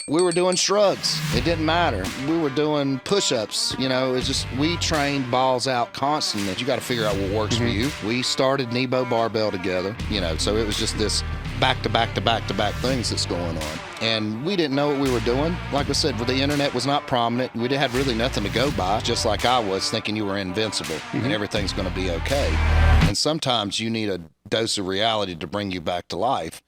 We were doing shrugs. It didn't matter. We were doing push-ups. You know, it's just we trained balls out constantly. You got to figure out what works for you. We started Neo Barbell together. You know, so it was just this back-to-back-to-back-to-back things that's going on. And we didn't know what we were doing. Like I said, the internet was not prominent. We had really nothing to go by, just like I was, thinking you were invincible and everything's going to be okay. And sometimes you need a dose of reality to bring you back to life.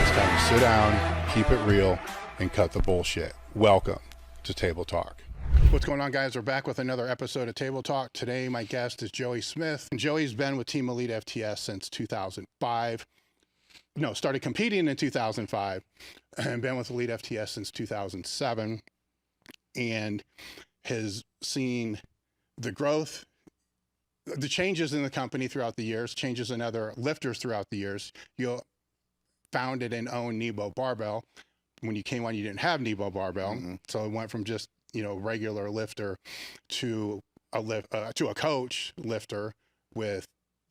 It's time to sit down, keep it real, and cut the bullshit. Welcome to Table Talk. What's going on, guys? We're back with another episode of Table Talk. Today, my guest is Joey Smith. Joey's been with Team EliteFTS since 2005. No, started competing in 2005 and been with EliteFTS since 2007 and has seen the growth, the changes in the company throughout the years, changes in other lifters throughout the years. You founded and owned Neo Barbell. When you came on, you didn't have Neo Barbell. So it went from just, you know, regular lifter to a coach lifter with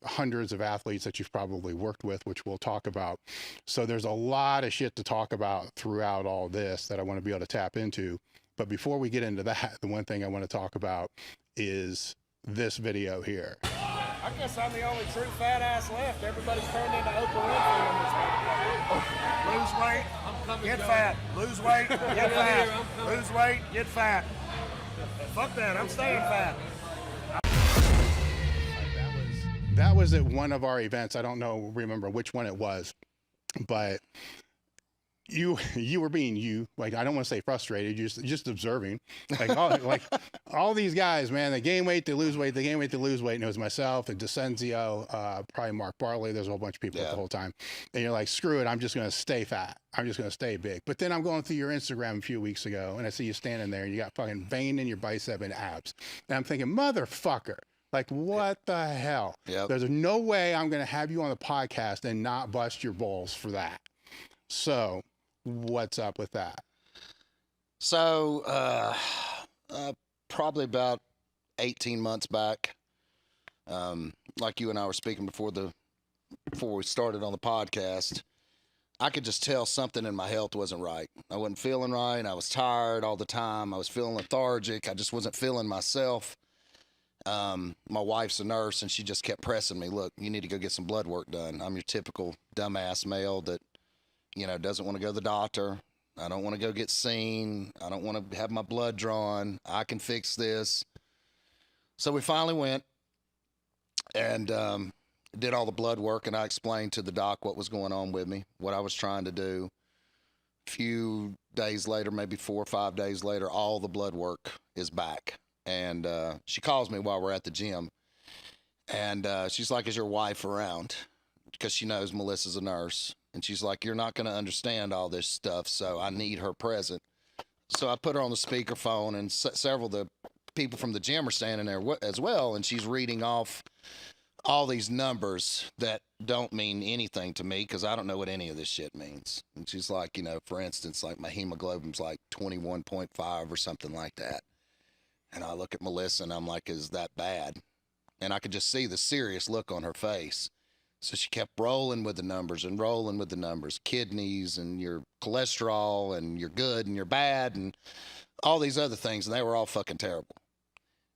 hundreds of athletes that you've probably worked with, which we'll talk about. So there's a lot of shit to talk about throughout all this that I want to be able to tap into. But before we get into that, the one thing I want to talk about is this video here. I guess I'm the only true fat ass left. Everybody's turned into Oprah Winfrey in this motherfucker. Lose weight, get fat. Lose weight, get fat. Lose weight, get fat. Fuck that, I'm staying fat. That was at one of our events. I don't remember which one it was, but you were being you. Like, I don't want to say frustrated, just observing. Like all these guys, man, they gain weight, they lose weight, they gain weight, they lose weight. And it was myself and Descenzio, probably Mark Barley. There's a whole bunch of people the whole time. And you're like, screw it, I'm just going to stay fat. I'm just going to stay big. But then I'm going through your Instagram a few weeks ago, and I see you standing there, and you got fucking vein in your bicep and abs. And I'm thinking, motherfucker. Like, what the hell? Yep. There's no way I'm going to have you on the podcast and not bust your balls for that. So what's up with that? So, probably about 18 months back, like you and I were speaking before we started on the podcast, I could just tell something in my health wasn't right. I wasn't feeling right. I was tired all the time. I was feeling lethargic. I just wasn't feeling myself. My wife's a nurse, and she just kept pressing me, look, you need to go get some blood work done. I'm your typical dumbass male that, you know, doesn't want to go to the doctor. I don't want to go get seen. I don't want to have my blood drawn. I can fix this. So we finally went and did all the blood work, and I explained to the doc what was going on with me, what I was trying to do. A few days later, maybe 4 or 5 days later, all the blood work is back. And she calls me while we're at the gym, and she's like, is your wife around? Because she knows Melissa's a nurse. And she's like, you're not going to understand all this stuff, so I need her present. So I put her on the speakerphone, and several of the people from the gym are standing there as well, and she's reading off all these numbers that don't mean anything to me because I don't know what any of this shit means. And she's like, you know, for instance, like my hemoglobin's like 21.5 or something like that. And I look at Melissa, and I'm like, is that bad? And I could just see the serious look on her face. So she kept rolling with the numbers and rolling with the numbers, kidneys and your cholesterol and you're good and you're bad and all these other things. And they were all fucking terrible.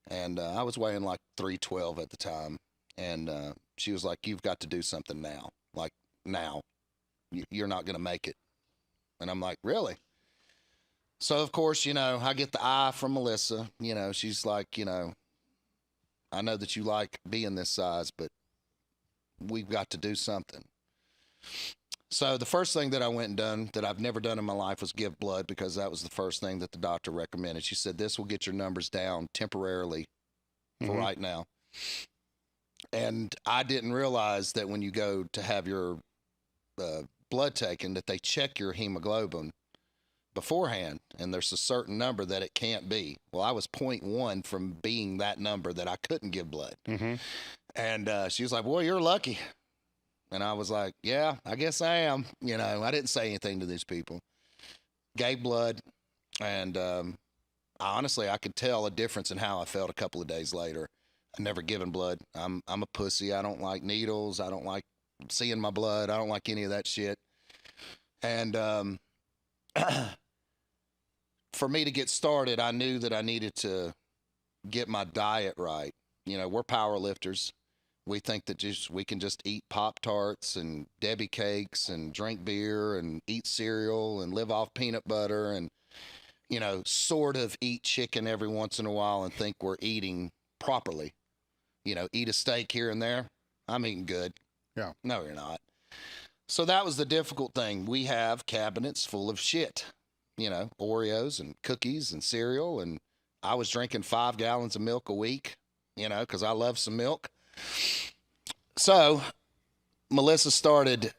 And I was weighing like 312 at the time. And she was like, you've got to do something now. Like now. You're not going to make it. And I'm like, really? So, of course, you know, I get the eye from Melissa. You know, she's like, you know, I know that you like being this size, but we've got to do something. So the first thing that I went and done that I've never done in my life was give blood, because that was the first thing that the doctor recommended. She said, this will get your numbers down temporarily for right now. And I didn't realize that when you go to have your blood taken, that they check your hemoglobin beforehand, and there's a certain number that it can't be. Well, I was 0.1 from being that number that I couldn't give blood. And she was like, boy, you're lucky. And I was like, yeah, I guess I am. You know, I didn't say anything to these people. Gave blood, and honestly, I could tell a difference in how I felt a couple of days later. I never given blood. I'm a pussy. I don't like needles. I don't like seeing my blood. I don't like any of that shit. And for me to get started, I knew that I needed to get my diet right. You know, we're power lifters. We think that we can just eat Pop-Tarts and Debbie cakes and drink beer and eat cereal and live off peanut butter and, you know, sort of eat chicken every once in a while and think we're eating properly. You know, eat a steak here and there. I'm eating good. Yeah. No, you're not. So that was the difficult thing. We have cabinets full of shit, you know, Oreos and cookies and cereal. And I was drinking 5 gallons of milk a week, you know, because I love some milk. So Melissa started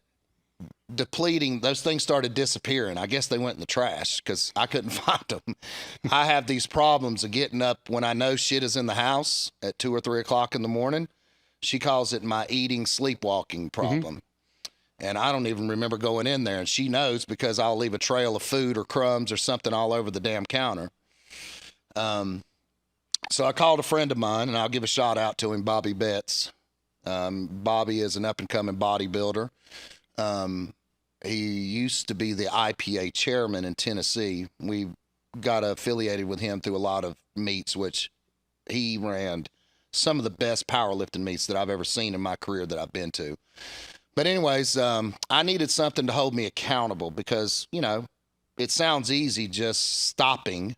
depleting. Those things started disappearing. I guess they went in the trash because I couldn't find them. I have these problems of getting up when I know shit is in the house at 2 or 3 o'clock in the morning. She calls it my eating sleepwalking problem. And I don't even remember going in there. And she knows because I'll leave a trail of food or crumbs or something all over the damn counter. So I called a friend of mine, and I'll give a shout out to him, Bobby Betts. Bobby is an up-and-coming bodybuilder. He used to be the IPA chairman in Tennessee. We got affiliated with him through a lot of meets, which he ran some of the best powerlifting meets that I've ever seen in my career that I've been to. But anyways, I needed something to hold me accountable because, you know, it sounds easy just stopping,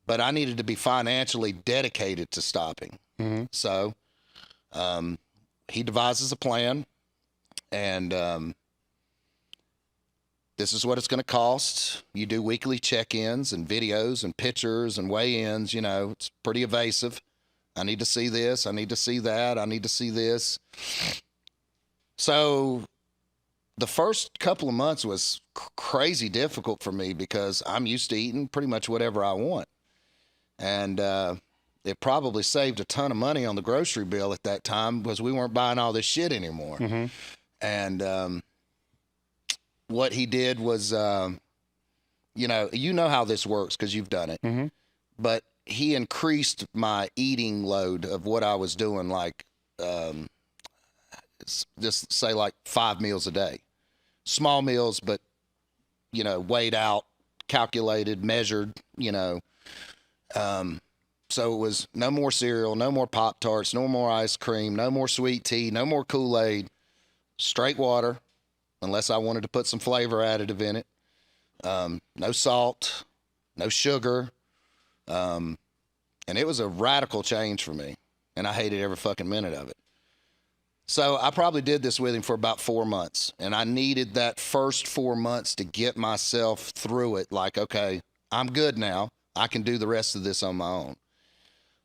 but I needed to be financially dedicated to stopping. So he devises a plan, and this is what it's going to cost. You do weekly check-ins and videos and pictures and weigh-ins. You know, it's pretty evasive. I need to see this. I need to see that. I need to see this. So the first couple of months was crazy difficult for me because I'm used to eating pretty much whatever I want. And it probably saved a ton of money on the grocery bill at that time because we weren't buying all this shit anymore. And what he did was, you know how this works because you've done it. But he increased my eating load of what I was doing, like just say like 5 meals a day. Small meals, but, you know, weighed out, calculated, measured, you know. So it was no more cereal, no more Pop-Tarts, no more ice cream, no more sweet tea, no more Kool-Aid, straight water, unless I wanted to put some flavor additive in it. No salt, no sugar. And it was a radical change for me, and I hated every fucking minute of it. So I probably did this with him for about 4 months, and I needed that first 4 months to get myself through it. Like, okay, I'm good now. I can do the rest of this on my own.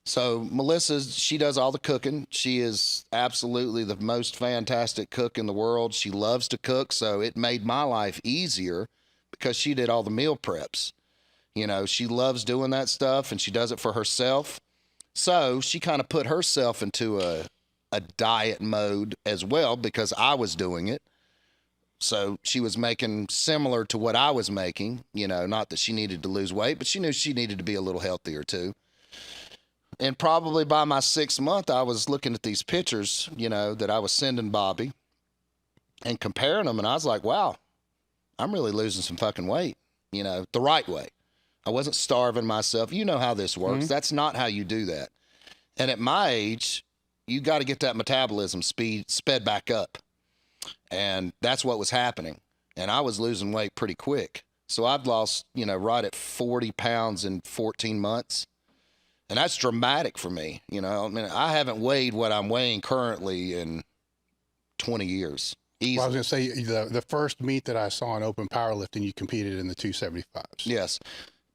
So Melissa, she does all the cooking. She is absolutely the most fantastic cook in the world. She loves to cook, so it made my life easier because she did all the meal preps. You know, she loves doing that stuff, and she does it for herself. So she kind of put herself into a diet mode as well because I was doing it. So she was making similar to what I was making, you know, not that she needed to lose weight, but she knew she needed to be a little healthier too. And probably by my 6th month, I was looking at these pictures, you know, that I was sending Bobby and comparing them. And I was like, wow, I'm really losing some fucking weight, you know, the right way. I wasn't starving myself. You know how this works. That's not how you do that. And at my age, you got to get that metabolism sped back up. And that's what was happening. And I was losing weight pretty quick. So I've lost, you know, right at 40 pounds in 14 months. And that's dramatic for me. You know, I mean, I haven't weighed what I'm weighing currently in 20 years. Easily. Well, I was going to say, the first meet that I saw in open powerlifting, you competed in the 275s. Yes.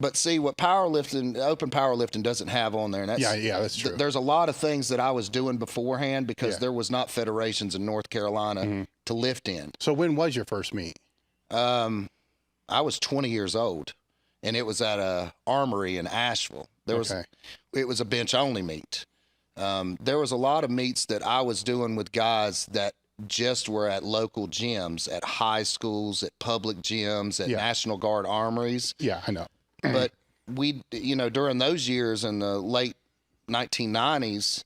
But see, what powerlifting, open powerlifting doesn't have on there. And that's, yeah, that's true. There's a lot of things that I was doing beforehand because there was not federations in North Carolina to lift in. So when was your first meet? I was 20 years old, and it was at a armory in Asheville. It was a bench only meet. There was a lot of meets that I was doing with guys that just were at local gyms, at high schools, at public gyms, at National Guard armories. Yeah, I know. But we, you know, during those years in the late 1990s,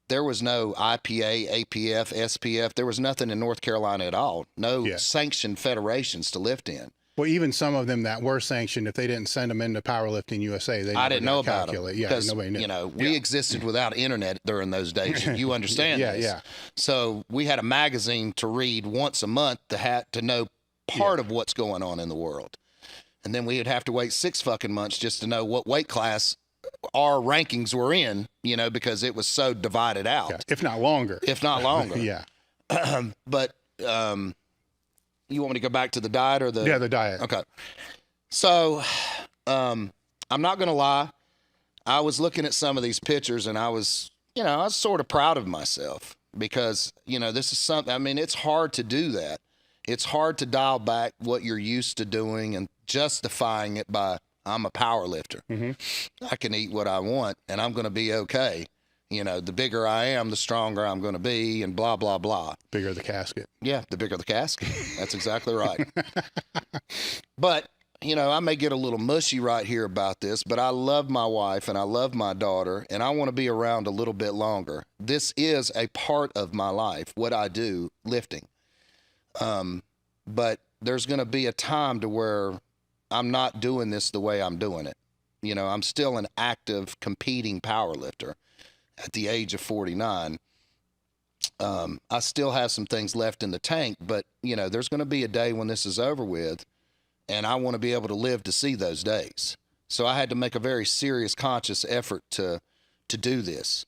there was no IPA, APF, SPF. There was nothing in North Carolina at all. No sanctioned federations to lift in. Well, even some of them that were sanctioned, if they didn't send them into Powerlifting USA, they I didn't know about them. Yeah, because, nobody knew. You know, we existed without internet during those days. You understand this. Yeah. So we had a magazine to read once a month to know part of what's going on in the world. And then we would have to wait 6 fucking months just to know what weight class our rankings were in, you know, because it was so divided out. Yeah, if not longer. If not longer. Yeah. But you want me to go back to the diet or the... Yeah, the diet. Okay. So I'm not going to lie. I was looking at some of these pictures and I was sort of proud of myself because, you know, this is something, I mean, it's hard to do that. It's hard to dial back what you're used to doing and justifying it by, I'm a power lifter. I can eat what I want and I'm going to be okay. You know, the bigger I am, the stronger I'm going to be and blah, blah, blah. Bigger the casket. Yeah, the bigger the casket. That's exactly right. But, you know, I may get a little mushy right here about this, but I love my wife and I love my daughter and I want to be around a little bit longer. This is a part of my life, what I do, lifting. But there's going to be a time to where I'm not doing this the way I'm doing it. You know, I'm still an active, competing power lifter at the age of 49. I still have some things left in the tank, but, you know, there's going to be a day when this is over with, and I want to be able to live to see those days. So I had to make a very serious, conscious effort to do this.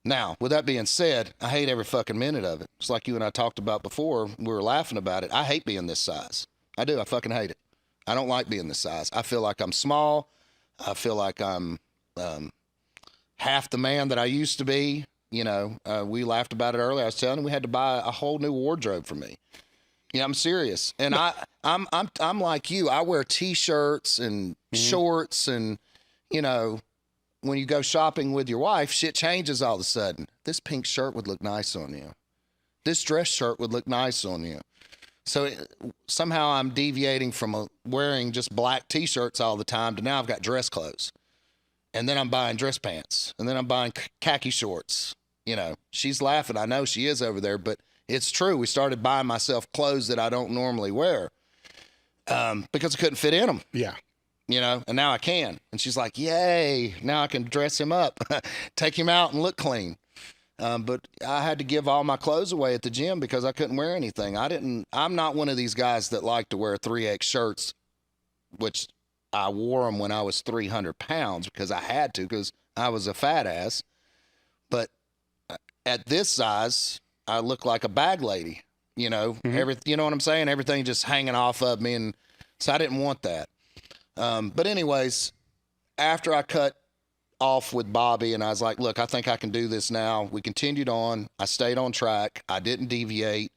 Now, with that being said, I hate every fucking minute of it. It's like you and I talked about before. We were laughing about it. I hate being this size. I do. I fucking hate it. I don't like being this size. I feel like I'm small. I feel like I'm half the man that I used to be. You know, we laughed about it earlier. I was telling you we had to buy a whole new wardrobe for me. Yeah, I'm serious. And I'm like you. I wear T-shirts and shorts and, you know, when you go shopping with your wife, shit changes all of a sudden. This pink shirt would look nice on you. This dress shirt would look nice on you. So somehow I'm deviating from wearing just black T-shirts all the time to now I've got dress clothes. And then I'm buying dress pants. And then I'm buying khaki shorts. You know, she's laughing. I know she is over there, but it's true. We started buying myself clothes that I don't normally wear because I couldn't fit in them. Yeah. You know, and now I can. And she's like, yay, now I can dress him up, take him out and look clean. But I had to give all my clothes away at the gym because I couldn't wear anything. I'm not one of these guys that like to wear 3X shirts, which I wore them when I was 300 pounds because I had to because I was a fat ass. But at this size, I look like a bag lady, you know, you know what I'm saying? Everything just hanging off of me. And so I didn't want that. But anyways, after I cut off with Bobby and I was like, look, I think I can do this now. We continued on. I stayed on track. I didn't deviate.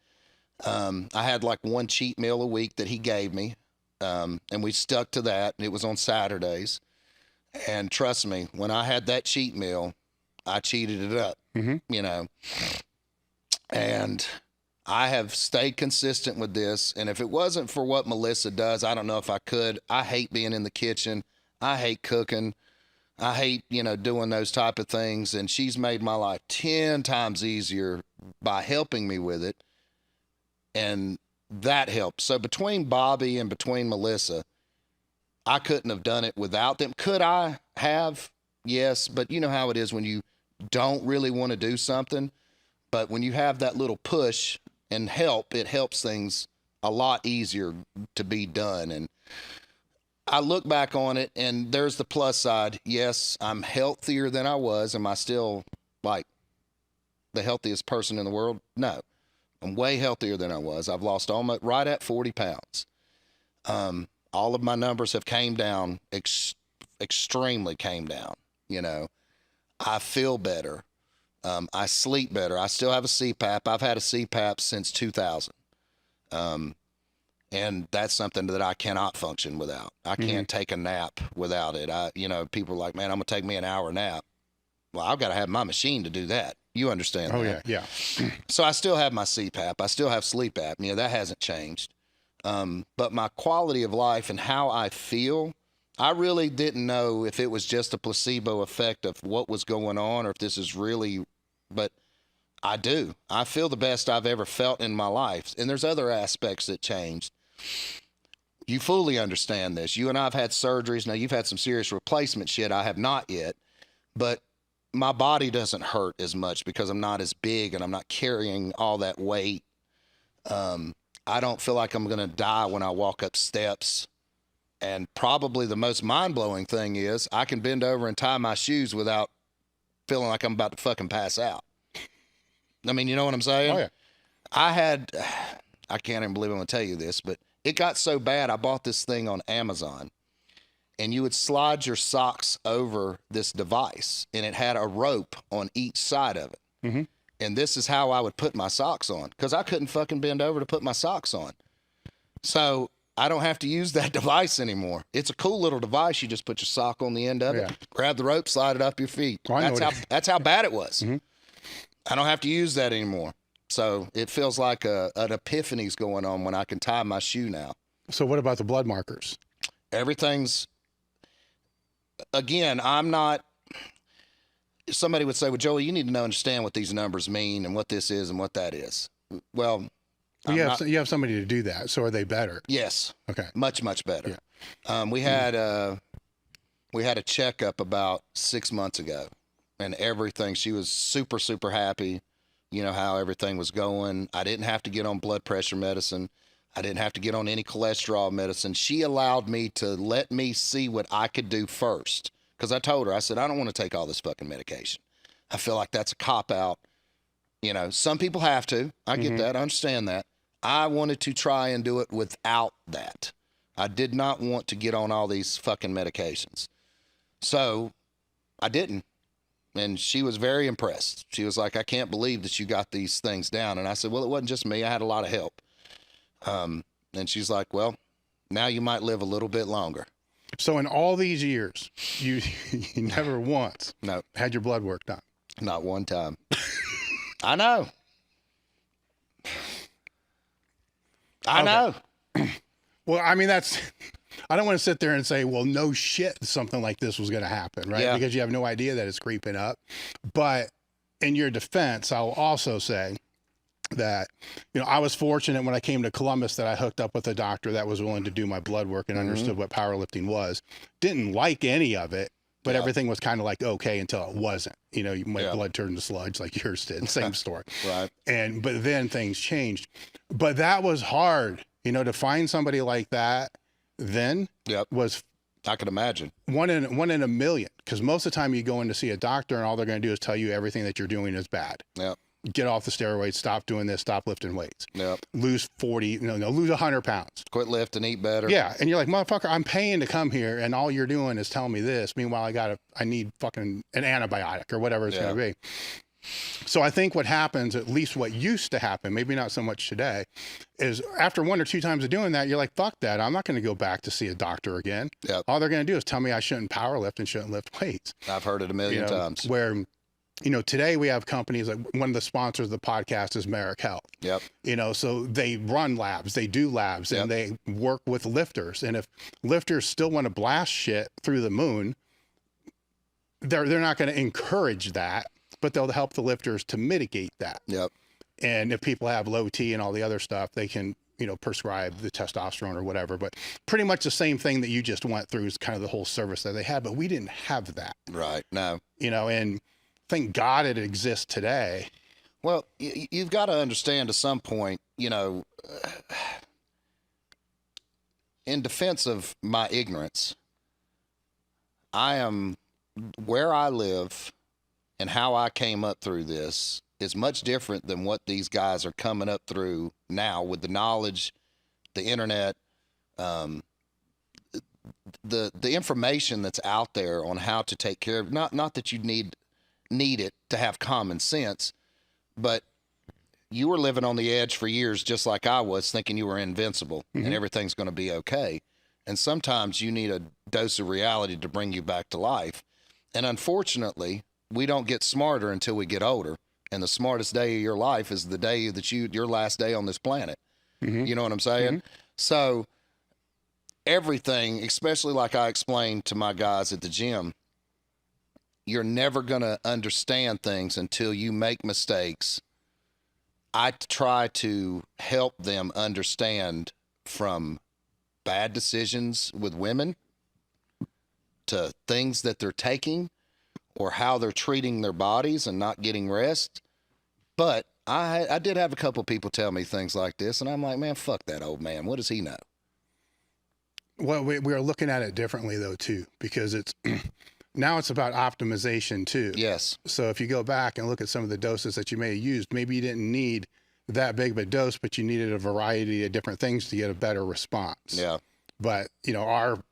I had like one cheat meal a week that he gave me. And we stuck to that. It was on Saturdays. And trust me, when I had that cheat meal, I cheated it up, you know, and I have stayed consistent with this. And if it wasn't for what Melissa does, I don't know if I could. I hate being in the kitchen. I hate cooking. I hate, you know, doing those type of things. And she's made my life 10 times easier by helping me with it. And that helps. So between Bobby and between Melissa, I couldn't have done it without them. Could I have? Yes. But you know how it is when you don't really want to do something. But when you have that little push and help, it helps things a lot easier to be done. And I look back on it and there's the plus side. Yes, I'm healthier than I was. Am I still like the healthiest person in the world? No, I'm way healthier than I was. I've lost almost right at 40 pounds. All of my numbers have came down, extremely came down. You know, I feel better. I sleep better. I still have a CPAP. I've had a CPAP since 2000. And that's something that I cannot function without. I can't take a nap without it. You know, people are like, man, I'm going to take me an hour nap. Well, I've got to have my machine to do that. You understand that? Oh, yeah. So I still have my CPAP. I still have sleep apnea. That hasn't changed. But my quality of life and how I feel, I really didn't know if it was just a placebo effect of what was going on or if this is really but I do. I feel the best I've ever felt in my life. And there's other aspects that changed. You fully understand this. You and I have had surgeries. Now, you've had some serious replacement shit. I have not yet. But my body doesn't hurt as much because I'm not as big and I'm not carrying all that weight. I don't feel like I'm going to die when I walk up steps. And probably the most mind-blowing thing is I can bend over and tie my shoes without feeling like I'm about to fucking pass out. I mean, you know what I'm saying? Oh, yeah. I can't even believe I'm going to tell you this, but it got so bad, I bought this thing on Amazon, and you would slide your socks over this device, and it had a rope on each side of it. Mm-hmm. And this is how I would put my socks on, because I couldn't fucking bend over to put my socks on. So I don't have to use that device anymore. It's a cool little device. You just put your sock on the end of it, grab the rope, slide it up your feet. Oh, that's how bad it was. Mm-hmm. I don't have to use that anymore. So it feels like an epiphany's going on when I can tie my shoe now. So what about the blood markers? Everything's, again, I'm not, somebody would say, well, Joey, you need to understand what these numbers mean and what this is and what that is. Well, you have somebody to do that. So are they better? Yes. Okay. Much, much better. Yeah. We had a checkup about 6 months ago, and everything, she was super, super happy. You know, how everything was going. I didn't have to get on blood pressure medicine. I didn't have to get on any cholesterol medicine. She allowed me to let me see what I could do first. Because I told her, I said, I don't want to take all this fucking medication. I feel like that's a cop-out. You know, some people have to. I get that. I understand that. I wanted to try and do it without that. I did not want to get on all these fucking medications. So I didn't. And she was very impressed. She was like, I can't believe that you got these things down. And I said, well, it wasn't just me. I had a lot of help. And she's like, well, now you might live a little bit longer. So in all these years, you never once had your blood work done? Not one time. I know. I know. Well, I mean, I don't want to sit there and say, well, no shit, something like this was going to happen, right? Yeah. Because you have no idea that it's creeping up. But in your defense, I'll also say that, you know, I was fortunate when I came to Columbus that I hooked up with a doctor that was willing to do my blood work and understood what powerlifting was. Didn't like any of it, but everything was kind of like okay until it wasn't. You know, my blood turned to sludge like yours did. Same story. Right. But then things changed. But that was hard, you know, to find somebody like that then was, I can imagine, one in a million. Because most of the time you go in to see a doctor and all they're going to do is tell you everything that you're doing is bad. Yep. Get off the steroids, stop doing this, stop lifting weights. Yep. Lose 40, lose 100 pounds. Quit lifting, eat better. Yeah. And you're like, motherfucker, I'm paying to come here and all you're doing is telling me this. Meanwhile, I need fucking an antibiotic or whatever it's going to be. So I think what happens, at least what used to happen, maybe not so much today, is after 1 or 2 times of doing that, you're like, fuck that. I'm not going to go back to see a doctor again. Yep. All they're going to do is tell me I shouldn't power lift and shouldn't lift weights. I've heard it a million times. Where, you know, today we have companies like one of the sponsors of the podcast is Merrick Health. Yep. You know, so they run labs, they do labs, and they work with lifters. And if lifters still want to blast shit through the moon, they're not going to encourage that, but they'll help the lifters to mitigate that. Yep. And if people have low T and all the other stuff, they can, you know, prescribe the testosterone or whatever. But pretty much the same thing that you just went through is kind of the whole service that they had, but we didn't have that. Right. No. You know, and thank God it exists today. Well, you've got to understand to some point, you know, in defense of my ignorance, where I live and how I came up through this is much different than what these guys are coming up through now with the knowledge, the internet, the information that's out there on how to take care of, not that you need it to have common sense, but you were living on the edge for years just like I was, thinking you were invincible and everything's going to be okay. And sometimes you need a dose of reality to bring you back to life. And unfortunately, we don't get smarter until we get older. And the smartest day of your life is the day that your last day on this planet. You know what I'm saying? So everything, especially like I explained to my guys at the gym, you're never going to understand things until you make mistakes. I try to help them understand, from bad decisions with women to things that they're taking or how they're treating their bodies and not getting rest. But I did have a couple people tell me things like this, and I'm like, man, fuck that old man. What does he know? Well, we are looking at it differently, though, too, because it's now it's about optimization, too. Yes. So if you go back and look at some of the doses that you may have used, maybe you didn't need that big of a dose, but you needed a variety of different things to get a better response. Yeah. But, you know, our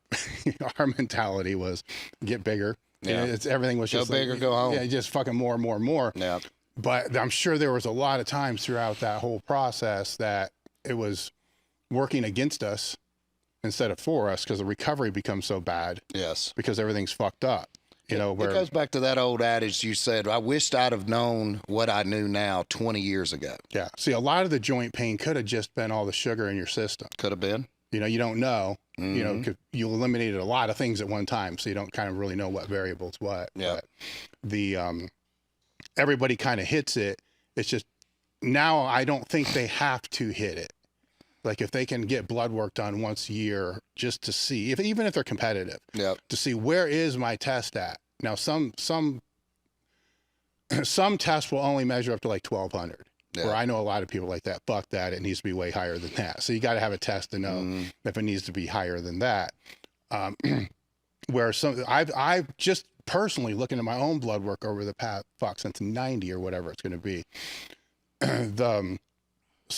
mentality was get bigger. Yeah. It's everything was just go bigger, like, go home. Yeah, just fucking more and more and more. Yeah. But I'm sure there was a lot of times throughout that whole process that it was working against us instead of for us, because the recovery becomes so bad. Yes. Because everything's fucked up. You know, where it goes back to that old adage you said, I wished I'd have known what I knew now 20 years ago. Yeah. See, a lot of the joint pain could have just been all the sugar in your system. Could have been. You know, you don't know. Mm-hmm. You know, 'cause you eliminated a lot of things at one time, so you don't kind of really know what variables what. Yeah. But the everybody kind of hits it. It's just now I don't think they have to hit it. Like if they can get blood work done once a year just to see, even if they're competitive, Yeah. to see where is my test at. Now some tests will only measure up to like 1200. Yeah. Where I know a lot of people like that. Fuck that. It needs to be way higher than that. So you got to have a test to know if it needs to be higher than that. Where I've just personally looking at my own blood work over the past since 90 or whatever it's going to be.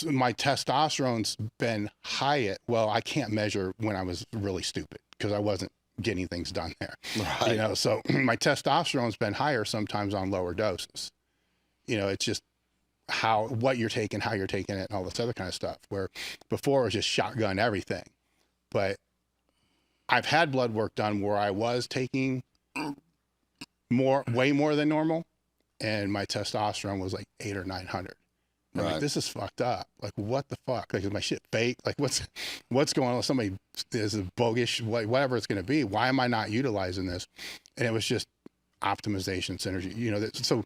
My testosterone's been high I can't measure when I was really stupid because I wasn't getting things done there. Right. You know, so my testosterone's been higher sometimes on lower doses. You know, it's just what you're taking, how you're taking it, and all this other kind of stuff. Where before it was just shotgun everything. But I've had blood work done where I was taking way more than normal, and my testosterone was like 800 or 900. I'm like, this is fucked up. Like, what the fuck? Like, is my shit fake? Like, what's going on? Somebody is a bogus, whatever it's going to be. Why am I not utilizing this? And it was just optimization synergy. You know, so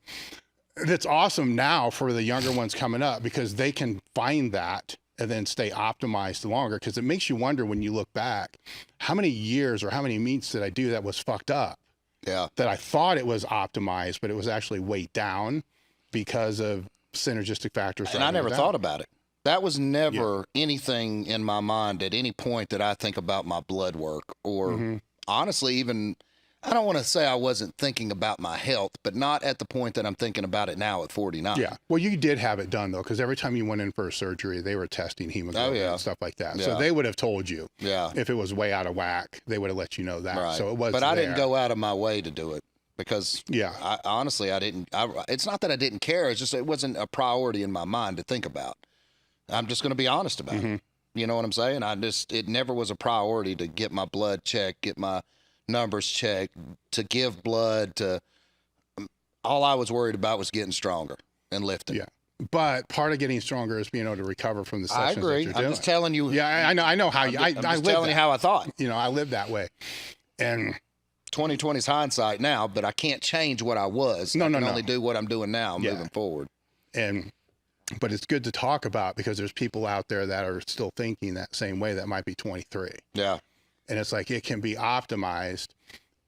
that's awesome now for the younger ones coming up because they can find that and then stay optimized longer. Because it makes you wonder when you look back, how many years or how many meets did I do that was fucked up? Yeah. That I thought it was optimized, but it was actually weighed down because of synergistic factors. And I never thought about it. That was never anything in my mind at any point that I think about my blood work or honestly, even, I don't want to say I wasn't thinking about my health, but not at the point that I'm thinking about it now at 49. Yeah. Well, you did have it done though, because every time you went in for a surgery, they were testing hemoglobin and stuff like that. Yeah. So they would have told you if it was way out of whack, they would have let you know that. Right. So it was But I didn't go out of my way to do it. Because honestly, I didn't. It's not that I didn't care. It's just it wasn't a priority in my mind to think about. I'm just going to be honest about it. You know what I'm saying? It never was a priority to get my blood checked, get my numbers checked, to give blood. All I was worried about was getting stronger and lifting. Yeah. But part of getting stronger is being able to recover from the sessions I agree. that you're doing. I'm just telling you. Yeah, I know how you. I'm just telling you how I thought. You know, I lived that way, and 2020's hindsight now, but I can't change what I was. I can only do what I'm doing now moving forward. But it's good to talk about because there's people out there that are still thinking that same way that might be 23. Yeah. And it's like it can be optimized.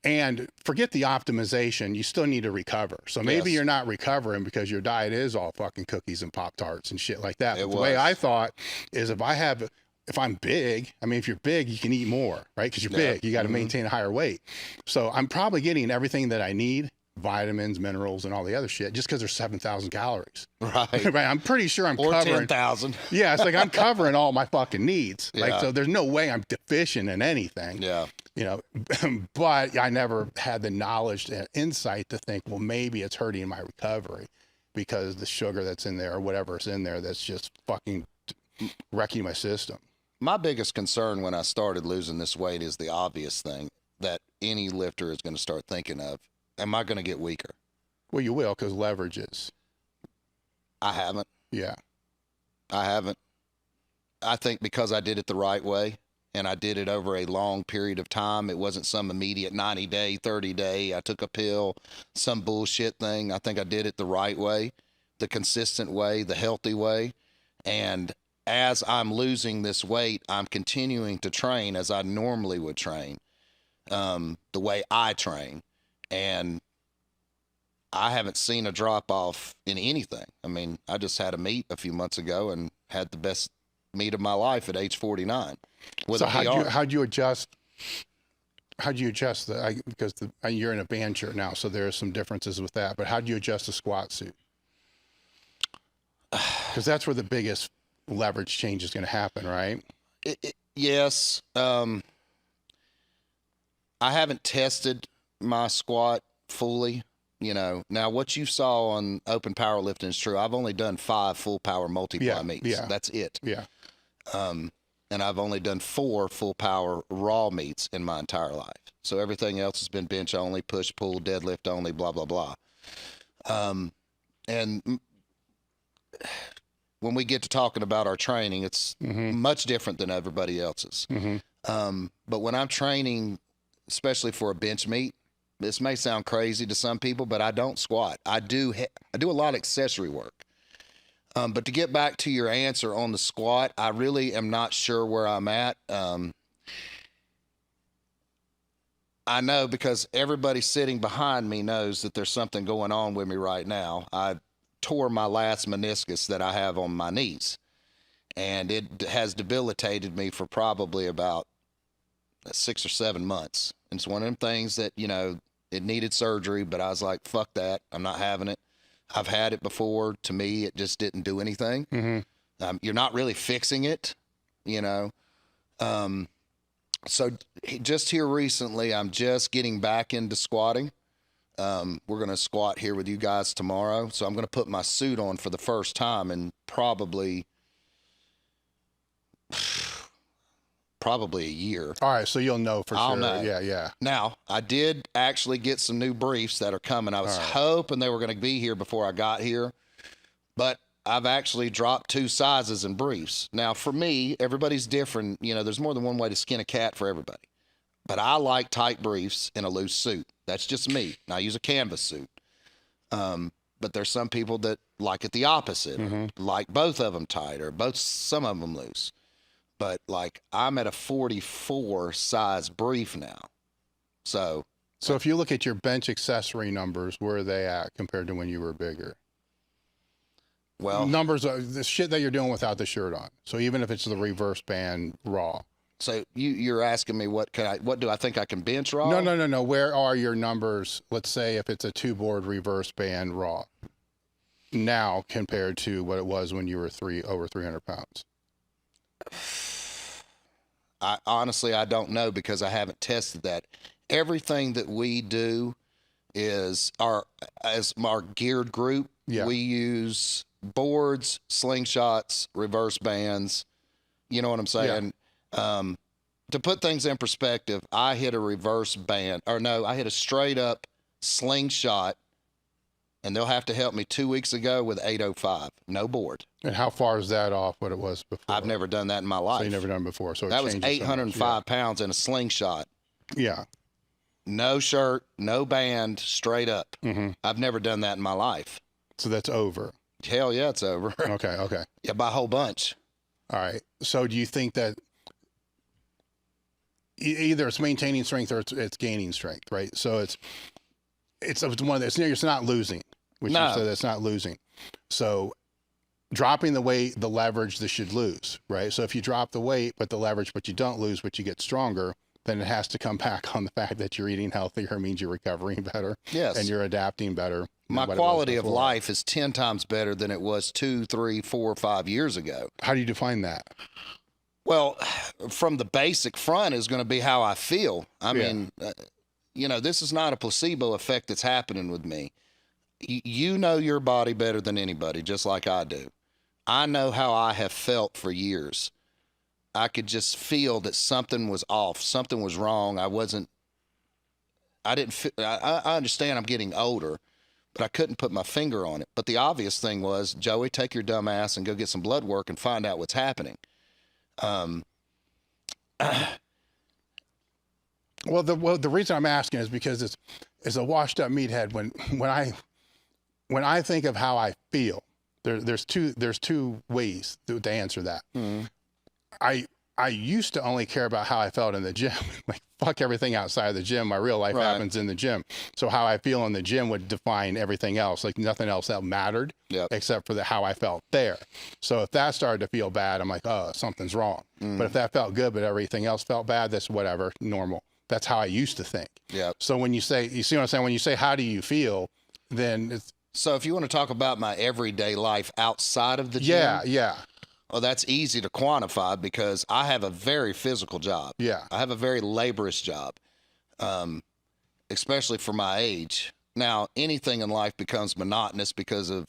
And forget the optimization, you still need to recover. So maybe you're not recovering because your diet is all fucking cookies and Pop-Tarts and shit like that. But the way I thought is if I'm big, I mean, if you're big, you can eat more, right? Because you're big, you got to maintain a higher weight. So I'm probably getting everything that I need, vitamins, minerals, and all the other shit, just because there's 7,000 calories. Right. Right. I'm pretty sure I'm covering 10,000. Yeah. It's like I'm covering all my fucking needs. Like, so there's no way I'm deficient in anything. Yeah. You know, but I never had the knowledge and insight to think, well, maybe it's hurting my recovery because the sugar that's in there or whatever's in there that's just fucking wrecking my system. My biggest concern when I started losing this weight is the obvious thing that any lifter is going to start thinking of. Am I going to get weaker? Well, you will, because leverages. I haven't. Yeah. I haven't. I think because I did it the right way and I did it over a long period of time. It wasn't some immediate 90-day, 30-day. I took a pill, some bullshit thing. I think I did it the right way, the consistent way, the healthy way. And as I'm losing this weight, I'm continuing to train as I normally would train, the way I train. And I haven't seen a drop off in anything. I mean, I just had a meet a few months ago and had the best meet of my life at age 49. So how'd you adjust? How'd you adjust because you're in a band shirt now, so there are some differences with that. But how'd you adjust the squat suit? Because that's where the biggest leverage change is going to happen, right? Yes. I haven't tested my squat fully. You know, now what you saw on open powerlifting is true. I've only done 5 full power multiply meets. Yeah. That's it. Yeah. And I've only done 4 full power raw meets in my entire life. So everything else has been bench only, push, pull, deadlift only, blah, blah, blah. And when we get to talking about our training, it's much different than everybody else's. But when I'm training, especially for a bench meet, this may sound crazy to some people, but I don't squat. I do a lot of accessory work. But to get back to your answer on the squat, I really am not sure where I'm at. I know because everybody sitting behind me knows that there's something going on with me right now. I tore my last meniscus that I have on my knees, and it has debilitated me for probably about 6 or 7 months. And it's one of them things that, you know, it needed surgery, but I was like, fuck that. I'm not having it. I've had it before. To me, it just didn't do anything. You're not really fixing it, you know. So just here recently, I'm just getting back into squatting. We're going to squat here with you guys tomorrow. So I'm going to put my suit on for the first time in probably a year. All right, so you'll know for I'll sure. know. Yeah. Now, I did actually get some new briefs that are coming. I was hoping they were going to be here before I got here, but I've actually dropped 2 sizes in briefs. Now, for me, everybody's different. You know, there's more than one way to skin a cat for everybody. But I like tight briefs in a loose suit. That's just me. And I use a canvas suit. But there's some people that like it the opposite, like both of them tight or some of them loose. But like I'm at a 44 size brief now. So if you look at your bench accessory numbers, where are they at compared to when you were bigger? Well, numbers are the shit that you're doing without the shirt on. So even if it's the reverse band raw. So you're asking me what do I think I can bench raw? No. Where are your numbers? Let's say if it's a 2-board reverse band raw now compared to what it was when you were over 300 pounds. I honestly don't know because I haven't tested that. Everything that we do is as our geared group. Yeah. We use boards, slingshots, reverse bands. You know what I'm saying? Yeah. To put things in perspective, I hit a reverse band, I hit a straight up slingshot, and they'll have to help me 2 weeks ago with 805, no board. And how far is that off what it was before? I've never done that in my life. So you never done it before. So that was 805 pounds in a slingshot. Yeah. No shirt, no band, straight up. I've never done that in my life. So that's over. Hell yeah, it's over. Okay. Yeah, by a whole bunch. All right. So do you think that either it's maintaining strength or it's gaining strength, right? So it's one of those. It's not losing, which no. You said it's not losing. So dropping the weight, the leverage, this should lose, right? So if you drop the weight, but the leverage, but you don't lose, but you get stronger, then it has to come back on the fact that you're eating healthier means you're recovering better. Yes. And you're adapting better. My quality of life is 10 times better than it was 2, 3, 4, 5 years ago. How do you define that? Well, from the basic front is going to be how I feel. I mean, you know, this is not a placebo effect that's happening with me. You know your body better than anybody, just like I do. I know how I have felt for years. I could just feel that something was off, something was wrong. I understand I'm getting older, but I couldn't put my finger on it. But the obvious thing was, Joey, take your dumb ass and go get some blood work and find out what's happening. Well, the reason I'm asking is because it's a washed up meathead. When I think of how I feel, there's two ways to answer that. I used to only care about how I felt in the gym. Like, fuck everything outside of the gym. My real life happens in the gym. So how I feel in the gym would define everything else. Like, nothing else that mattered except for how I felt there. So if that started to feel bad, I'm like, oh, something's wrong. But if that felt good, but everything else felt bad, that's whatever, normal. That's how I used to think. Yeah. So when you say, you see what I'm saying? When you say, how do you feel? Then it's. So if you want to talk about my everyday life outside of the gym. Yeah. Well, that's easy to quantify because I have a very physical job. Yeah. I have a very laborious job, especially for my age. Now, anything in life becomes monotonous because of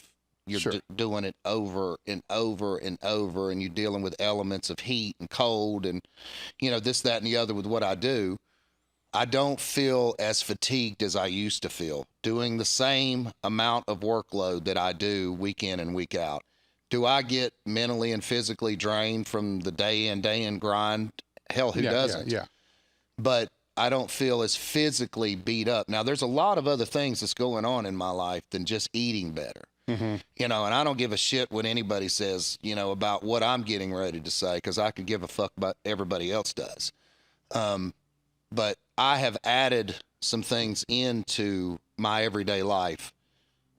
you're doing it over and over and over, and you're dealing with elements of heat and cold and, this, that, and the other with what I do. I don't feel as fatigued as I used to feel doing the same amount of workload that I do week in and week out. Do I get mentally and physically drained from the day in grind? Hell, who doesn't? Yeah. But I don't feel as physically beat up. Now, there's a lot of other things that's going on in my life than just eating better. And I don't give a shit what anybody says, about what I'm getting ready to say, because I could give a fuck about everybody else does. But I have added some things into my everyday life.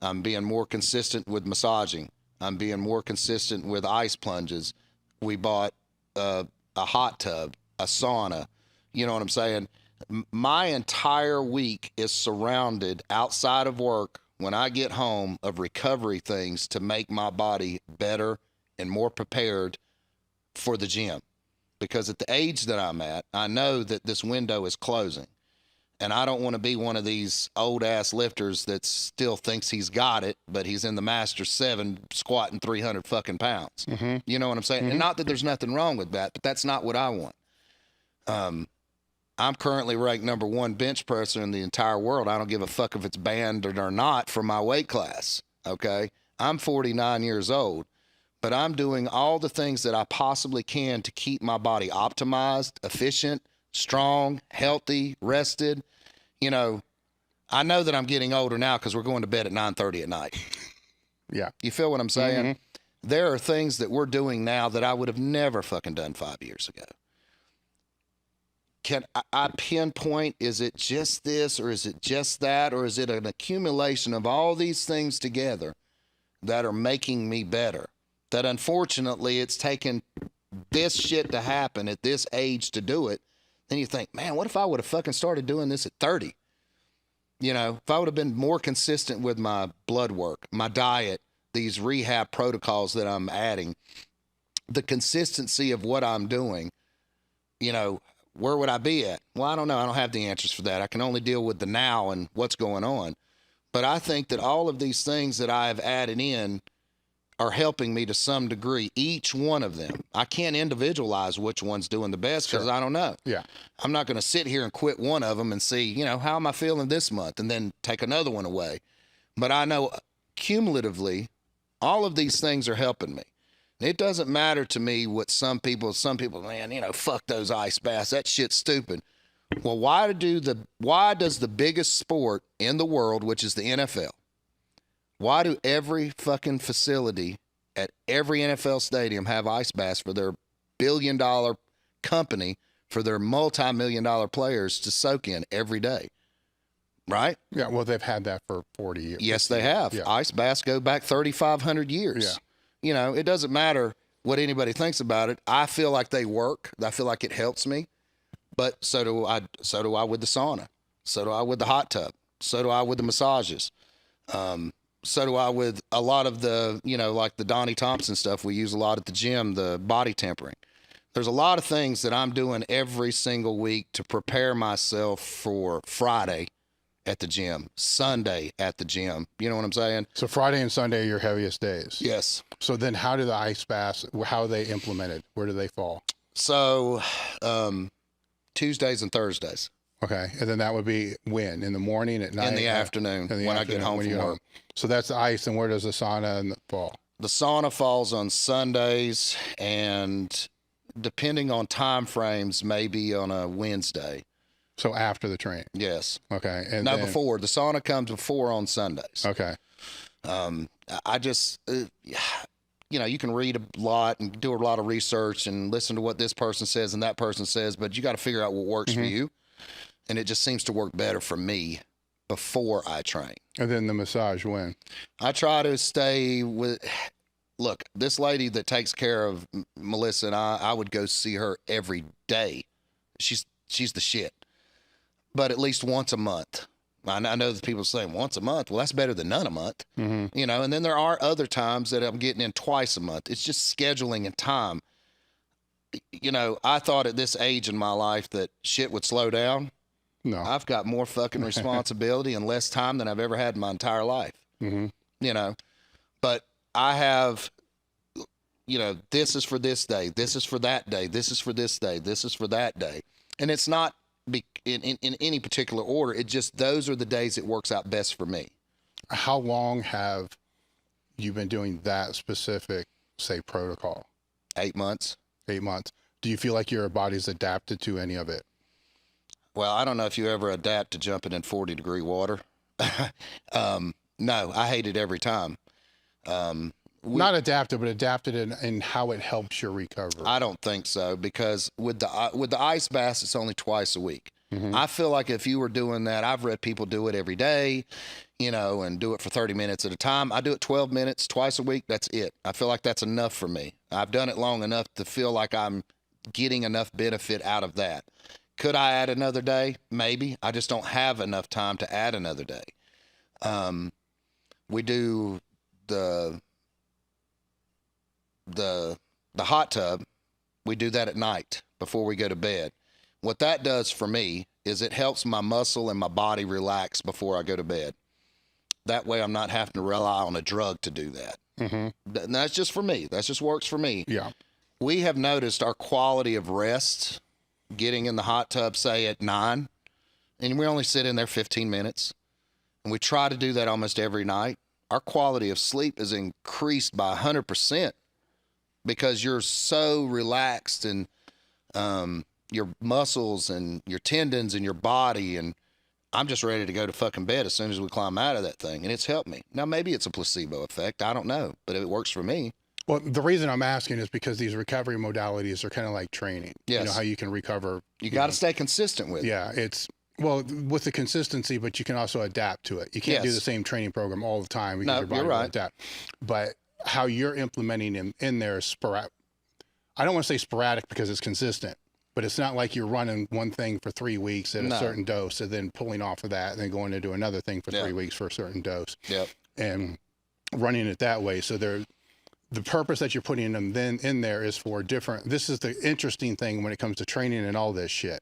I'm being more consistent with massaging. I'm being more consistent with ice plunges. We bought a hot tub, a sauna. You know what I'm saying? My entire week is surrounded outside of work when I get home of recovery things to make my body better and more prepared for the gym. Because at the age that I'm at, I know that this window is closing. And I don't want to be one of these old-ass lifters that still thinks he's got it, but he's in the Master 7 squatting 300 fucking pounds. You know what I'm saying? And not that there's nothing wrong with that, but that's not what I want. I'm currently ranked #1 bench presser in the entire world. I don't give a fuck if it's banned or not for my weight class, okay? I'm 49 years old, but I'm doing all the things that I possibly can to keep my body optimized, efficient, strong, healthy, rested. I know that I'm getting older now because we're going to bed at 9:30 at night. Yeah. You feel what I'm saying? There are things that we're doing now that I would have never fucking done 5 years ago. Can I pinpoint, is it just this or is it just that, or is it an accumulation of all these things together that are making me better? That unfortunately it's taken this shit to happen at this age to do it. Then you think, man, what if I would have fucking started doing this at 30? If I would have been more consistent with my blood work, my diet, these rehab protocols that I'm adding, the consistency of what I'm doing, where would I be at? Well, I don't know. I don't have the answers for that. I can only deal with the now and what's going on. But I think that all of these things that I have added in are helping me to some degree, each one of them. I can't individualize which one's doing the best because I don't know. Yeah. I'm not going to sit here and quit one of them and see, how am I feeling this month and then take another one away. But I know cumulatively, all of these things are helping me. It doesn't matter to me what some people, man, fuck those ice baths. That shit's stupid. Well, why does the biggest sport in the world, which is the NFL, why do every fucking facility at every NFL stadium have ice baths for their billion-dollar company, for their multi-million-dollar players to soak in every day? Right? Yeah, well, they've had that for 40 years. Yes, they have. Yeah. Ice baths go back 3,500 years. Yeah. It doesn't matter what anybody thinks about it. I feel like they work. I feel like it helps me. But so do I with the sauna. So do I with the hot tub. So do I with the massages. So do I with a lot of the, like the Donnie Thompson stuff we use a lot at the gym, the body tempering. There's a lot of things that I'm doing every single week to prepare myself for Friday at the gym, Sunday at the gym. You know what I'm saying? So Friday and Sunday are your heaviest days. Yes. So then how do the ice baths, how are they implemented? Where do they fall? So Tuesdays and Thursdays. Okay. And then that would be when? In the morning, at night? In the afternoon, when I get home from work. So that's the ice, and where does the sauna fall? The sauna falls on Sundays, and depending on time frames, maybe on a Wednesday. So after the train. Yes. Okay. And No, then, before. The sauna comes before on Sundays. Okay. I just, you know, you can read a lot and do a lot of research and listen to what this person says and that person says, but you got to figure out what works for you. And it just seems to work better for me before I train. And then the massage when? I try to stay with, look, this lady that takes care of Melissa and I would go see her every day. She's the shit. But at least once a month. I know that people saying once a month. Well, that's better than none a month. You know, and then there are other times that I'm getting in twice a month. It's just scheduling and time. You know, I thought at this age in my life that shit would slow down. No. I've got more fucking responsibility and less time than I've ever had in my entire life. You know, but I have, you know, this is for this day. This is for that day. This is for this day. This is for that day. And it's not in any particular order. It just, those are the days it works out best for me. How long have you been doing that specific, say, protocol? 8 months. 8 months. Do you feel like your body's adapted to any of it? Well, I don't know if you ever adapt to jumping in 40-degree water. No, I hate it every time. Not adapted, but adapted in how it helps your recovery. I don't think so, because with the ice baths, it's only twice a week. I feel like if you were doing that, I've read people do it every day, you know, and do it for 30 minutes at a time. I do it 12 minutes twice a week. That's it. I feel like that's enough for me. I've done it long enough to feel like I'm getting enough benefit out of that. Could I add another day? Maybe. I just don't have enough time to add another day. We do the hot tub. We do that at night before we go to bed. What that does for me is it helps my muscle and my body relax before I go to bed. That way I'm not having to rely on a drug to do that. And that's just for me. That just works for me. Yeah. We have noticed our quality of rest getting in the hot tub, say at 9, and we only sit in there 15 minutes. And we try to do that almost every night. Our quality of sleep is increased by 100%. Because you're so relaxed, and your muscles and your tendons and your body, and I'm just ready to go to fucking bed as soon as we climb out of that thing, and it's helped me. Now, maybe it's a placebo effect. I don't know, but it works for me. Well, the reason I'm asking is because these recovery modalities are kind of like training. Yes. You know, how you can recover. You got to stay consistent with it. Yeah, it's, well, with the consistency, but you can also adapt to it. You can't do Yes. the same training program all the time because No, your body you're will right. adapt. But how you're implementing them in there is sporadic. I don't want to say sporadic because it's consistent, but it's not like you're running one thing for 3 weeks at a No. certain dose and then pulling off of that and then going to do another thing for 3 weeks for a certain dose. Yep. And running it that way. So the purpose that you're putting them then in there is for different. This is the interesting thing when it comes to training and all this shit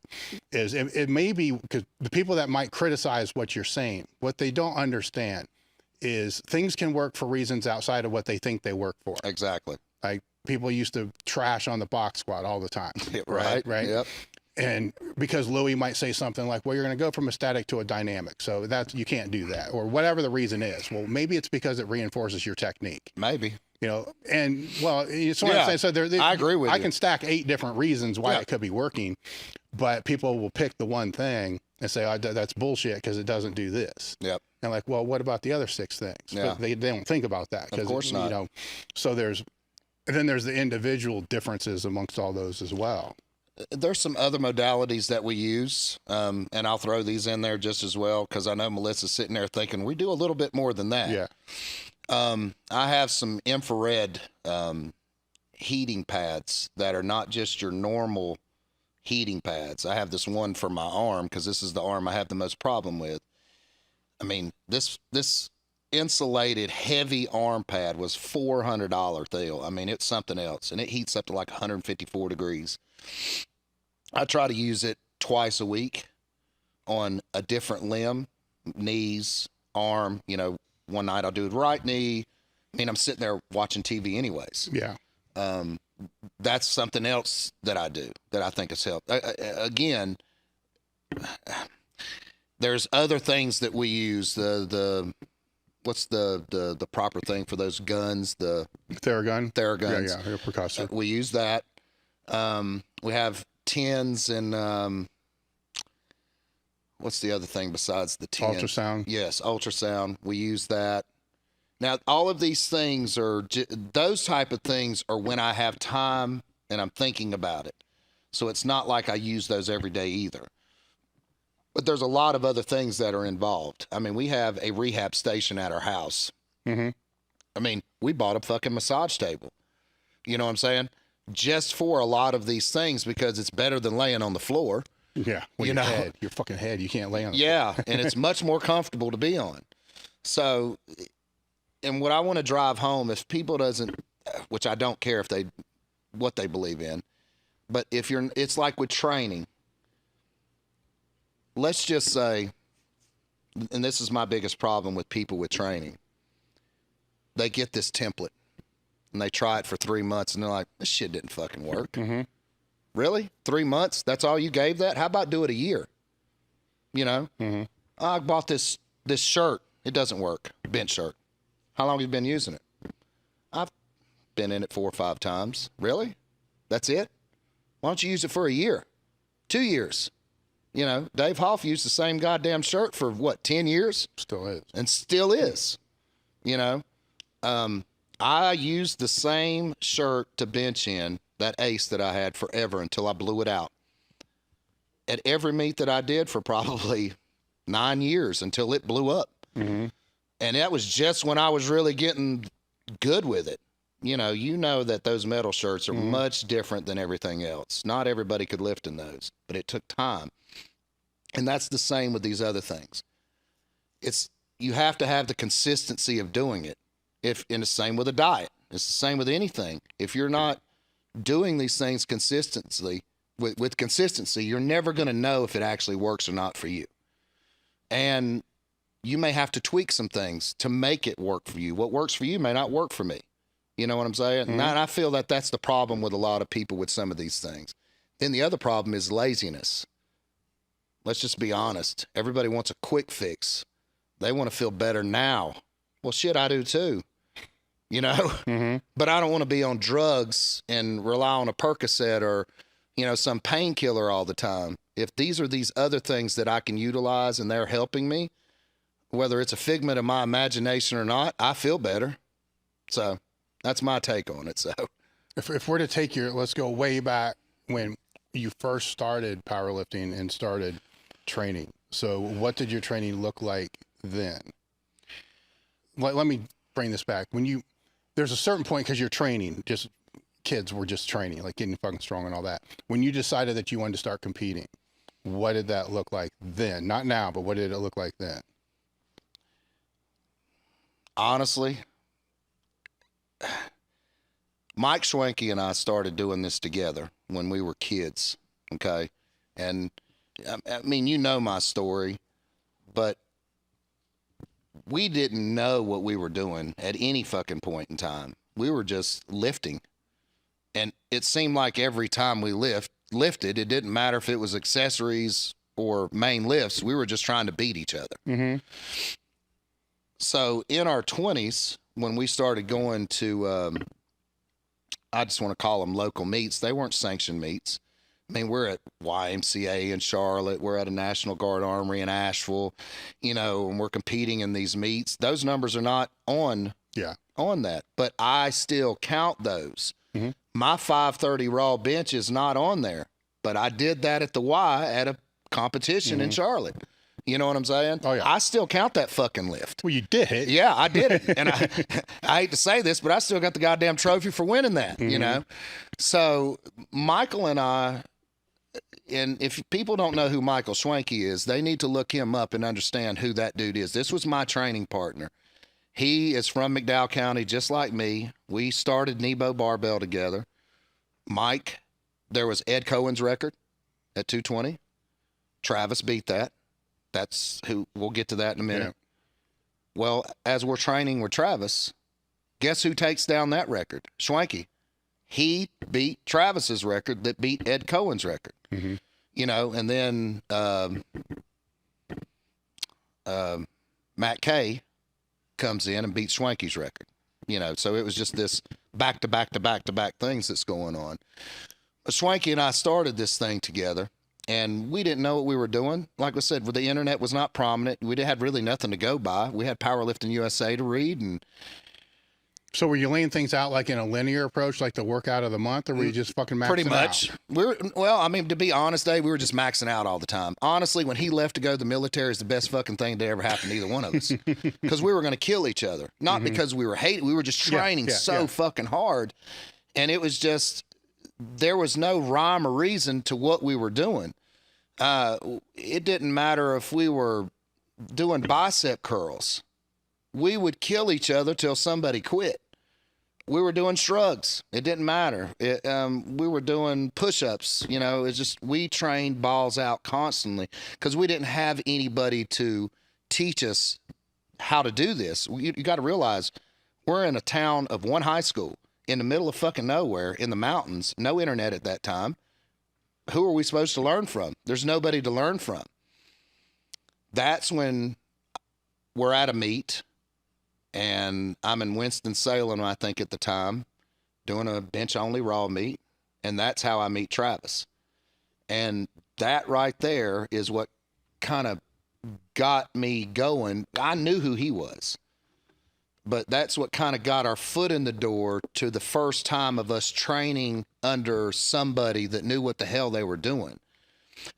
is it may be because the people that might criticize what you're saying, what they don't understand is things can work for reasons outside of what they think they work for. Exactly. Like people used to trash on the box squat all the time. Right. Right. Yep. And because Louis might say something like, well, you're going to go from a static to a dynamic. So that's, you can't do that, or whatever the reason is. Well, maybe it's because it reinforces your technique. Maybe. You know, and well, it's what I'm saying. So I agree with you. I can stack 8 different reasons why it could be working, but people will pick the one thing and say, oh, that's bullshit because it doesn't do this. Yep. And like, well, what about the other 6 things? Yeah. But they don't think about that because, Of course not. you know, so then there's the individual differences amongst all those as well. There's some other modalities that we use, and I'll throw these in there just as well because I know Melissa's sitting there thinking we do a little bit more than that. Yeah. I have some infrared heating pads that are not just your normal heating pads. I have this one for my arm because this is the arm I have the most problem with. I mean, this insulated heavy arm pad was $400 deal. I mean, it's something else, and it heats up to like 154 degrees. I try to use it twice a week on a different limb, knees, arm. You know, one night I'll do the right knee. I mean, I'm sitting there watching TV anyways. Yeah. That's something else that I do that I think has helped. Again, there's other things that we use. What's the proper thing for those guns? The Theragun. Theraguns. Yeah, percussive. We use that. We have 10s and what's the other thing besides the 10? Ultrasound. Yes, ultrasound. We use that. Now, all of these things are, those type of things are when I have time and I'm thinking about it. So it's not like I use those every day either. But there's a lot of other things that are involved. I mean, we have a rehab station at our house. Mm-hmm. I mean, we bought a fucking massage table. You know what I'm saying? Just for a lot of these things because it's better than laying on the floor. Yeah. Well, your fucking head, you can't lay on it. Yeah, and it's much more comfortable to be on. So, and what I want to drive home, if people doesn't, which I don't care if they, what they believe in, but if you're, it's like with training. Let's just say, and this is my biggest problem with people with training. They get this template and they try it for 3 months and they're like, this shit didn't fucking work. Mm-hmm. Really? 3 months? That's all you gave that? How about do it a year? You know? Mm-hmm. I bought this shirt. It doesn't work. Bench shirt. How long have you been using it? I've been in it 4 or 5 times. Really? That's it? Why don't you use it for a year? 2 years? You know, Dave Hoff used the same goddamn shirt for what, 10 years? Still is. And still is. You know? I used the same shirt to bench in, that Ace that I had forever until I blew it out. At every meet that I did for probably 9 years until it blew up. Mm-hmm. And that was just when I was really getting good with it. You know that those metal shirts are much different than everything else. Not everybody could lift in those, but it took time. And that's the same with these other things. You have to have the consistency of doing it. And the same with a diet. It's the same with anything. If you're not doing these things consistently, with consistency, you're never going to know if it actually works or not for you. And you may have to tweak some things to make it work for you. What works for you may not work for me. You know what I'm saying? Mm-hmm. And I feel that that's the problem with a lot of people with some of these things. Then the other problem is laziness. Let's just be honest. Everybody wants a quick fix. They want to feel better now. Well, shit, I do too. You know? Mm-hmm. But I don't want to be on drugs and rely on a Percocet or, some painkiller all the time. If these are these other things that I can utilize and they're helping me, whether it's a figment of my imagination or not, I feel better. So that's my take on it. So if we're to take let's go way back when you first started powerlifting and started training. So what did your training look like then? Let me bring this back. There's a certain point, because you're training, just kids were just training, like getting fucking strong and all that. When you decided that you wanted to start competing, what did that look like then? Not now, but what did it look like then? Honestly, Mike Schwenke and I started doing this together when we were kids, okay? And, I mean, you know my story, but we didn't know what we were doing at any fucking point in time. We were just lifting. And it seemed like every time we lifted, it didn't matter if it was accessories or main lifts, we were just trying to beat each other. Mm-hmm. So in our 20s, when we started going to, I just want to call them local meets. They weren't sanctioned meets. I mean, we're at YMCA in Charlotte. We're at a National Guard Armory in Asheville, and we're competing in these meets. Those numbers are not on that, but I still count those. Mm-hmm. My 530 raw bench is not on there, but I did that at the Y at a competition in Charlotte. You know what I'm saying? Oh, yeah. I still count that fucking lift. Well, you did it. Yeah, I did it. And I hate to say this, but I still got the goddamn trophy for winning that, So Michael and I, and if people don't know who Michael Schwenke is, they need to look him up and understand who that dude is. This was my training partner. He is from McDowell County, just like me. We started Neo Barbell together. Mike, there was Ed Cohen's record at 220. Travis beat that. That's who, we'll get to that in a minute. Yeah. Well, as we're training with Travis, guess who takes down that record? Schwenke. He beat Travis's record that beat Ed Cohen's record. Mm-hmm. And then Matt Kay comes in and beats Schwenke's record. So it was just this back-to-back things that's going on. Swanky and I started this thing together, and we didn't know what we were doing. Like I said, the internet was not prominent. We had really nothing to go by. We had Powerlifting USA to read, and So were you laying things out like in a linear approach, like the workout of the month, or were you just fucking maxing pretty much. out? Well, I mean, to be honest, Dave, we were just maxing out all the time. Honestly, when he left to go to the military, is the best fucking thing that ever happened to either one of us, because we were going to kill each other, not because we were hating. We were just training so fucking hard, and it was just there was no rhyme or reason to what we were doing. It didn't matter if we were doing bicep curls. We would kill each other till somebody quit. We were doing shrugs. It didn't matter. We were doing push-ups. You know, it's just we trained balls out constantly because we didn't have anybody to teach us how to do this. You got to realize we're in a town of one high school in the middle of fucking nowhere in the mountains, no internet at that time. Who are we supposed to learn from? There's nobody to learn from. That's when we're at a meet. And I'm in Winston-Salem, I think, at the time, doing a bench-only raw meet. And that's how I meet Travis. And that right there is what kind of got me going. I knew who he was. But that's what kind of got our foot in the door to the first time of us training under somebody that knew what the hell they were doing.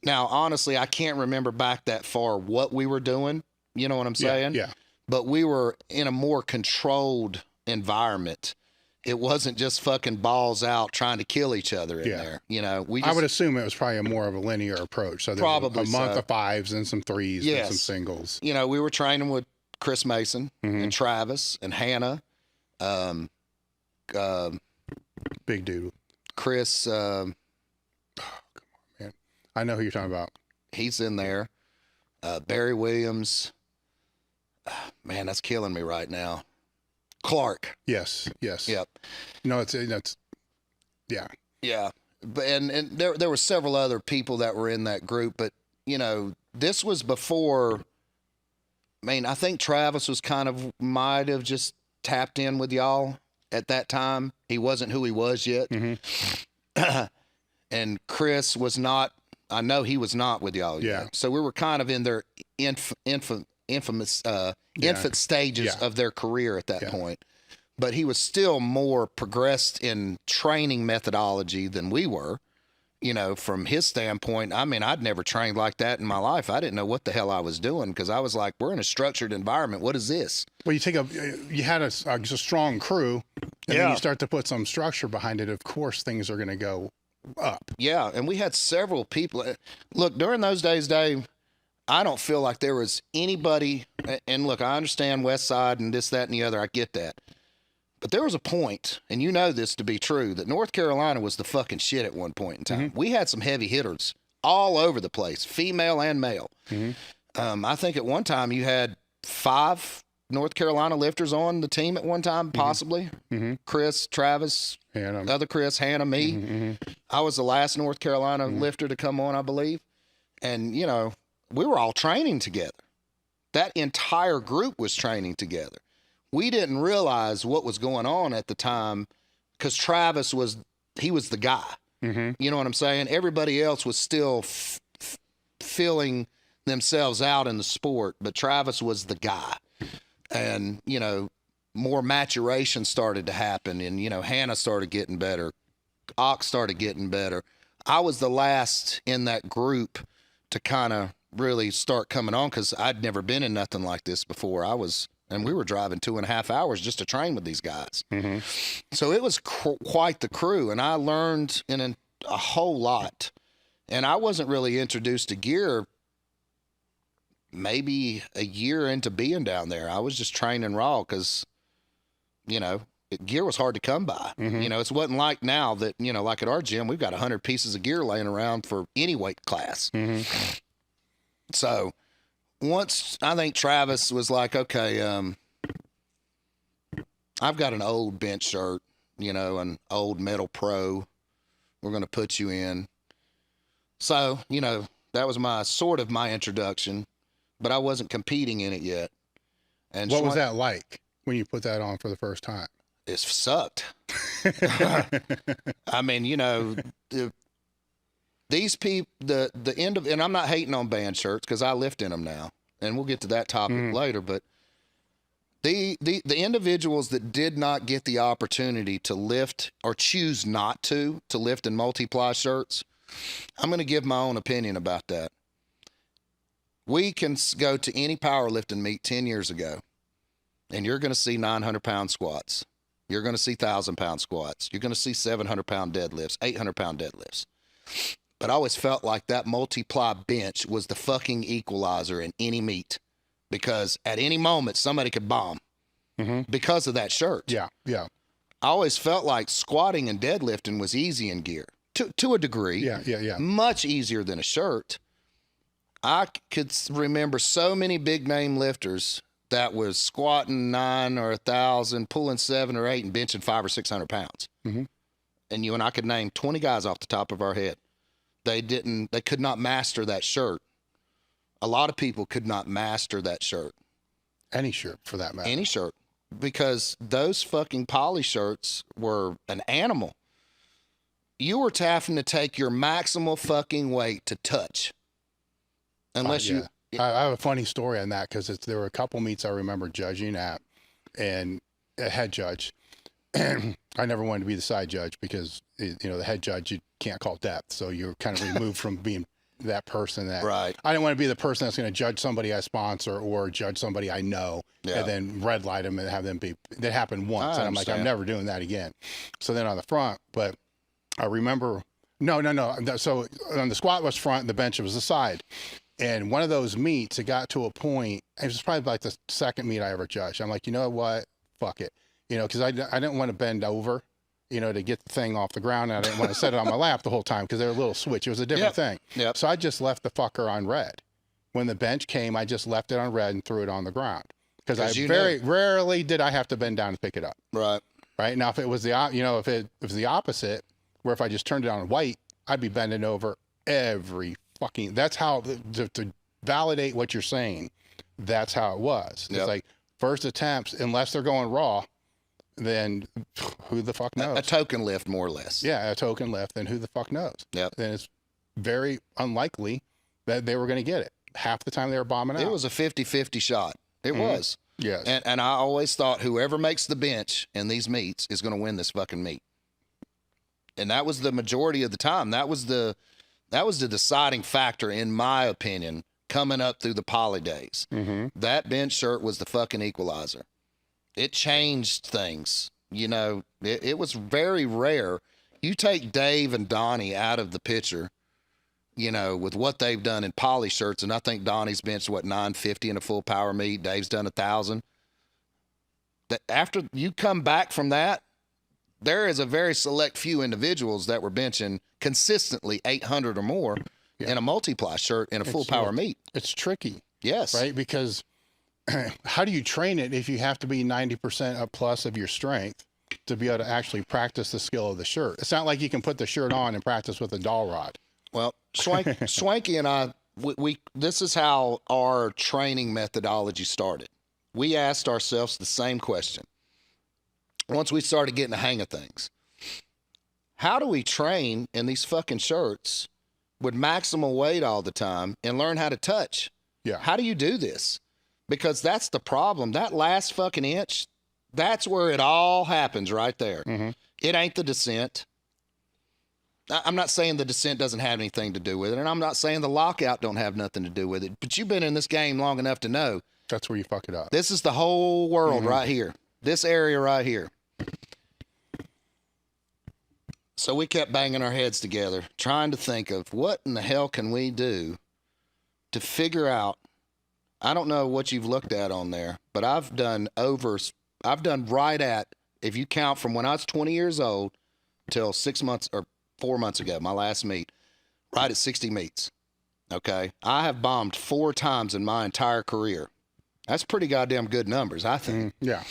Now, honestly, I can't remember back that far what we were doing. You know what I'm saying? Yeah. But we were in a more controlled environment. It wasn't just fucking balls out trying to kill each other in there. You know, I would assume it was probably more of a linear approach. So there was a month of fives and some threes and some singles. You know, we were training with Chris Mason and Travis and Hannah. Big dude. Chris. Oh, come on, man. I know who you're talking about. He's in there. Barry Williams. Man, that's killing me right now. Clark. Yes. Yep. No, it's yeah. Yeah. But and there were several other people that were in that group, but you know, this was before. I mean, I think Travis was might have just tapped in with y'all at that time. He wasn't who he was yet. And Chris was not. I know he was not with y'all yet. So we were kind of in their infant stages of their career at that point. But he was still more progressed in training methodology than we were. You know, from his standpoint, I mean, I'd never trained like that in my life. I didn't know what the hell I was doing because I was like, we're in a structured environment. What is this? Well, you had a strong crew, and then you start to put some structure behind it. Of course, things are going to go up. Yeah, and we had several people. Look, during those days, Dave, I don't feel like there was anybody, and look, I understand West Side and this, that, and the other. I get that. But there was a point, and you know this to be true, that North Carolina was the fucking shit at one point in time. We had some heavy hitters all over the place, female and male. I think at one time you had 5 North Carolina lifters on the team at one time, possibly. Chris, Travis, Hannah. Other Chris, Hannah, me. I was the last North Carolina lifter to come on, I believe. And, you know, we were all training together. That entire group was training together. We didn't realize what was going on at the time because Travis was the guy. You know what I'm saying? Everybody else was still filling themselves out in the sport, but Travis was the guy. And, you know, more maturation started to happen, and, you know, Hannah started getting better. Ox started getting better. I was the last in that group to kind of really start coming on because I'd never been in nothing like this before. And we were driving 2.5 hours just to train with these guys. So it was quite the crew, and I learned a whole lot. And I wasn't really introduced to gear maybe a year into being down there. I was just training raw because, you know, gear was hard to come by. You know, it wasn't like now that, you know, like at our gym, we've got 100 pieces of gear laying around for any weight class. So once I think Travis was like, okay, I've got an old bench shirt, you know, an old Metal Pro. We're going to put you in. So, you know, that was my introduction, but I wasn't competing in it yet. And what was that like when you put that on for the first time? It sucked. I mean, these people, the end of, and I'm not hating on band shirts because I lift in them now, and we'll get to that topic later, but the individuals that did not get the opportunity to lift or choose not to lift in multiply shirts, I'm going to give my own opinion about that. We can go to any powerlifting meet 10 years ago, and you're going to see 900-pound squats. You're going to see 1,000-pound squats. You're going to see 700-pound deadlifts, 800-pound deadlifts. But I always felt like that multiply bench was the fucking equalizer in any meet, because at any moment somebody could bomb because of that shirt. Yeah. I always felt like squatting and deadlifting was easy in gear to a degree. Yeah. Much easier than a shirt. I could remember so many big name lifters that was squatting 9 or 1,000, pulling 7 or 8, and benching 500 or 600 pounds. And you and I could name 20 guys off the top of our head. They could not master that shirt. A lot of people could not master that shirt. Any shirt, for that matter. Any shirt. Because those fucking poly shirts were an animal. You were having to take your maximal fucking weight to touch. Unless you... I have a funny story on that, because there were a couple meets I remember judging at, and a head judge. I never wanted to be the side judge because, the head judge, you can't call depth. So you're kind of removed from being that person. Right. I didn't want to be the person that's going to judge somebody I sponsor or judge somebody I know and then red light them and have them be, that happened once. And I'm like, I'm never doing that again. So then on the front, but I remember, no. So on the squat was front, the bench was the side. And one of those meets, it got to a point, it was probably like the second meet I ever judged. I'm like, you know what? Fuck it. Because I didn't want to bend over, to get the thing off the ground. And I didn't want to set it on my lap the whole time because they were a little switch. It was a different thing. Yep. So I just left the fucker on red. When the bench came, I just left it on red and threw it on the ground. Because rarely did I have to bend down and pick it up. Right. Right. Now, if it was if it was the opposite, where if I just turned it on white, I'd be bending over every fucking, that's how, to validate what you're saying, that's how it was. It's like first attempts, unless they're going raw, then who the fuck knows? A token lift, more or less. Yeah, a token lift, then who the fuck knows? Yep. Then it's very unlikely that they were going to get it. Half the time they were bombing out. It was a 50-50 shot. It was. Yes. And I always thought whoever makes the bench in these meets is going to win this fucking meet. And that was the majority of the time. That was the deciding factor, in my opinion, coming up through the poly days. That bench shirt was the fucking equalizer. It changed things. It was very rare. You take Dave and Donnie out of the picture, with what they've done in poly shirts, and I think Donnie's benched, 950 in a full power meet. Dave's done 1,000. That after you come back from that, there is a very select few individuals that were benching consistently 800 or more in a multiply shirt in a full power meet. It's tricky. Yes. Right? Because how do you train it if you have to be 90% up plus of your strength to be able to actually practice the skill of the shirt? It's not like you can put the shirt on and practice with a doll rod. Well, Swanky and I, this is how our training methodology started. We asked ourselves the same question. Once we started getting the hang of things, how do we train in these fucking shirts with maximal weight all the time and learn how to touch? Yeah. How do you do this? Because that's the problem. That last fucking inch, that's where it all happens right there. It ain't the descent. I'm not saying the descent doesn't have anything to do with it, and I'm not saying the lockout don't have nothing to do with it, but you've been in this game long enough to know. That's where you fuck it up. This is the whole world right here. This area right here. So we kept banging our heads together, trying to think of what in the hell can we do to figure out. I don't know what you've looked at on there, but I've done right at, if you count from when I was 20 years old till 6 months or 4 months ago, my last meet, right at 60 meets. Okay. I have bombed 4 times in my entire career. That's pretty goddamn good numbers, I think. Yeah.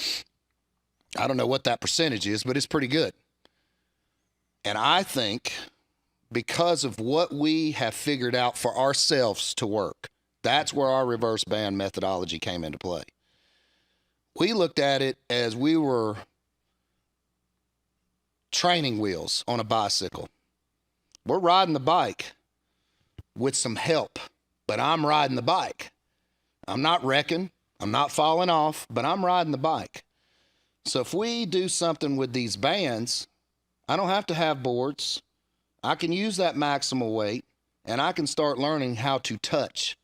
I don't know what that percentage is, but it's pretty good. And I think because of what we have figured out for ourselves to work, that's where our reverse band methodology came into play. We looked at it as we were training wheels on a bicycle. We're riding the bike with some help, but I'm riding the bike. I'm not wrecking. I'm not falling off, but I'm riding the bike. So if we do something with these bands, I don't have to have boards. I can use that maximal weight, and I can start learning how to touch.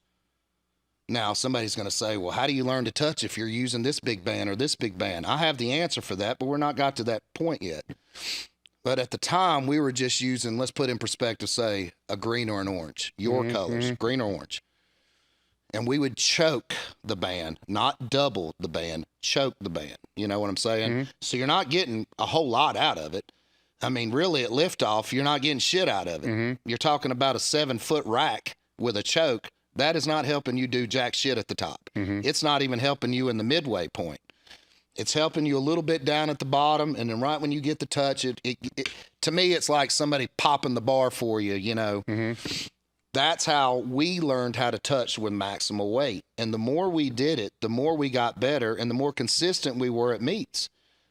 Now, somebody's going to say, well, how do you learn to touch if you're using this big band or this big band? I have the answer for that, but we're not got to that point yet. But at the time, we were just using, let's put in perspective, say, a green or an orange, your colors, green or orange. And we would choke the band, not double the band, choke the band. You know what I'm saying? So you're not getting a whole lot out of it. I mean, really, at liftoff, you're not getting shit out of it. You're talking about a 7-foot rack with a choke. That is not helping you do jack shit at the top. It's not even helping you in the midway point. It's helping you a little bit down at the bottom, and then right when you get the touch, to me, it's like somebody popping the bar for you, you know. That's how we learned how to touch with maximal weight. And the more we did it, the more we got better and the more consistent we were at meets.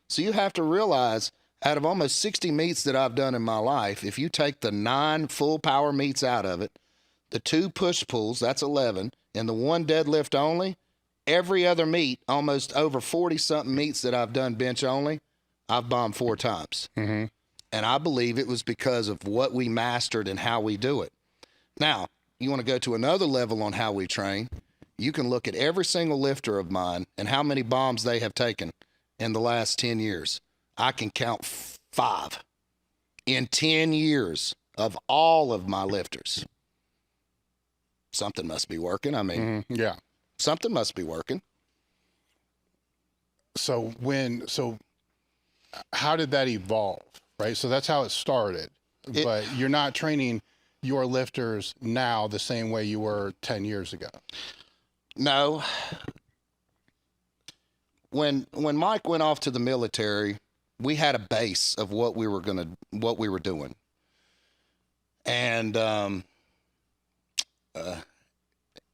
So you have to realize, out of almost 60 meets that I've done in my life, if you take the 9 full power meets out of it, the 2 push pulls, that's 11, and the 1 deadlift only, every other meet, almost over 40-something meets that I've done bench only, I've bombed 4 times. And I believe it was because of what we mastered and how we do it. Now, you want to go to another level on how we train, you can look at every single lifter of mine and how many bombs they have taken in the last 10 years. I can count 5 in 10 years of all of my lifters. Something must be working. I mean, something must be working. So how did that evolve, right? So that's how it started, but you're not training your lifters now the same way you were 10 years ago. No. When Mike went off to the military, we had a base of what we were doing. And I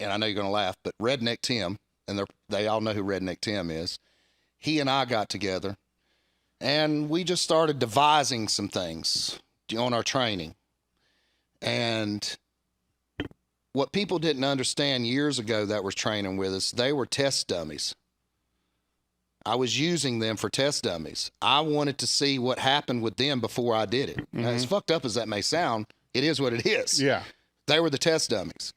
know you're going to laugh, but Redneck Tim, and they all know who Redneck Tim is, he and I got together and we just started devising some things on our training. And what people didn't understand years ago that were training with us, they were test dummies. I was using them for test dummies. I wanted to see what happened with them before I did it. Now, as fucked up as that may sound, it is what it is. Yeah. They were the test dummies.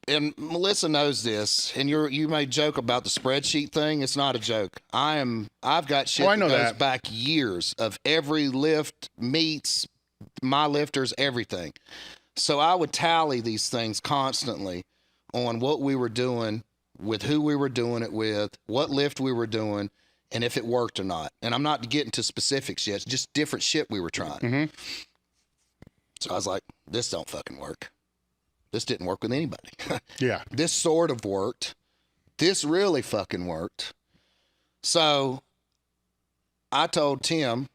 And Melissa knows this, and you may joke about the spreadsheet thing. It's not a joke. I've got shit that goes back years of every lift, meets, my lifters, everything. So I would tally these things constantly on what we were doing, with who we were doing it with, what lift we were doing, and if it worked or not. And I'm not getting to specifics yet. It's just different shit we were trying. So I was like, this don't fucking work. This didn't work with anybody. Yeah. This sort of worked. This really fucking worked. So I told Tim,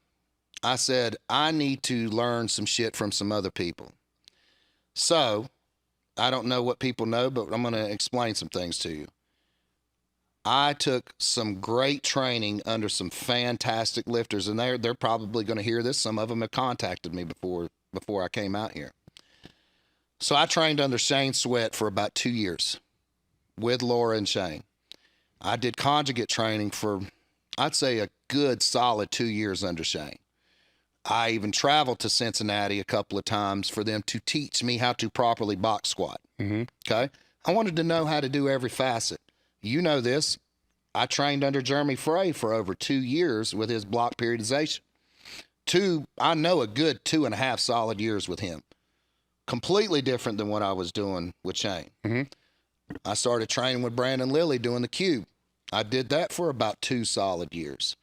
I said, I need to learn some shit from some other people. So I don't know what people know, but I'm going to explain some things to you. I took some great training under some fantastic lifters, and they're probably going to hear this. Some of them have contacted me before I came out here. So I trained under Shane Sweat for about 2 years with Laura and Shane. I did conjugate training for, I'd say, a good solid 2 years under Shane. I even traveled to Cincinnati a couple of times for them to teach me how to properly box squat. Okay? I wanted to know how to do every facet. You know this. I trained under Jeremy Frey for over 2 years with his block periodization. I know a good 2.5 solid years with him. Completely different than what I was doing with Shane. I started training with Brandon Lilly doing the cube. I did that for about 2 solid years.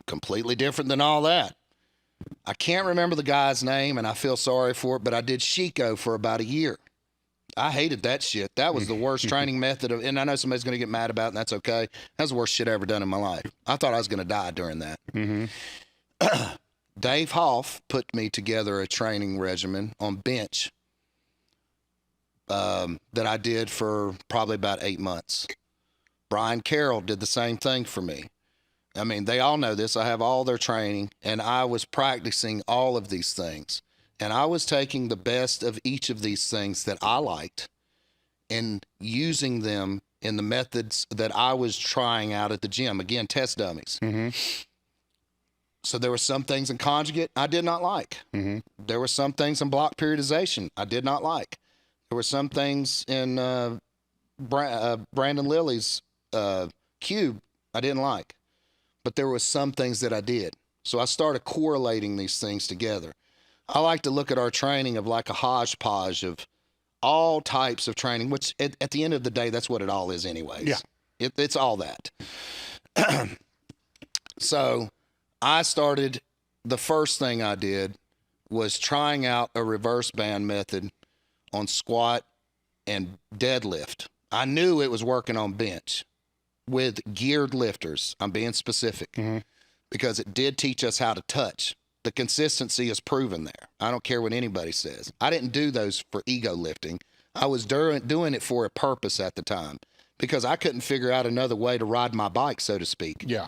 Completely different than all that. I can't remember the guy's name, and I feel sorry for it, but I did Chico for about a year. I hated that shit. That was the worst training method and I know somebody's going to get mad about it, and that's okay. That's the worst shit I ever done in my life. I thought I was going to die during that. Dave Hoff put me together a training regimen on bench that I did for probably about 8 months. Brian Carroll did the same thing for me. I mean, they all know this. I have all their training, and I was practicing all of these things. And I was taking the best of each of these things that I liked and using them in the methods that I was trying out at the gym. Again, test dummies. Mm-hmm. So there were some things in conjugate I did not like. Mm-hmm. There were some things in block periodization I did not like. There were some things in Brandon Lilly's cube I didn't like. But there were some things that I did. So I started correlating these things together. I like to look at our training of like a hodgepodge of all types of training, which at the end of the day, that's what it all is anyways. Yeah. It's all that. So I started, the first thing I did was trying out a reverse band method on squat and deadlift. I knew it was working on bench with geared lifters. I'm being specific because it did teach us how to touch. The consistency is proven there. I don't care what anybody says. I didn't do those for ego lifting. I was doing it for a purpose at the time because I couldn't figure out another way to ride my bike, so to speak. Yeah.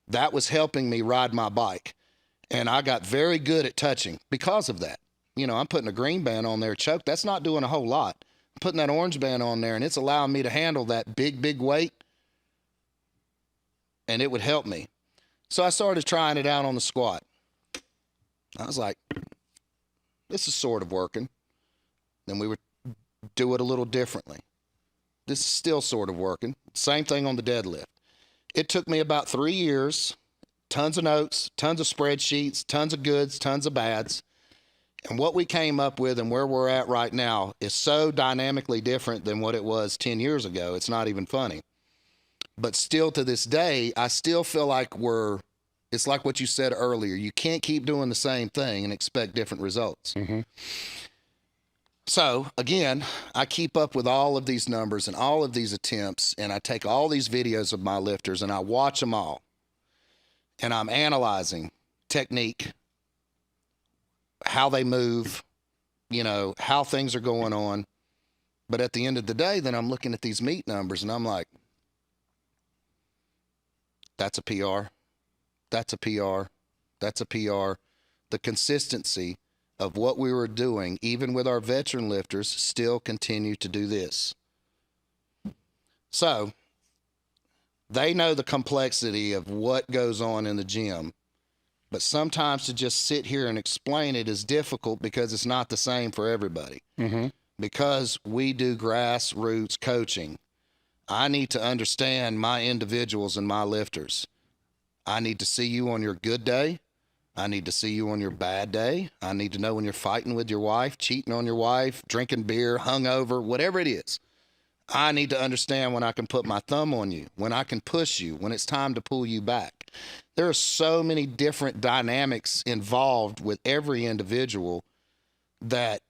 That was helping me ride my bike. And I got very good at touching because of that. You know, I'm putting a green band on there, choke. That's not doing a whole lot. I'm putting that orange band on there, and it's allowing me to handle that big weight. And it would help me. So I started trying it out on the squat. I was like, this is sort of working. Then we would do it a little differently. This is still sort of working. Same thing on the deadlift. It took me about 3 years, tons of notes, tons of spreadsheets, tons of goods, tons of bads. And what we came up with and where we're at right now is so dynamically different than what it was 10 years ago. It's not even funny. But still to this day, I still feel like it's like what you said earlier. You can't keep doing the same thing and expect different results. Mm-hmm. So again, I keep up with all of these numbers and all of these attempts, and I take all these videos of my lifters and I watch them all. And I'm analyzing technique, how they move, you know, how things are going on. But at the end of the day, then I'm looking at these meet numbers and I'm like, that's a PR. That's a PR. That's a PR. The consistency of what we were doing, even with our veteran lifters, still continue to do this. So they know the complexity of what goes on in the gym, but sometimes to just sit here and explain it is difficult because it's not the same for everybody. Mm-hmm. Because we do grassroots coaching, I need to understand my individuals and my lifters. I need to see you on your good day. I need to see you on your bad day. I need to know when you're fighting with your wife, cheating on your wife, drinking beer, hungover, whatever it is. I need to understand when I can put my thumb on you, when I can push you, when it's time to pull you back. There are so many different dynamics involved with every individual that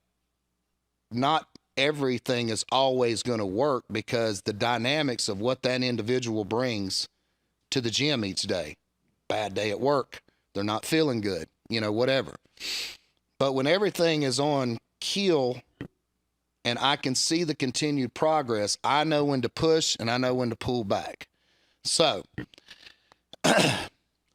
not everything is always going to work because the dynamics of what that individual brings to the gym each day. Bad day at work. They're not feeling good, you know, whatever. But when everything is on keel and I can see the continued progress, I know when to push and I know when to pull back. So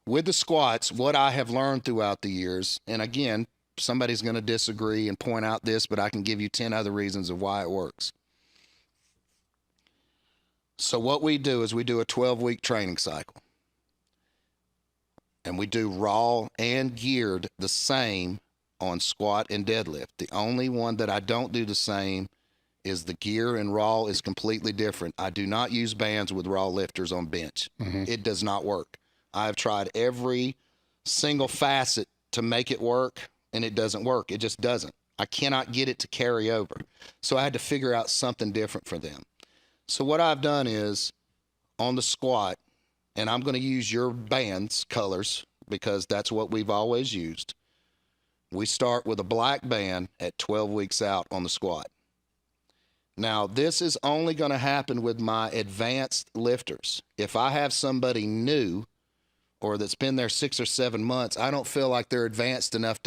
with the squats, what I have learned throughout the years, and again, somebody's going to disagree and point out this, but I can give you 10 other reasons of why it works. So what we do is we do a 12-week training cycle. And we do raw and geared the same on squat and deadlift. The only one that I don't do the same is the gear and raw is completely different. I do not use bands with raw lifters on bench. Mm-hmm. It does not work. I've tried every single facet to make it work, and it doesn't work. It just doesn't. I cannot get it to carry over. So I had to figure out something different for them. So what I've done is on the squat, and I'm going to use your band's colors because that's what we've always used. We start with a black band at 12 weeks out on the squat. Now, this is only going to happen with my advanced lifters. If I have somebody new or that's been there 6 or 7 months, I don't feel like they're advanced enough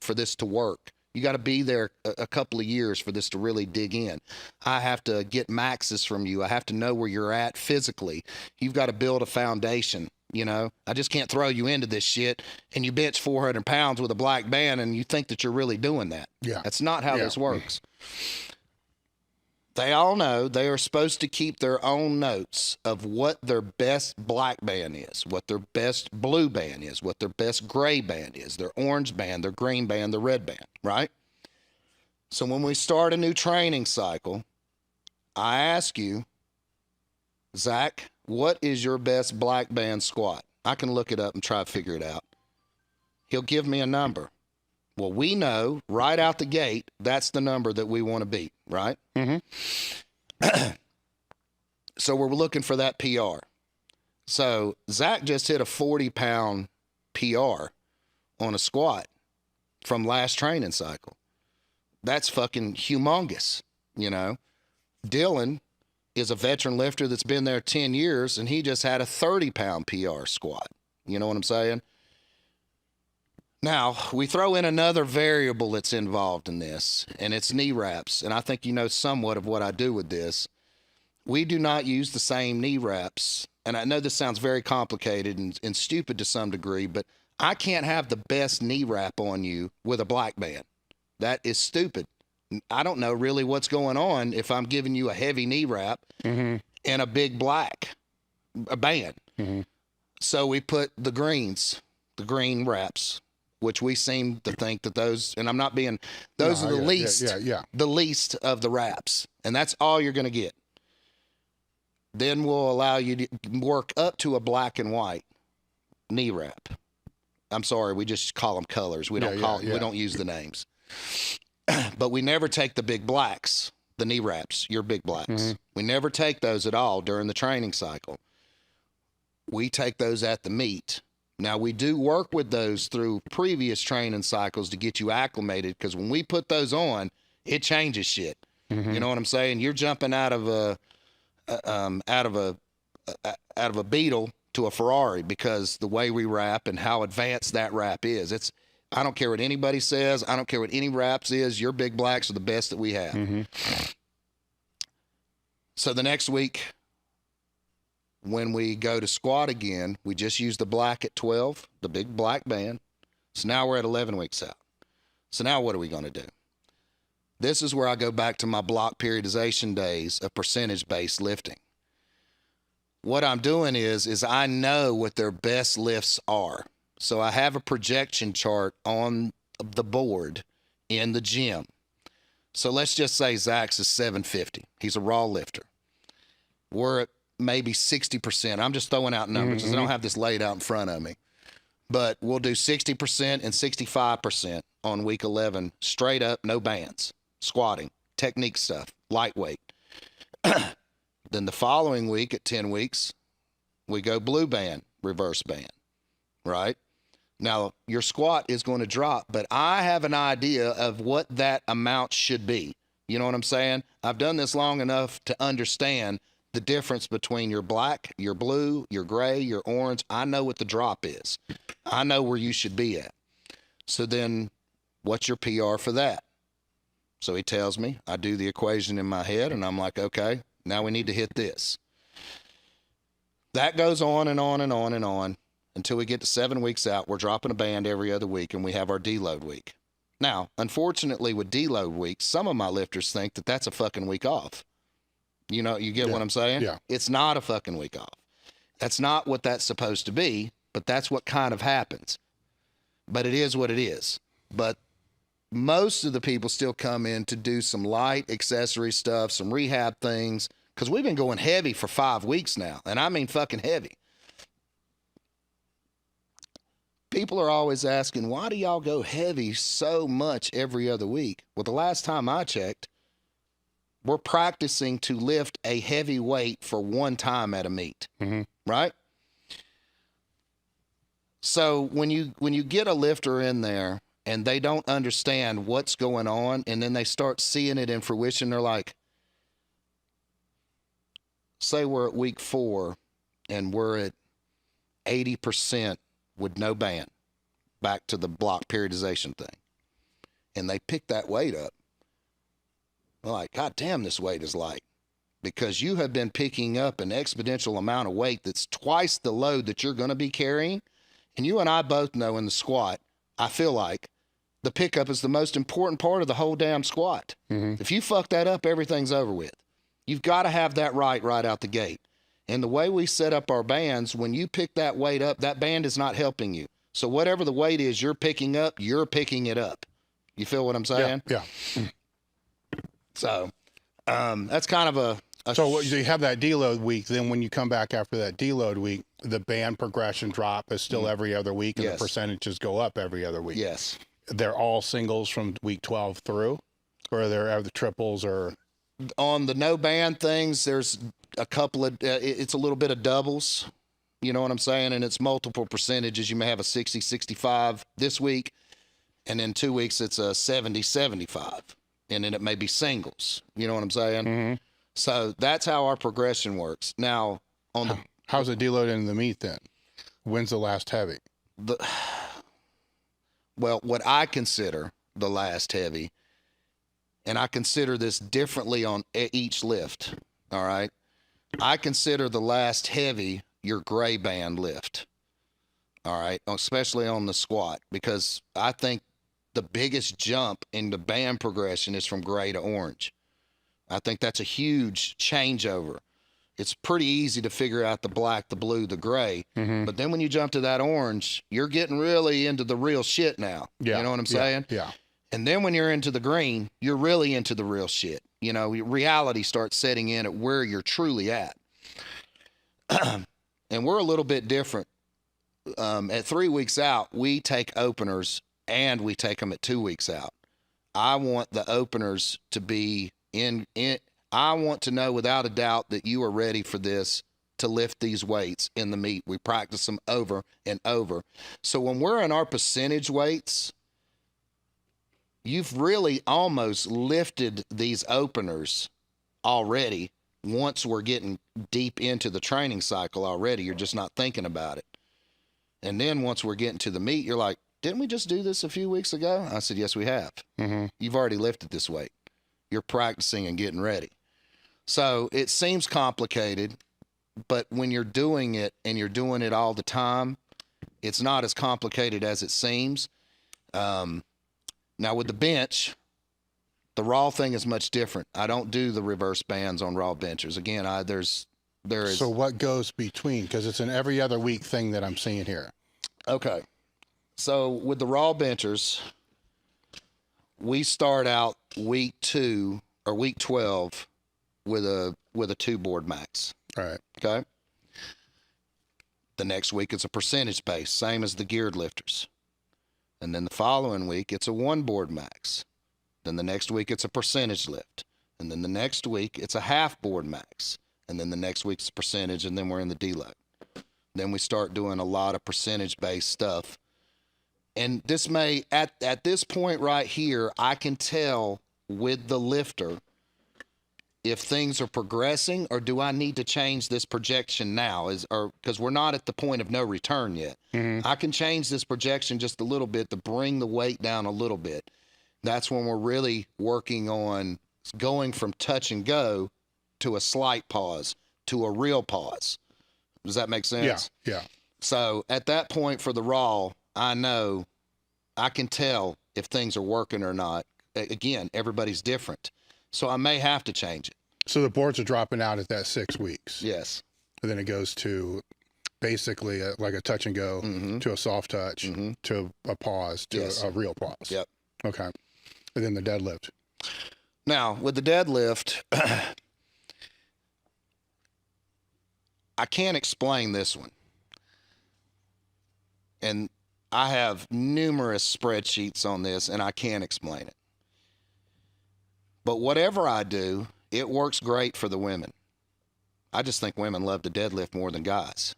for this to work. You got to be there a couple of years for this to really dig in. I have to get maxes from you. I have to know where you're at physically. You've got to build a foundation You know, I just can't throw you into this shit and you bench 400 pounds with a black band and you think that you're really doing that. Yeah. That's not how this works. They all know they are supposed to keep their own notes of what their best black band is, what their best blue band is, what their best gray band is, their orange band, their green band, their red band, right? So when we start a new training cycle, I ask you, Zach, what is your best black band squat? I can look it up and try to figure it out. He'll give me a number. Well, we know right out the gate, that's the number that we want to beat, right? So we're looking for that PR. So Zach just hit a 40-pound PR on a squat from last training cycle. That's fucking humongous, you know? Dylan is a veteran lifter that's been there 10 years, and he just had a 30-pound PR squat. You know what I'm saying? Now, we throw in another variable that's involved in this, and it's knee wraps. And I think you know somewhat of what I do with this. We do not use the same knee wraps. And I know this sounds very complicated and stupid to some degree, but I can't have the best knee wrap on you with a black band. That is stupid. I don't know really what's going on if I'm giving you a heavy knee wrap and a big black band. So we put the green wraps, which we seem to think that those, and I'm not being, those are the the least of the wraps. And that's all you're going to get. Then we'll allow you to work up to a black and white knee wrap. I'm sorry, we just call them colors. We don't we don't use the names. But we never take the big blacks, the knee wraps, your big blacks. We never take those at all during the training cycle. We take those at the meet. Now, we do work with those through previous training cycles to get you acclimated, because when we put those on, it changes shit. You know what I'm saying? You're jumping out of a Beetle to a Ferrari because the way we wrap and how advanced that wrap is. I don't care what anybody says. I don't care what any wraps is. Your big blacks are the best that we have. So the next week, when we go to squat again, we just use the black at 12, the big black band. So now we're at 11 weeks out. So now what are we going to do? This is where I go back to my block periodization days of percentage-based lifting. What I'm doing is I know what their best lifts are. So I have a projection chart on the board in the gym. So let's just say Zach's is 750. He's a raw lifter. We're at maybe 60%. I'm just throwing out numbers because I don't have this laid out in front of me. But we'll do 60% and 65% on week 11, straight up, no bands, squatting, technique stuff, lightweight. Then the following week at 10 weeks, we go blue band, reverse band, right? Now, your squat is going to drop, but I have an idea of what that amount should be. You know what I'm saying? I've done this long enough to understand the difference between your black, your blue, your gray, your orange. I know what the drop is. I know where you should be at. So then what's your PR for that? So he tells me, I do the equation in my head, and I'm like, okay, now we need to hit this. That goes on and on and on and on until we get to 7 weeks out. We're dropping a band every other week, and we have our deload week. Now, unfortunately, with deload week, some of my lifters think that that's a fucking week off. You know, you get what I'm saying? Yeah. It's not a fucking week off. That's not what that's supposed to be, but that's what kind of happens. But it is what it is. But most of the people still come in to do some light accessory stuff, some rehab things, because we've been going heavy for 5 weeks now, and I mean fucking heavy. People are always asking, why do y'all go heavy so much every other week? Well, the last time I checked, we're practicing to lift a heavy weight for one time at a meet, right? So when you get a lifter in there and they don't understand what's going on, and then they start seeing it in fruition, they're like, say we're at week 4 and we're at 80% with no band, back to the block periodization thing, and they pick that weight up. They're like, God damn, this weight is light. because you have been picking up an exponential amount of weight that's twice the load that you're going to be carrying. And you and I both know in the squat, I feel like the pickup is the most important part of the whole damn squat. If you fuck that up, everything's over with. You've got to have that right out the gate. And the way we set up our bands, when you pick that weight up, that band is not helping you. So whatever the weight is you're picking up, you're picking it up. You feel what I'm saying? Yeah. So that's kind of a So you have that deload week. Then when you come back after that deload week, the band progression drop is still every other week, and the percentages go up every other week. Yes. They're all singles from week 12 through, or they're the triples, or on the no band things. There's a couple of it's a little bit of doubles. You know what I'm saying? And it's multiple percentages. You may have a 60, 65 this week, and then 2 weeks it's a 70, 75. And then it may be singles. You know what I'm saying? So that's how our progression works. Now, on the how's it deloaded in the meet then? When's the last heavy? Well, what I consider the last heavy, and I consider this differently on each lift, all right? I consider the last heavy your gray band lift, all right? Especially on the squat, because I think the biggest jump in the band progression is from gray to orange. I think that's a huge changeover. It's pretty easy to figure out the black, the blue, the gray. But then when you jump to that orange, you're getting really into the real shit now. Yeah. You know what I'm saying? Yeah. And then when you're into the green, you're really into the real shit. You know, reality starts setting in at where you're truly at. And we're a little bit different. At 3 weeks out, we take openers and we take them at 2 weeks out. I want the openers to be I want to know without a doubt that you are ready for this, to lift these weights in the meet. We practice them over and over. So when we're in our percentage weights, you've really almost lifted these openers already. Once we're getting deep into the training cycle already, you're just not thinking about it. And then once we're getting to the meet, you're like, didn't we just do this a few weeks ago? I said, yes, we have. You've already lifted this weight. You're practicing and getting ready. So it seems complicated, but when you're doing it and you're doing it all the time, it's not as complicated as it seems. Now with the bench, the raw thing is much different. I don't do the reverse bands on raw benchers. Again, there is. So what goes between? Because it's an every other week thing that I'm seeing here. Okay. So with the raw benchers, we start out week 2 or week 12 with a 2-board max. All right. Okay. The next week it's a percentage base, same as the geared lifters. And then the following week it's a 1-board max. Then the next week it's a percentage lift. And then the next week it's a half-board max. And then the next week's a percentage, and then we're in the deload. Then we start doing a lot of percentage-based stuff. And this may, at this point right here, I can tell with the lifter if things are progressing, or do I need to change this projection now? Because we're not at the point of no return yet. I can change this projection just a little bit to bring the weight down a little bit. That's when we're really working on going from touch and go to a slight pause to a real pause. Does that make sense? Yeah. So at that point for the raw, I know, I can tell if things are working or not. Again, everybody's different. So I may have to change it. So the boards are dropping out at that 6 weeks. Yes. And then it goes to basically like a touch and go, to a soft touch, to a pause, to a real pause. Yep. Okay. And then the deadlift. Now, with the deadlift, I can't explain this one. And I have numerous spreadsheets on this, and I can't explain it. But whatever I do, it works great for the women. I just think women love to deadlift more than guys.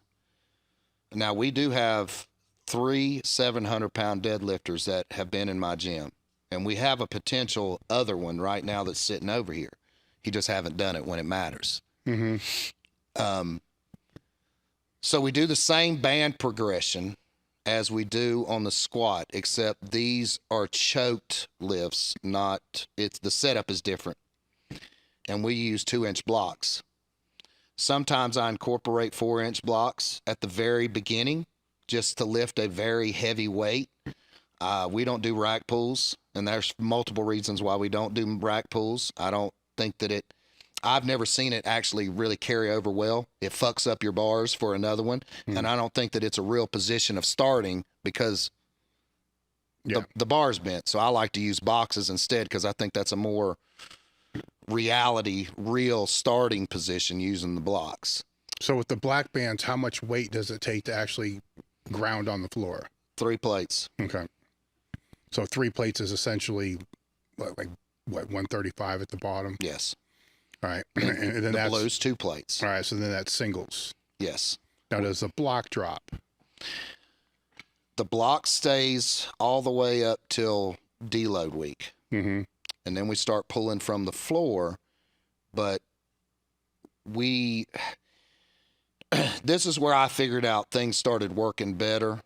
Now, we do have 3 700-pound deadlifters that have been in my gym. And we have a potential other one right now that's sitting over here. He just haven't done it when it matters. So we do the same band progression as we do on the squat, except these are choked lifts, the setup is different. and we use 2-inch blocks. Sometimes I incorporate 4-inch blocks at the very beginning just to lift a very heavy weight. We don't do rack pulls, and there's multiple reasons why we don't do rack pulls. I don't think that I've never seen it actually really carry over well. It fucks up your bars for another one, and I don't think that it's a real position of starting because the bar's bent. So I like to use boxes instead because I think that's a more real starting position using the blocks. So with the black bands, how much weight does it take to actually ground on the floor? 3 plates. Okay. So 3 plates is essentially what 135 at the bottom? Yes. All right. And then that's blues 2 plates. All right. So then that's singles. Yes. Now does the block drop? The block stays all the way up till deload week. Mm-hmm. And then we start pulling from the floor. But this is where I figured out things started working better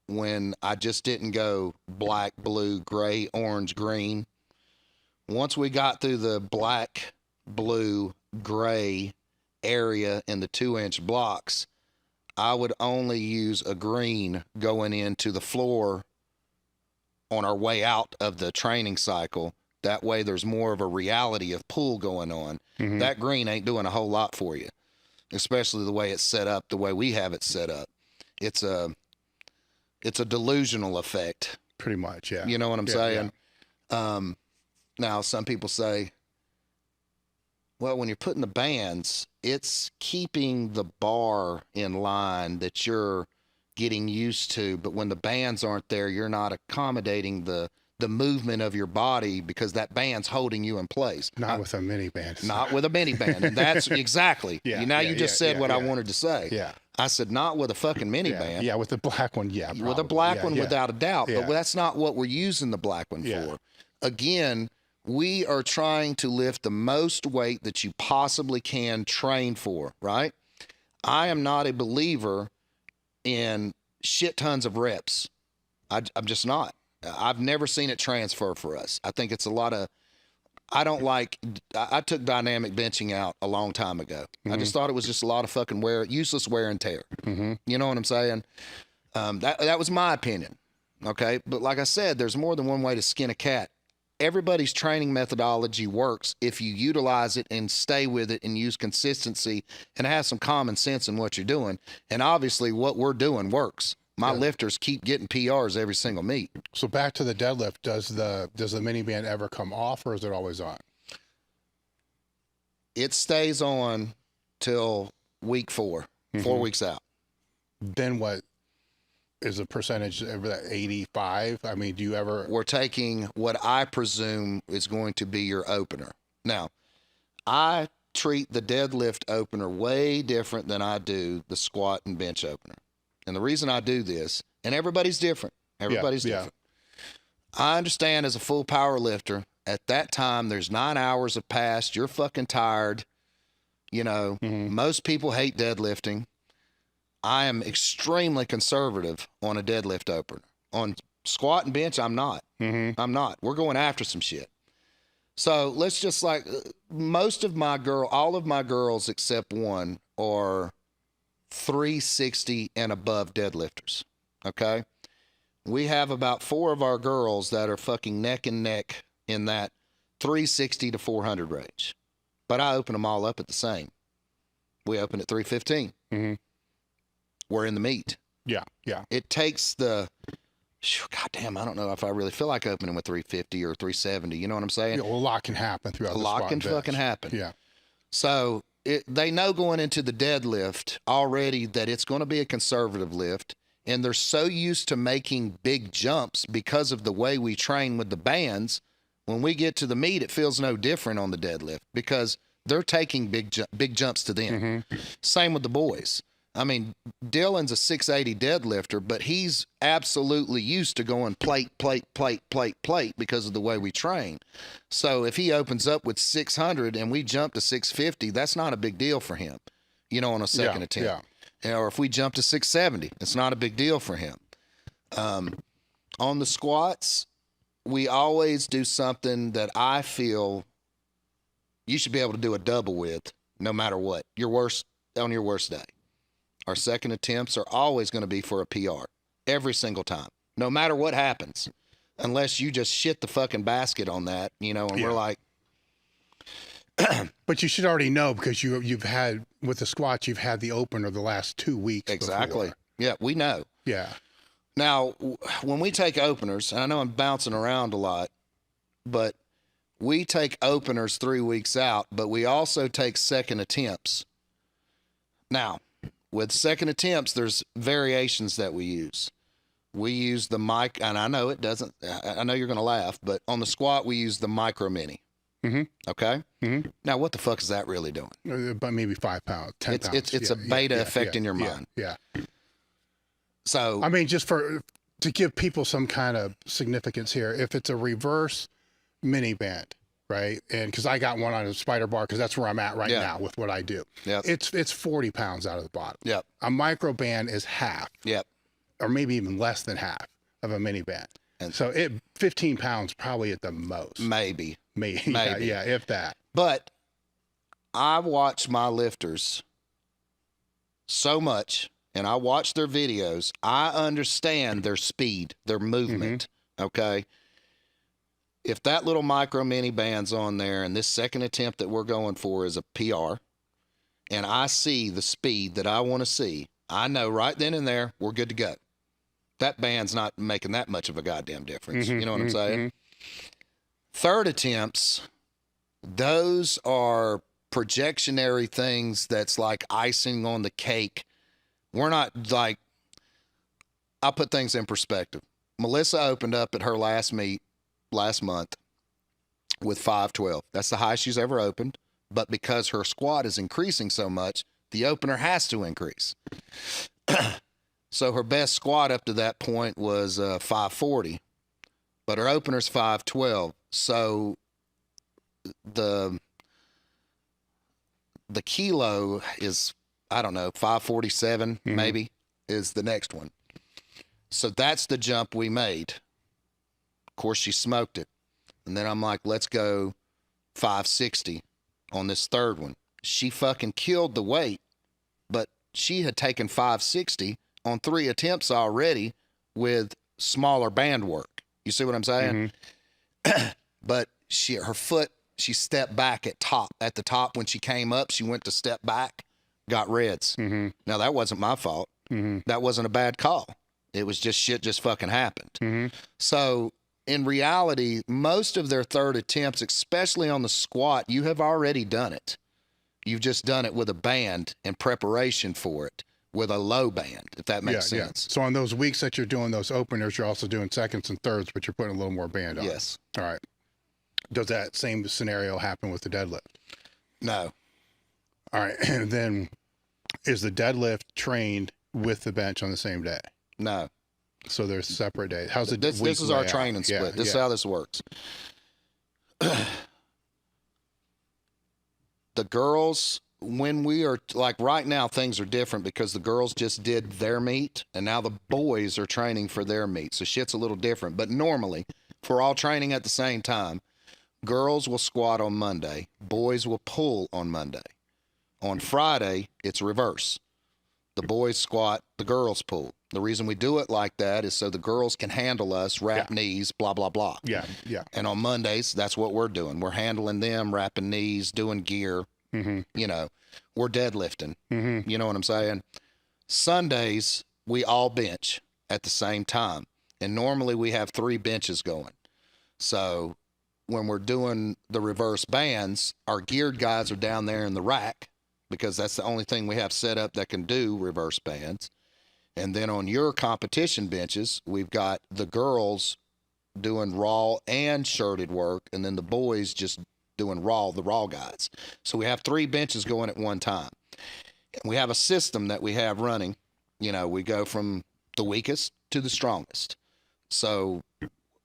when I just didn't go black, blue, gray, orange, green. Once we got through the black, blue, gray area in the 2-inch blocks, I would only use a green going into the floor on our way out of the training cycle. That way there's more of a reality of pull going on. Mm-hmm. That green ain't doing a whole lot for you, especially the way it's set up, the way we have it set up. It's a delusional effect. Pretty much, yeah. You know what I'm saying? Yeah. Now, some people say, well, when you're putting the bands, it's keeping the bar in line that you're getting used to. But when the bands aren't there, you're not accommodating the movement of your body because that band's holding you in place. Not with a mini band. Not with a mini band. And that's exactly. You just said what I wanted to say. Yeah. I said, not with a fucking mini band. Yeah, with the black one, yeah. Probably. With a black one, without a doubt. Yeah. But that's not what we're using the black one for. Again, we are trying to lift the most weight that you possibly can train for, right? I am not a believer in shit tons of reps. I'm just not. I've never seen it transfer for us. I think it's a lot of, I took dynamic benching out a long time ago. Mm-hmm. I just thought it was just a lot of fucking useless wear and tear. Mm-hmm. You know what I'm saying? That was my opinion. Okay. But like I said, there's more than one way to skin a cat. Everybody's training methodology works if you utilize it and stay with it and use consistency and have some common sense in what you're doing. And obviously what we're doing works. My lifters keep getting PRs every single meet. So back to the deadlift, does the mini band ever come off or is it always on? It stays on till week 4, 4 weeks out. Then what is the percentage over that 85? I mean, do you ever? We're taking what I presume is going to be your opener. Now, I treat the deadlift opener way different than I do the squat and bench opener. And the reason I do this, and everybody's different. Everybody's different. I understand as a full power lifter, at that time, there's 9 hours have passed. You're fucking tired. You know, most people hate deadlifting. I am extremely conservative on a deadlift opener. On squat and bench, I'm not. I'm not. We're going after some shit. So let's just all of my girls except one are 360 and above deadlifters. Okay. We have about 4 of our girls that are fucking neck and neck in that 360 to 400 range. But I open them all up at the same. We open at 315. We're in the meet. Yeah. It takes goddamn, I don't know if I really feel like opening with 350 or 370. You know what I'm saying? Yeah, well, a lot can happen throughout the squat. A lot can fucking happen. Yeah. So they know going into the deadlift already that it's going to be a conservative lift. And they're so used to making big jumps because of the way we train with the bands. When we get to the meet, it feels no different on the deadlift because they're taking big jumps to them. Same with the boys. I mean, Dylan's a 680 deadlifter, but he's absolutely used to going plate because of the way we train. So if he opens up with 600 and we jump to 650, that's not a big deal for him, you know, on a second attempt. Or if we jump to 670, it's not a big deal for him. On the squats, we always do something that I feel you should be able to do a double with no matter what. On your worst day. Our second attempts are always going to be for a PR every single time, no matter what happens, unless you just shit the fucking basket on that, and we're like. But you should already know because you've had with the squats, you've had the opener the last 2 weeks. Exactly. Before. Yeah, we know. Yeah. Now, when we take openers, and I know I'm bouncing around a lot, but we take openers 3 weeks out, but we also take second attempts. Now, with second attempts, there's variations that we use. We use the mic, and I know it doesn't, I know you're going to laugh, but on the squat, we use the micro mini. Mm-hmm. Okay? Mm-hmm. Now, what the fuck is that really doing? About maybe 5 pounds, 10 pounds. It's a beta effect in your mind. Yeah. So, I mean, just to give people some kind of significance here, if it's a reverse mini band, right? And because I got one on a spider bar, because that's where I'm at right now with what I do. Yeah. It's 40 pounds out of the bottom. Yep. A micro band is half. Yep. Or maybe even less than half of a mini band. And so 15 pounds probably at the most. Maybe. Yeah, if that. But I watch my lifters so much, and I watch their videos. I understand their speed, their movement, okay? If that little micro mini band's on there and this second attempt that we're going for is a PR, and I see the speed that I want to see, I know right then and there we're good to go. That band's not making that much of a goddamn difference. You know what I'm saying? Third attempts, those are projectionary things that's like icing on the cake. We're not like, I'll put things in perspective. Melissa opened up at her last meet last month with 512. That's the highest she's ever opened. But because her squat is increasing so much, the opener has to increase. So her best squat up to that point was 540, but her opener's 512. So the kilo is, I don't know, 547 maybe is the next one. So that's the jump we made. Of course, she smoked it. And then I'm like, let's go 560 on this third one. She fucking killed the weight, but she had taken 560 on 3 attempts already with smaller band work. You see what I'm saying? But her foot, she stepped back at the top when she came up, she went to step back, got reds. Now that wasn't my fault. That wasn't a bad call. It was just shit just fucking happened. So in reality, most of their third attempts, especially on the squat, you have already done it. You've just done it with a band in preparation for it. With a low band, if that makes sense. So on those weeks that you're doing those openers, you're also doing seconds and thirds, but you're putting a little more band on. Yes. All right. Does that same scenario happen with the deadlift? No. All right. And then is the deadlift trained with the bench on the same day? No. So there's separate days. How's it? This is our training split. This is how this works. The girls, when we are, like right now, things are different because the girls just did their meet and now the boys are training for their meet. So shit's a little different. But normally, if we're all training at the same time, girls will squat on Monday. Boys will pull on Monday. On Friday, it's reverse. The boys squat, the girls pull. The reason we do it like that is so the girls can handle us, wrap knees, blah, blah, blah. Yeah. And on Mondays, that's what we're doing. We're handling them, wrapping knees, doing gear. You know, we're deadlifting. You know what I'm saying? Sundays, we all bench at the same time. And normally we have 3 benches going. So when we're doing the reverse bands, our geared guys are down there in the rack because that's the only thing we have set up that can do reverse bands. And then on your competition benches, we've got the girls doing raw and shirted work, and then the boys just doing the raw guys. So we have 3 benches going at one time. We have a system that we have running. You know, we go from the weakest to the strongest. So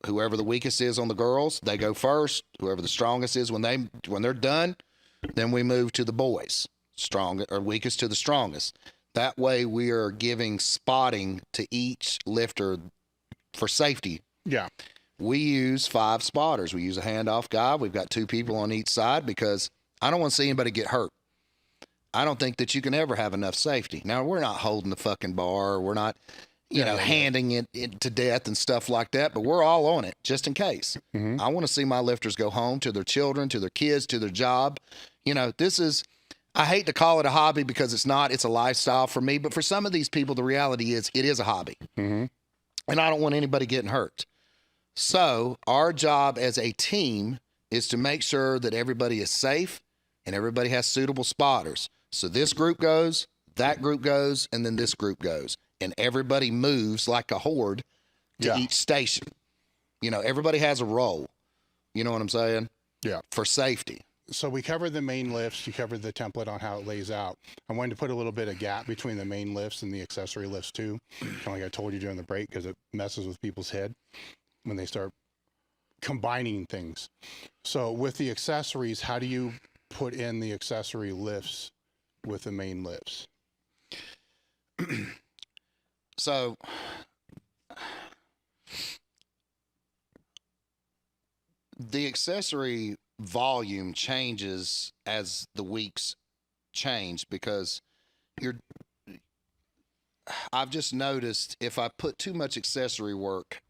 whoever the weakest is on the girls, they go first. Whoever the strongest is, when they're done, then we move to the boys, weakest to the strongest. That way we are giving spotting to each lifter for safety. Yeah. We use 5 spotters. We use a handoff guy. We've got 2 people on each side because I don't want to see anybody get hurt. I don't think that you can ever have enough safety. Now, we're not holding the fucking bar. We're not, handing it to death and stuff like that, but we're all on it just in case. I want to see my lifters go home to their children, to their kids, to their job. This is, I hate to call it a hobby because it's not, it's a lifestyle for me, but for some of these people, the reality is it is a hobby. And I don't want anybody getting hurt. So our job as a team is to make sure that everybody is safe and everybody has suitable spotters. So this group goes, that group goes, and then this group goes. And everybody moves like a horde to each station. Everybody has a role. You know what I'm saying? Yeah. For safety. So we covered the main lifts. You covered the template on how it lays out. I wanted to put a little bit of gap between the main lifts and the accessory lifts too. Kind of like I told you during the break, because it messes with people's head when they start combining things. So with the accessories, how do you put in the accessory lifts with the main lifts? So the accessory volume changes as the weeks change because I've just noticed if I put too much accessory work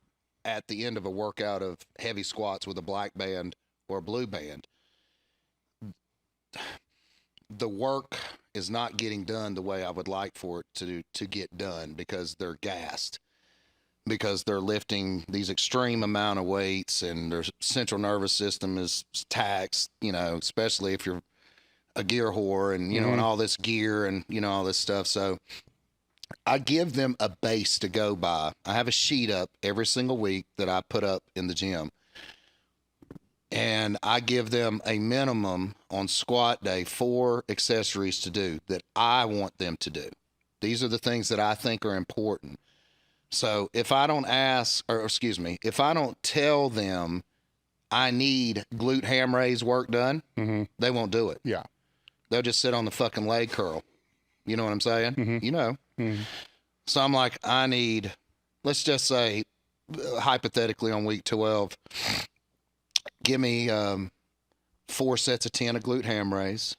at the end of a workout of heavy squats with a black band or a blue band, the work is not getting done the way I would like for it to get done because they're gassed, because they're lifting these extreme amount of weights and their central nervous system is taxed, especially if you're a gear whore and, and all this gear and, all this stuff. So I give them a base to go by. I have a sheet up every single week that I put up in the gym. And I give them a minimum on squat day 4 accessories to do that I want them to do. These are the things that I think are important. So if I don't if I don't tell them I need glute ham raise work done, they won't do it. Yeah. They'll just sit on the fucking leg curl. You know what I'm saying? So I'm like, I need, let's just say, hypothetically on week 12, give me 4 sets of 10 of glute ham raise.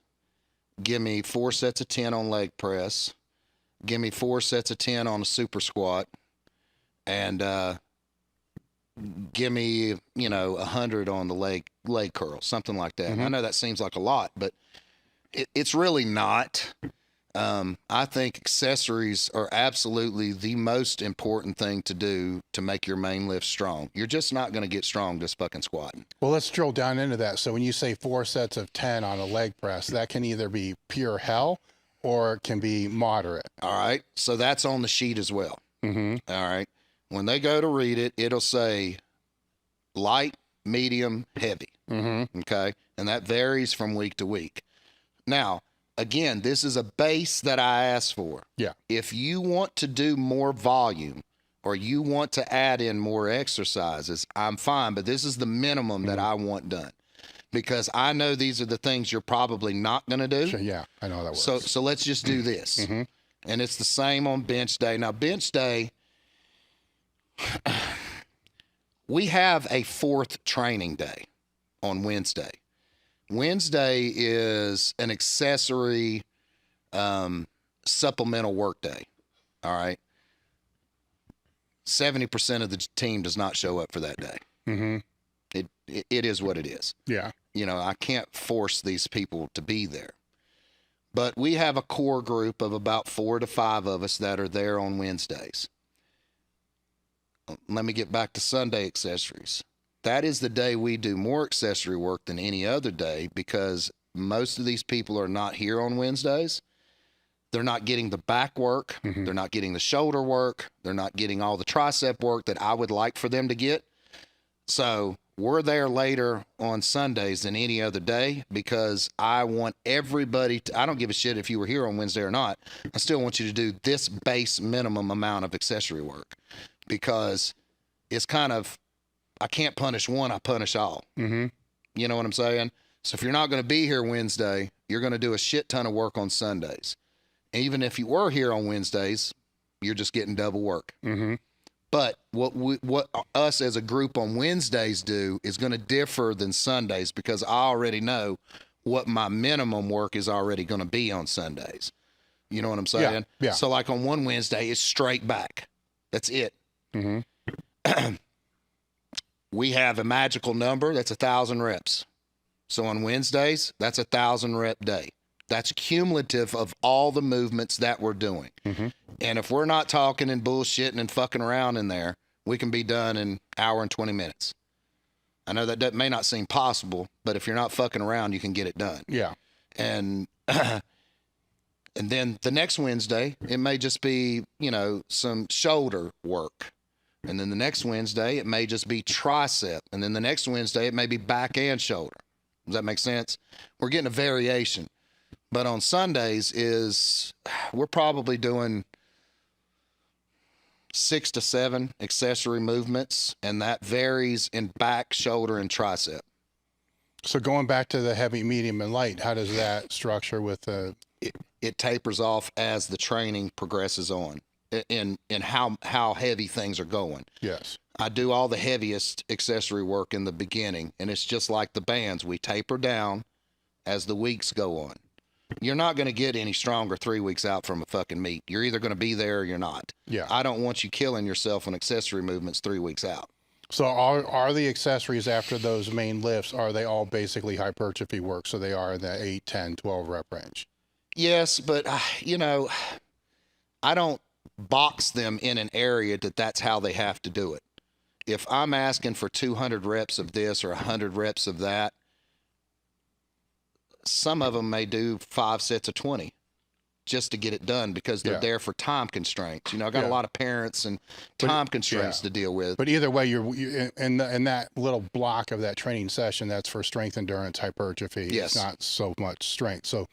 Give me 4 sets of 10 on leg press. Give me 4 sets of 10 on a super squat. And give me, 100 on the leg curl, something like that. I know that seems like a lot, but it's really not. I think accessories are absolutely the most important thing to do to make your main lift strong. You're just not going to get strong just fucking squatting. Well, let's drill down into that. So when you say 4 sets of 10 on a leg press, that can either be pure hell or it can be moderate. All right. So that's on the sheet as well. All right. When they go to read it, it'll say light, medium, heavy. Okay. And that varies from week to week. Now, again, this is a base that I asked for. Yeah. If you want to do more volume or you want to add in more exercises, I'm fine, but this is the minimum that I want done because I know these are the things you're probably not going to do. Sure, yeah, I know how that works. So let's just do this. And it's the same on bench day. Now, bench day, we have a 4th training day on Wednesday. Wednesday is an accessory supplemental work day. All right. 70% of the team does not show up for that day. It is what it is. Yeah. I can't force these people to be there. But we have a core group of about 4 to 5 of us that are there on Wednesdays. Let me get back to Sunday accessories. That is the day we do more accessory work than any other day because most of these people are not here on Wednesdays. They're not getting the back work. They're not getting the shoulder work. They're not getting all the tricep work that I would like for them to get. So we're there later on Sundays than any other day because I want everybody to, I don't give a shit if you were here on Wednesday or not. I still want you to do this base minimum amount of accessory work because it's kind of, I can't punish one, I punish all. You know what I'm saying? So if you're not going to be here Wednesday, you're going to do a shit ton of work on Sundays. Even if you were here on Wednesdays, you're just getting double work. But what us as a group on Wednesdays do is going to differ than Sundays because I already know what my minimum work is already going to be on Sundays. You know what I'm saying? Yeah. So like on one Wednesday, it's straight back. That's it. Mm-hmm. We have a magical number. That's 1,000 reps. So on Wednesdays, that's 1,000 rep day. That's cumulative of all the movements that we're doing. Mm-hmm. And if we're not talking and bullshitting and fucking around in there, we can be done in an hour and 20 minutes. I know that may not seem possible, but if you're not fucking around, you can get it done. Yeah. And and then the next Wednesday, it may just be, you know, some shoulder work. And then the next Wednesday, it may just be tricep. And then the next Wednesday, it may be back and shoulder. Does that make sense? We're getting a variation. But on Sundays we're probably doing 6 to 7 accessory movements, and that varies in back, shoulder, and tricep. So going back to the heavy, medium, and light, how does that structure with the... It tapers off as the training progresses on in how heavy things are going. Yes. I do all the heaviest accessory work in the beginning, and it's just like the bands. We taper down as the weeks go on. You're not going to get any stronger 3 weeks out from a fucking meet. You're either going to be there or you're not. Yeah. I don't want you killing yourself on accessory movements 3 weeks out. So are the accessories after those main lifts, are they all basically hypertrophy work? So they are in the 8, 10, 12 rep range? Yes, but, you know, I don't box them in an area that's how they have to do it. If I'm asking for 200 reps of this or 100 reps of that, some of them may do 5 sets of 20 just to get it done because they're there for time constraints. You know, I got a lot of parents and time constraints to deal with. But either way, you're in that little block of that training session, that's for strength, endurance, hypertrophy. Yes. It's not so much strength. So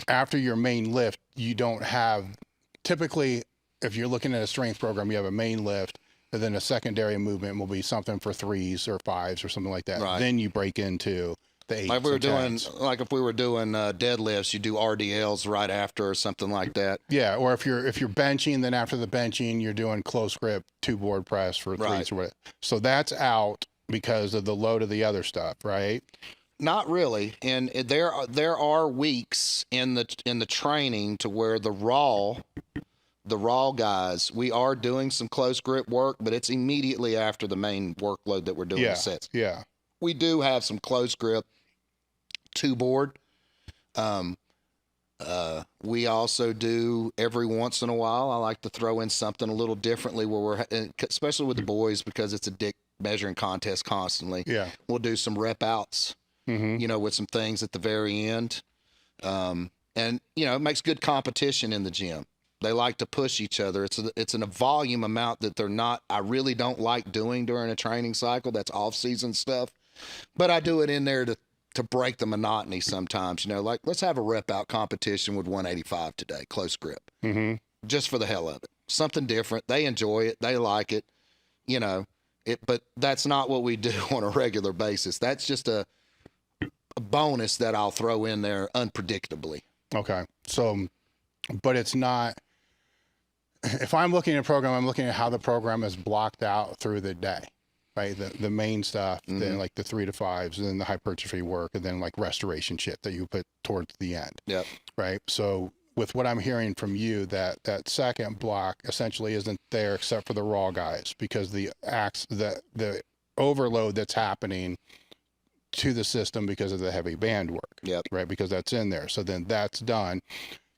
after your main lift, you don't have, typically, if you're looking at a strength program, you have a main lift, and then a secondary movement will be something for 3s or 5s or something like that. Right. Then you break into the 8s. Like we were doing, 10s. like if we were doing deadlifts, you do RDLs right after or something like that. Yeah, or if you're benching, then after the benching, you're doing close grip 2 board press for 3s or whatever. So that's out because of the load of the other stuff, right? Not really, and there are weeks in the training to where the raw guys, we are doing some close grip work, but it's immediately after the main workload that we're doing the sets. Yeah. We do have some close grip 2 board. We also do every once in a while. I like to throw in something a little differently where we're, especially with the boys, because it's a dick measuring contest constantly. Yeah. We'll do some rep outs, you know, with some things at the very end. And, you know, it makes good competition in the gym. They like to push each other. It's in a volume amount that I really don't like doing during a training cycle. That's off-season stuff. But I do it in there to break the monotony sometimes. You know, like let's have a rep out competition with 185 today, close grip. Just for the hell of it. Something different. They enjoy it. They like it. You know, but that's not what we do on a regular basis. That's just a bonus that I'll throw in there unpredictably. Okay. So, but it's not, if I'm looking at a program, I'm looking at how the program is blocked out through the day, right? The main stuff, then like the 3 to 5s, and then the hypertrophy work, and then like restoration shit that you put towards the end. Yep. Right. So with what I'm hearing from you, that second block essentially isn't there except for the raw guys, because the overload that's happening to the system because of the heavy band work. Yep. Right. Because that's in there. So then that's done.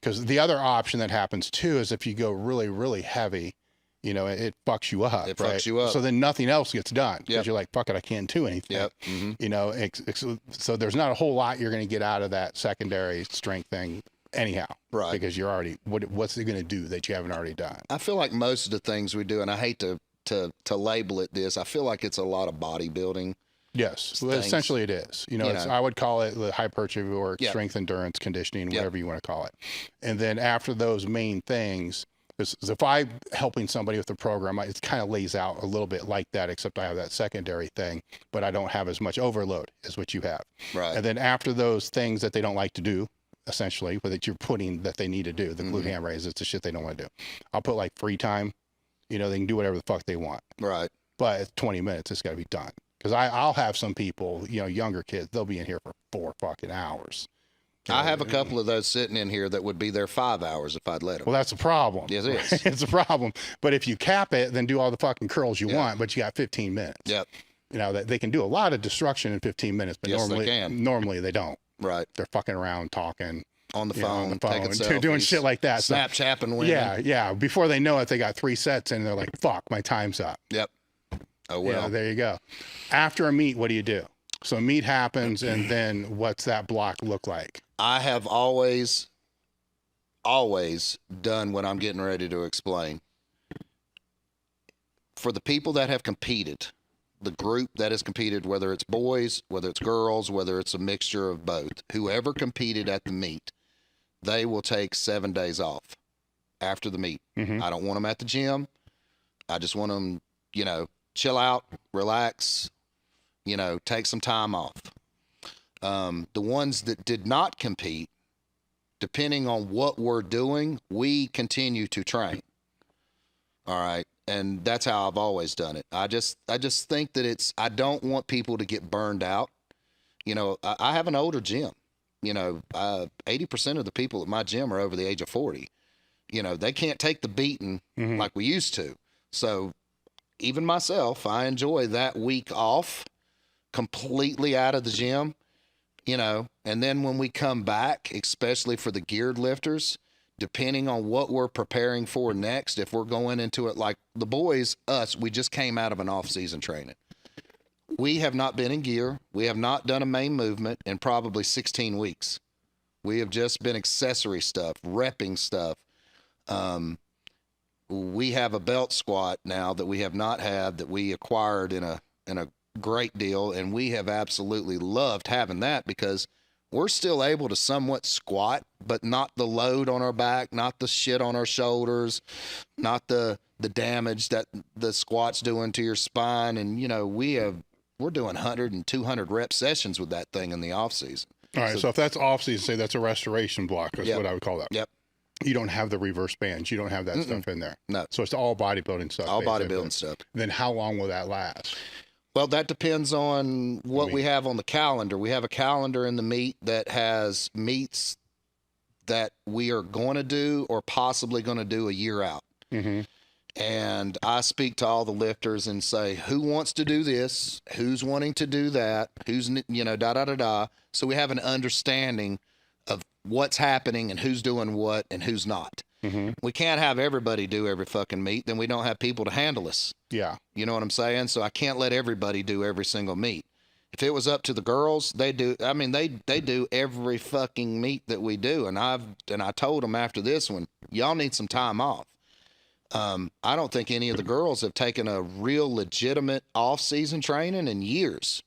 Because the other option that happens too is if you go really, really heavy, you know, it fucks you up. It right? fucks you up. So then nothing else gets done because you're like, fuck it, I can't do anything. Yep. You know, so there's not a whole lot you're going to get out of that secondary strength thing anyhow. Right. Because you're already, what's it going to do that you haven't already done? I feel like most of the things we do, and I hate to label it this, I feel like it's a lot of bodybuilding. Yes, well, essentially it is. You know, I would call it the hypertrophy or strength, endurance, conditioning, whatever you want to call it. And then after those main things, if I'm helping somebody with the program, it kind of lays out a little bit like that, except I have that secondary thing, but I don't have as much overload as what you have. Right. And then after those things that they don't like to do, essentially, but that you're putting that they need to do, the glute ham raise, it's the shit they don't want to do. I'll put like free time, you know, they can do whatever the fuck they want. Right. But at 20 minutes, it's got to be done. Because I'll have some people, you know, younger kids, they'll be in here for 4 fucking hours. I have a couple of those sitting in here that would be there 5 hours if I'd let them. Well, that's a problem. Yes, it is. It's a problem. But if you cap it, then do all the fucking curls you want, but you got 15 minutes. Yep. You know, they can do a lot of destruction in 15 minutes, but Yes, they can. normally they don't. Right. They're fucking around talking. On the phone, taking doing selfies, shit like that. Snapchatting women. Yeah. Before they know it, they got 3 sets and they're like, fuck, my time's up. Yep. Oh, well. Yeah, there you go. After a meet, what do? So a meet happens, and then what's that block look like? I have always done what I'm getting ready to explain. For the people that have competed, the group that has competed, whether it's boys, whether it's girls, whether it's a mixture of both, whoever competed at the meet, they will take 7 days off after the meet. Mm-hmm. I don't want them at the gym. I just want them, you know, chill out, relax, you know, take some time off. The ones that did not compete, depending on what we're doing, we continue to train. All right. And that's how I've always done it. I just think that I don't want people to get burned out. You know, I have an older gym. You know, 80% of the people at my gym are over the age of 40. You know, they can't take the beating like we used to. So even myself, I enjoy that week off completely out of the gym, you know, and then when we come back, especially for the geared lifters, depending on what we're preparing for next, if we're going into it like the boys, we just came out of an off-season training. We have not been in gear. We have not done a main movement in probably 16 weeks. We have just been accessory stuff, repping stuff. We have a belt squat now that we have not had, that we acquired in a great deal, and we have absolutely loved having that because we're still able to somewhat squat, but not the load on our back, not the shit on our shoulders, not the damage that the squat's doing to your spine. And, you know, we're doing 100 and 200 rep sessions with that thing in the off season. All right. So if that's off season, say that's a restoration block is what I would call that. Yep. You don't have the reverse bands. You don't have that stuff in there. No. So it's all bodybuilding stuff. All bodybuilding stuff. Then how long will that last? Well, that depends on what we have on the calendar. We have a calendar in the meet that has meets that we are going to do or possibly going to do a year out. Mm-hmm. And I speak to all the lifters and say, who wants to do this? Who's wanting to do that? Who's, you know, da-da-da-da. So we have an understanding of what's happening and who's doing what and who's not. Mm-hmm. We can't have everybody do every fucking meet. Then we don't have people to handle us. Yeah. You know what I'm saying? So I can't let everybody do every single meet. If it was up to the girls, they do every fucking meet that we do. And I told them after this one, y'all need some time off. I don't think any of the girls have taken a real legitimate off-season training in years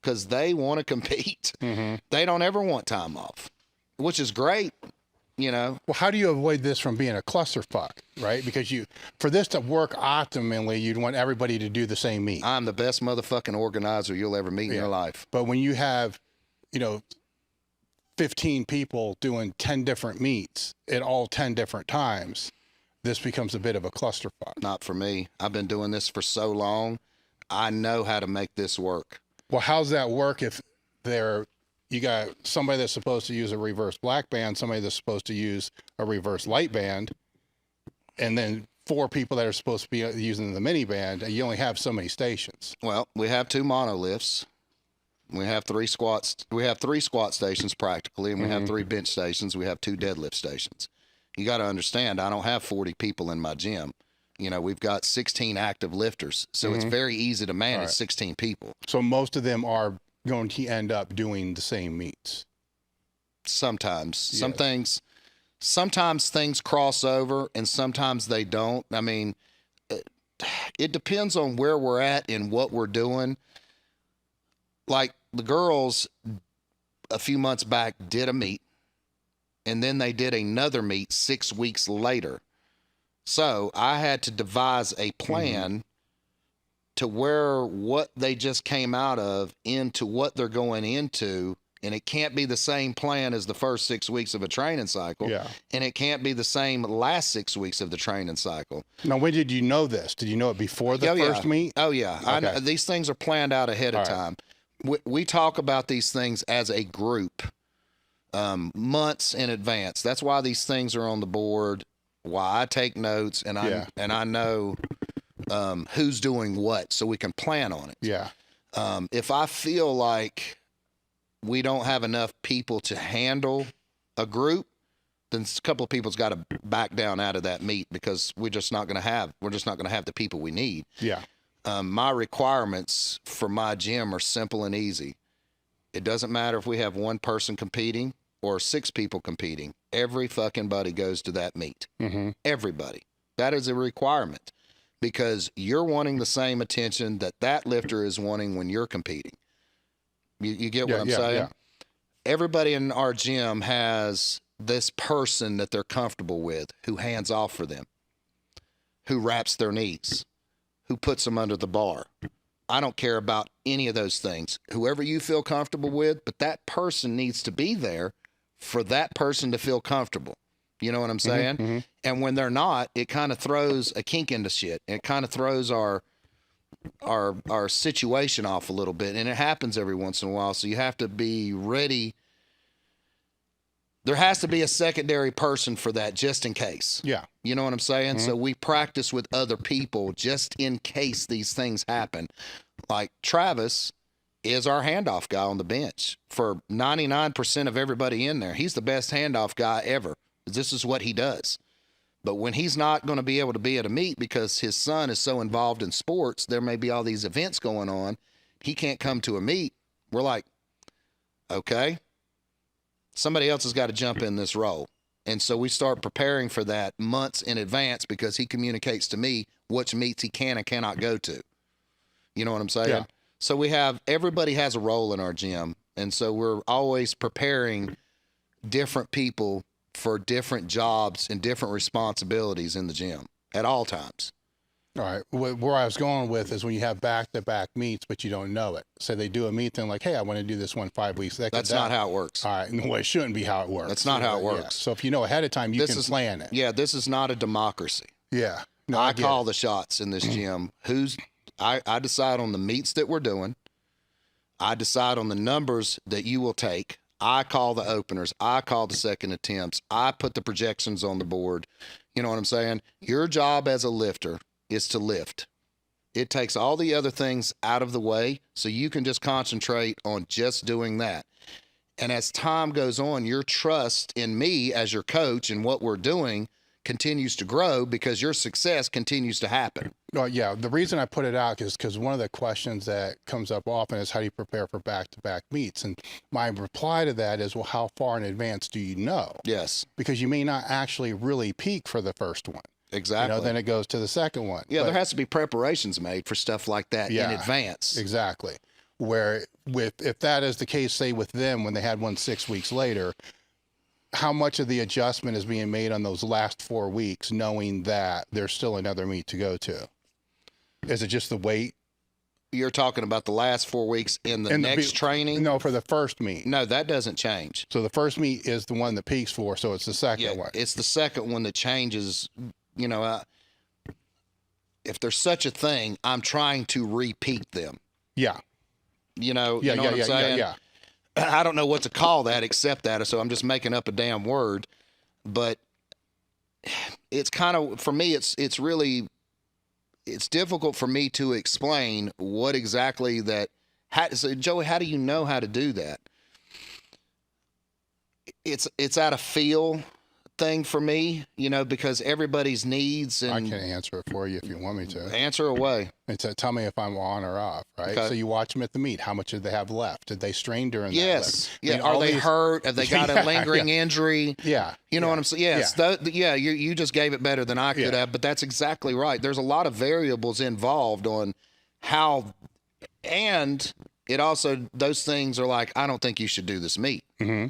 because they want to compete. Mm-hmm. They don't ever want time off, which is great. You know, well, how do you avoid this from being a clusterfuck, right? Because for this to work optimally, you'd want everybody to do the same meet. I'm the best motherfucking organizer you'll ever meet in your life. But when you have, 15 people doing 10 different meets at all 10 different times, this becomes a bit of a clusterfuck. Not for me. I've been doing this for so long. I know how to make this work. Well, how's that work if you got somebody that's supposed to use a reverse black band, somebody that's supposed to use a reverse light band, and then 4 people that are supposed to be using the mini band, and you only have so many stations? Well, we have 2 monolifts. We have 3 squats. We have 3 squat stations practically, and we have 3 bench stations. We have 2 deadlift stations. You got to understand, I don't have 40 people in my gym. You know, we've got 16 active lifters, so it's very easy to manage 16 people. So most of them are going to end up doing the same meets. Sometimes. Yes. Sometimes things cross over and sometimes they don't. I mean, it depends on where we're at and what we're doing. Like the girls a few months back did a meet and then they did another meet 6 weeks later. So I had to devise a plan to where what they just came out of into what they're going into And it can't be the same plan as the first 6 weeks of a training cycle. Yeah. And it can't be the same last 6 weeks of the training cycle. Now, when did you know this? Did you know it before the first meet? Oh, yeah. Okay. These things are planned out ahead of time. We talk about these things as a group months in advance. That's why these things are on the board, why I take notes, and I know who's doing what so we can plan on it. Yeah. If I feel like we don't have enough people to handle a group, then a couple of people's got to back down out of that meet because we're just not going to have the people we need. Yeah. My requirements for my gym are simple and easy. It doesn't matter if we have one person competing or 6 people competing. Every fucking buddy goes to that meet. Mm-hmm. Everybody. That is a requirement because you're wanting the same attention that lifter is wanting when you're competing. You get what I'm saying? Yeah. Everybody in our gym has this person that they're comfortable with, who hands off for them, who wraps their knees, who puts them under the bar. I don't care about any of those things. Whoever you feel comfortable with, but that person needs to be there for that person to feel comfortable. You know what I'm saying? Mm-hmm. And when they're not, it kind of throws a kink into shit. It kind of throws our situation off a little bit, and it happens every once in a while. So you have to be ready. There has to be a secondary person for that just in case. Yeah. You know what I'm saying? So we practice with other people just in case these things happen. Like Travis is our handoff guy on the bench for 99% of everybody in there. He's the best handoff guy ever. This is what he does. But when he's not going to be able to be at a meet because his son is so involved in sports, there may be all these events going on. He can't come to a meet. We're like, okay, somebody else has got to jump in this role. And so we start preparing for that months in advance because he communicates to me which meets he can and cannot go to. You know what I'm saying? Yeah. So everybody has a role in our gym. And so we're always preparing different people for different jobs and different responsibilities in the gym at all times. All right. Where I was going with is when you have back-to-back meets, but you don't know it. So they do a meet, then like, hey, I want to do this one 5 weeks. That's not how it works. All right. No, it shouldn't be how it works. That's not how it works. Yeah. So if you know ahead of time, you can plan it. Yeah, this is not a democracy. Yeah. No, I call the shots in this gym. I decide on the meets that we're doing. I decide on the numbers that you will take. I call the openers. I call the second attempts. I put the projections on the board. You know what I'm saying? Your job as a lifter is to lift. It takes all the other things out of the way so you can just concentrate on just doing that. And as time goes on, your trust in me as your coach and what we're doing continues to grow because your success continues to happen. Well, yeah. The reason I put it out is because one of the questions that comes up often is how do you prepare for back-to-back meets? And my reply to that is, well, how far in advance do you know? Yes. Because you may not actually really peak for the first one. Exactly. Then it goes to the second one. Yeah, there has to be preparations made for stuff like that in advance. Exactly. Where if that is the case, say with them when they had one 6 weeks later, how much of the adjustment is being made on those last 4 weeks, knowing that there's still another meet to go to? Is it just the weight? You're talking about the last 4 weeks in the next training? No, for the first meet. No, that doesn't change. So the first meet is the one that peaks for, so it's the second one. It's the second one that changes. You know, if there's such a thing, I'm trying to repeat them. Yeah. You know what I'm saying? Yeah. I don't know what to call that except that, so I'm just making up a damn word. But it's kind of, for me, it's difficult for me to explain what exactly that. So Joey, how do you know how to do that? It's out of feel thing for me, because everybody's needs and I can answer it for you if you want me to. Answer away. And tell me if I'm on or off, right? Okay. So you watch them at the meet. How much did they have left? Did they strain during that? Yes. lift? Yeah. Are they hurt? Have they got a lingering injury? Yeah. You know what I'm saying? Yes. Yeah. You just gave it better than I could have, but that's exactly right. There's a lot of variables involved on how, and it also, those things are like, I don't think you should do this meet. Mm-hmm.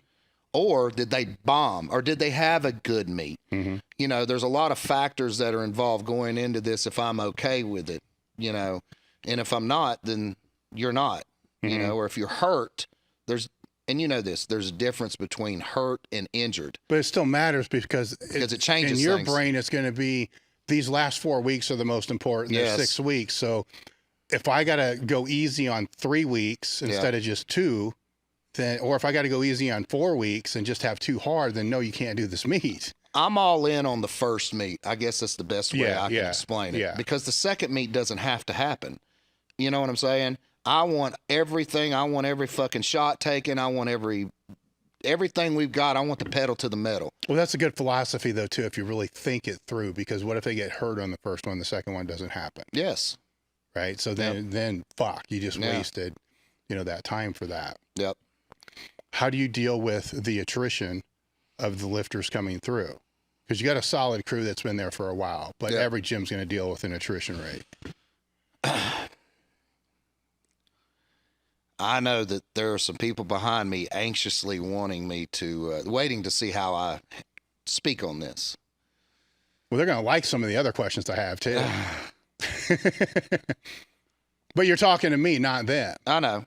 Or did they bomb? Or did they have a good meet? Mm-hmm. There's a lot of factors that are involved going into this if I'm okay with it, and if I'm not, then you're not, Mm-hmm. or if you're hurt, and you know this, there's a difference between hurt and injured. But it still matters because it changes in your things. brain. It's going to be these last 4 weeks are the most important. Yes. There's 6 weeks. So if I got to go easy on 3 weeks instead of just 2, then, or if I got to go easy on 4 weeks and just have 2 hard, then no, you can't do this meet. I'm all in on the first meet. I guess that's the best way I can explain it. Yeah. Because the second meet doesn't have to happen. You know what I'm saying? I want everything. I want every fucking shot taken. I want everything we've got. I want the pedal to the metal. Well, that's a good philosophy, though, too, if you really think it through, because what if they get hurt on the first one, the second one doesn't happen? Yes. Right? So then fuck, you just wasted, that time for that. Yep. How do you deal with the attrition of the lifters coming through? Because you got a solid crew that's been there for a while, but every gym's going to deal with an attrition rate. I know that there are some people behind me anxiously wanting me to, waiting to see how I speak on this. Well, they're going to like some of the other questions I have, too. But you're talking to me, not them. I know.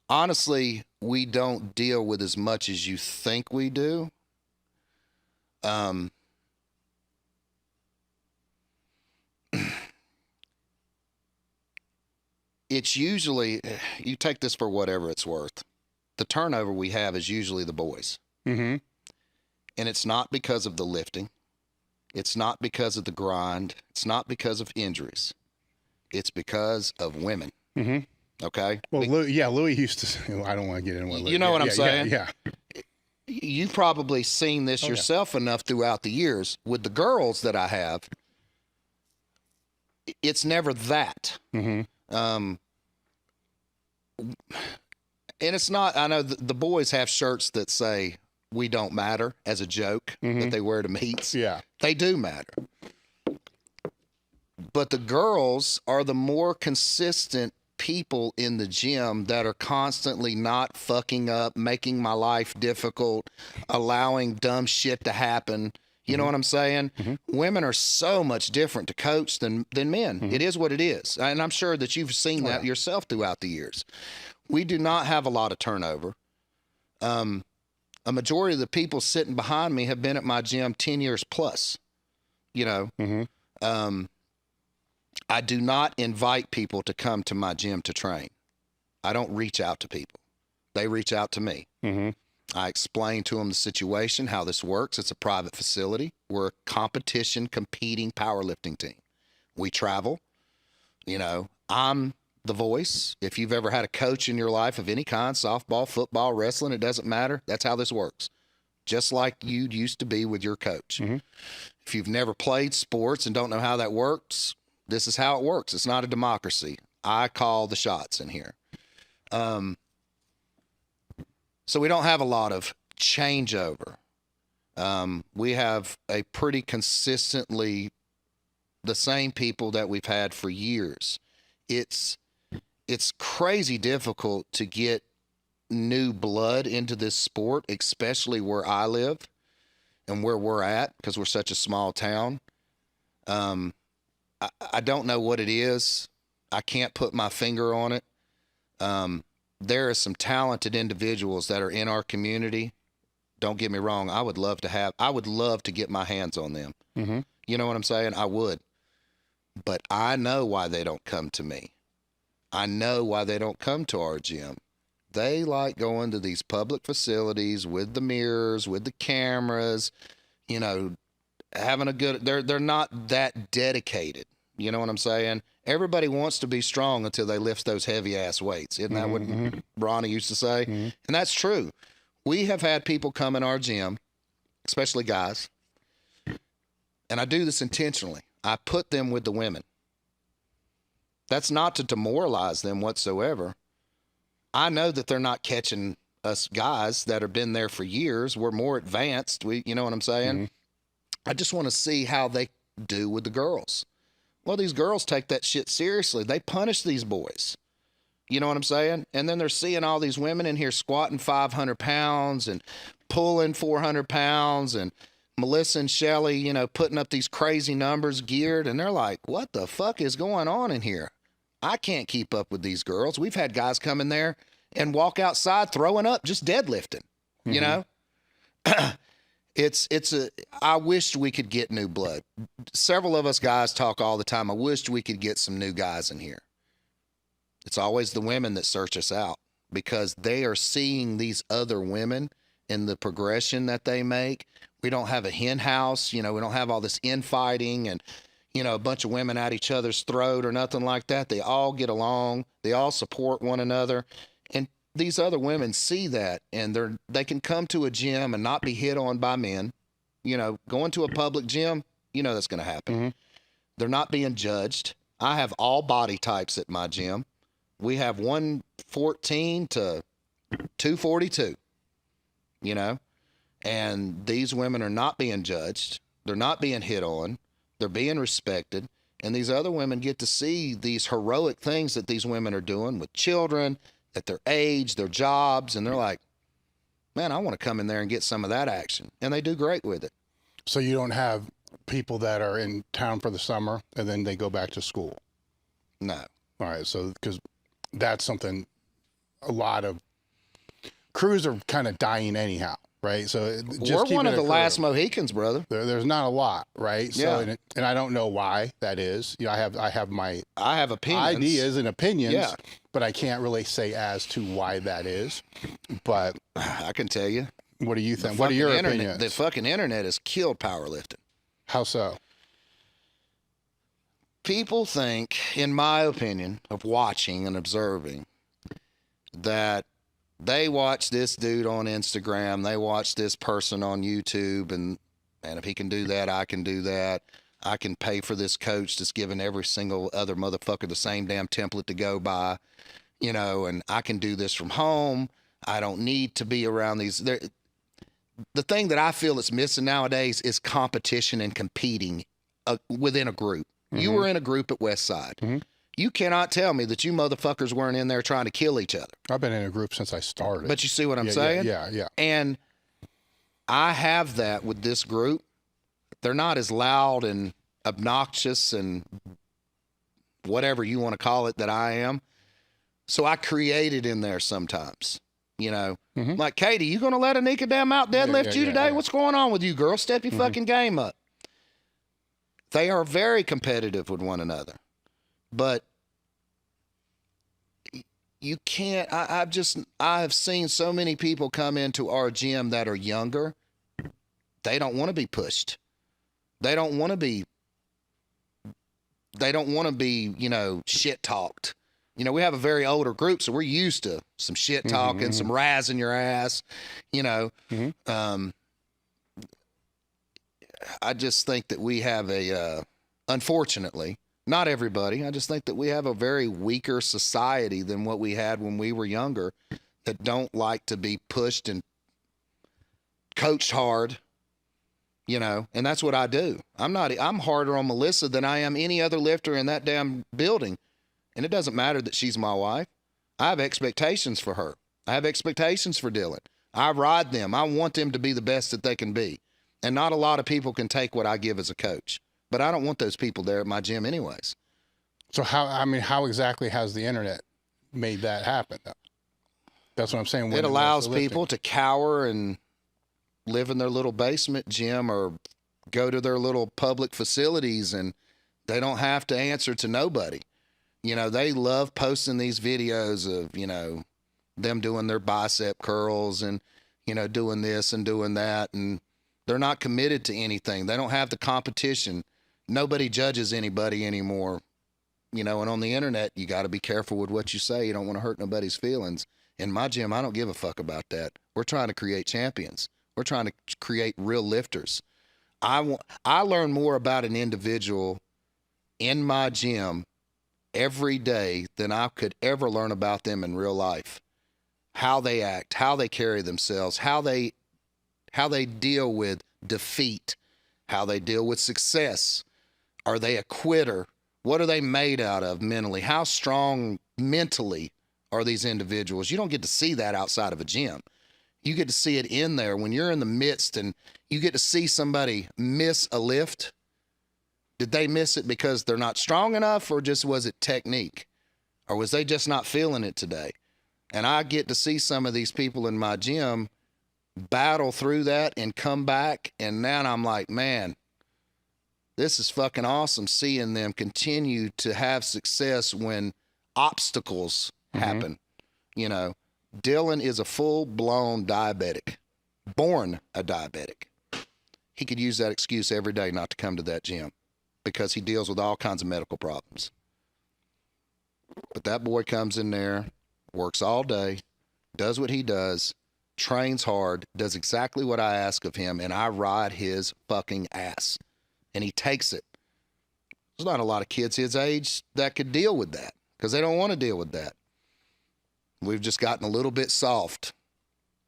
Honestly, we don't deal with as much as you think we do. It's usually, you take this for whatever it's worth. The turnover we have is usually the boys. Mm-hmm. And it's not because of the lifting. It's not because of the grind. It's not because of injuries. It's because of women. Mm-hmm. Okay? Well, Louis used to say, I don't want to get into what you know what I'm saying? Yeah. You've probably seen this yourself enough throughout the years. With the girls that I have, it's never that. Mm-hmm. And it's not, I know the boys have shirts that say, "We don't matter," as a joke that they wear to meets. Yeah. They do matter. But the girls are the more consistent people in the gym that are constantly not fucking up, making my life difficult, allowing dumb shit to happen. You know what I'm saying? Women are so much different to coach than men. It is what it is. And I'm sure that you've seen that yourself throughout the years. We do not have a lot of turnover. A majority of the people sitting behind me have been at my gym 10 years plus. I do not invite people to come to my gym to train. I don't reach out to people. They reach out to me. I explain to them the situation, how this works. It's a private facility. We're a competition competing powerlifting team. We travel. I'm the voice. If you've ever had a coach in your life of any kind, softball, football, wrestling, it doesn't matter. That's how this works. Just like you used to be with your coach. If you've never played sports and don't know how that works, this is how it works. It's not a democracy. I call the shots in here. So we don't have a lot of changeover. We have a pretty consistently the same people that we've had for years. It's crazy difficult to get new blood into this sport, especially where I live and where we're at, because we're such a small town. I don't know what it is. I can't put my finger on it. There are some talented individuals that are in our community. Don't get me wrong. I would love to get my hands on them. You know what I'm saying? I would. But I know why they don't come to me. I know why they don't come to our gym. They like going to these public facilities with the mirrors, with the cameras, having a good, they're not that dedicated. You know what I'm saying? Everybody wants to be strong until they lift those heavy ass weights. Isn't that what Ronnie used to say? And that's true. We have had people come in our gym, especially guys, and I do this intentionally. I put them with the women. That's not to demoralize them whatsoever. I know that they're not catching us guys that have been there for years. We're more advanced. You know what I'm saying? I just want to see how they do with the girls. Well, these girls take that shit seriously. They punish these boys. You know what I'm saying? And then they're seeing all these women in here squatting 500 pounds and pulling 400 pounds and Melissa and Shelly, putting up these crazy numbers geared. And they're like, what the fuck is going on in here? I can't keep up with these girls. We've had guys come in there and walk outside throwing up, just deadlifting, you know? I wished we could get new blood. Several of us guys talk all the time. I wished we could get some new guys in here. It's always the women that search us out because they are seeing these other women and the progression that they make. We don't have a hen house, you know, we don't have all this infighting and, you know, a bunch of women at each other's throat or nothing like that. They all get along. They all support one another. And these other women see that, and they can come to a gym and not be hit on by men. You know, going to a public gym, you know that's going to happen. They're not being judged. I have all body types at my gym. We have 114 to 242, you know, and these women are not being judged. They're not being hit on. They're being respected. And these other women get to see these heroic things that these women are doing with children, at their age, their jobs, and they're like, man, I want to come in there and get some of that action. And they do great with it. So you don't have people that are in town for the summer and then they go back to school? No. All right. So, because that's something a lot of crews are kind of dying anyhow, right? So just we're one of the last Mohicans, brother. There's not a lot, right? Yeah. So, and I don't know why that is. You know, I have my opinions. ideas and opinions, Yeah. but I can't really say as to why that is. But I can tell you. What do you think? What are your opinions? The fucking internet has killed powerlifting. How so? People think, in my opinion, of watching and observing, that they watch this dude on Instagram, they watch this person on YouTube, and if he can do that, I can do that. I can pay for this coach that's giving every single other motherfucker the same damn template to go by, you know, and I can do this from home. I don't need to be around these. The thing that I feel is missing nowadays is competition and competing within a group. You were in a group at Westside. You cannot tell me that you motherfuckers weren't in there trying to kill each other. I've been in a group since I started. But you see what I'm saying? Yeah. And I have that with this group. They're not as loud and obnoxious and whatever you want to call it that I am. So I create it in there sometimes. You know, like, Katie, you going to let Anika damn out deadlift you today? What's going on with you, girl? Step your fucking game up. They are very competitive with one another. But you can't, I have seen so many people come into our gym that are younger. They don't want to be pushed. They don't want to be, you know, shit talked. You know, we have a very older group, so we're used to some shit talking, some razzing your ass, you know. I just think that we have unfortunately, not everybody, I just think that we have a very weaker society than what we had when we were younger that don't like to be pushed and coached hard, you know, and that's what I do. I'm harder on Melissa than I am any other lifter in that damn building. And it doesn't matter that she's my wife. I have expectations for her. I have expectations for Dylan. I ride them. I want them to be the best that they can be. And not a lot of people can take what I give as a coach. But I don't want those people there at my gym anyways. So how exactly has the internet made that happen, though? That's what I'm saying. It allows people to cower and live in their little basement gym or go to their little public facilities, and they don't have to answer to nobody. You know, they love posting these videos of, you know, them doing their bicep curls and, you know, doing this and doing that. And they're not committed to anything. They don't have the competition. Nobody judges anybody anymore. You know, and on the internet, you got to be careful with what you say. You don't want to hurt nobody's feelings. In my gym, I don't give a fuck about that. We're trying to create champions. We're trying to create real lifters. I learn more about an individual in my gym every day than I could ever learn about them in real life. How they act, how they carry themselves, how they deal with defeat, how they deal with success. Are they a quitter? What are they made out of mentally? How strong mentally are these individuals? You don't get to see that outside of a gym. You get to see it in there when you're in the midst and you get to see somebody miss a lift. Did they miss it because they're not strong enough, or just was it technique? Or was they just not feeling it today? And I get to see some of these people in my gym battle through that and come back. And now I'm like, man, this is fucking awesome seeing them continue to have success when obstacles happen. You know, Dylan is a full-blown diabetic, born a diabetic. He could use that excuse every day not to come to that gym because he deals with all kinds of medical problems. But that boy comes in there, works all day, does what he does, trains hard, does exactly what I ask of him, and I ride his fucking ass. And he takes it. There's not a lot of kids his age that could deal with that because they don't want to deal with that. We've just gotten a little bit soft.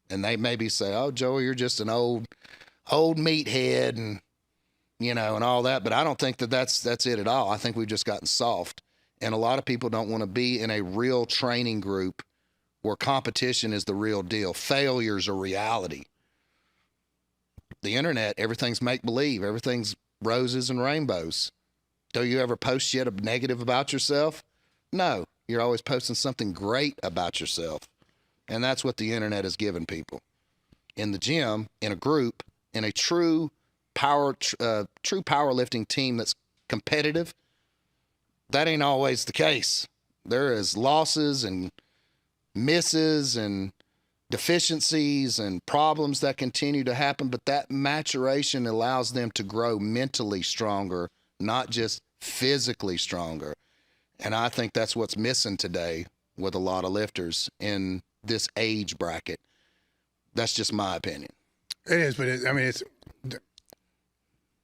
And they maybe say, oh, Joey, you're just an old meathead and, you know, and all that. But I don't think that that's it at all. I think we've just gotten soft. And a lot of people don't want to be in a real training group where competition is the real deal. Failure's a reality. The internet, everything's make-believe. Everything's roses and rainbows. Do you ever post yet a negative about yourself? No. You're always posting something great about yourself. And that's what the internet has given people. In the gym, in a group, in a true powerlifting team that's competitive, that ain't always the case. There is losses and misses and deficiencies and problems that continue to happen, but that maturation allows them to grow mentally stronger, not just physically stronger. And I think that's what's missing today with a lot of lifters in this age bracket. That's just my opinion. It is, but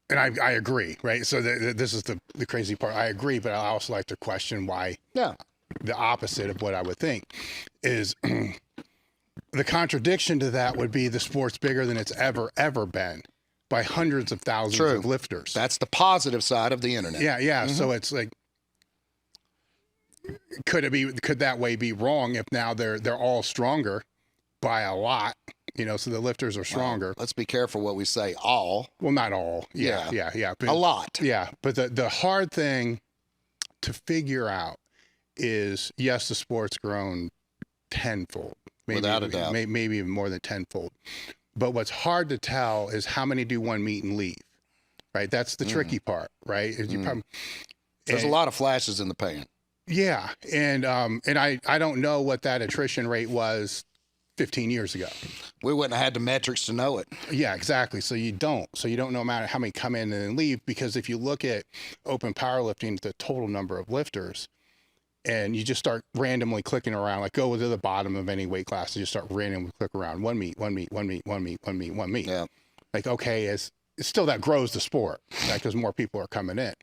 and I agree, right? So this is the crazy part. I agree, but I also like to question why. Yeah. The opposite of what I would think is the contradiction to that would be the sport's bigger than it's ever been by hundreds of thousands of lifters. That's the positive side of the internet. Yeah. So it's like, could that way be wrong if now they're all stronger by a lot, you know, so the lifters are stronger. Well, let's be careful what we say. All. Well, not all. Yeah. But, a lot. Yeah. But the hard thing to figure out is, yes, the sport's grown tenfold. Maybe, without a doubt. Maybe even more than tenfold. But what's hard to tell is how many do one meet and leave, right? That's the tricky part, right? There's a lot of flashes in the pan. Yeah. And I don't know what that attrition rate was 15 years ago. We wouldn't have had the metrics to know it. Yeah, exactly. So you don't no matter how many come in and leave, because if you look at open powerlifting, the total number of lifters, and you just start randomly clicking around, like go to the bottom of any weight class and just start randomly click around. One meet. Yeah. Like, okay, it's still that grows the sport, right? Because more people are coming in,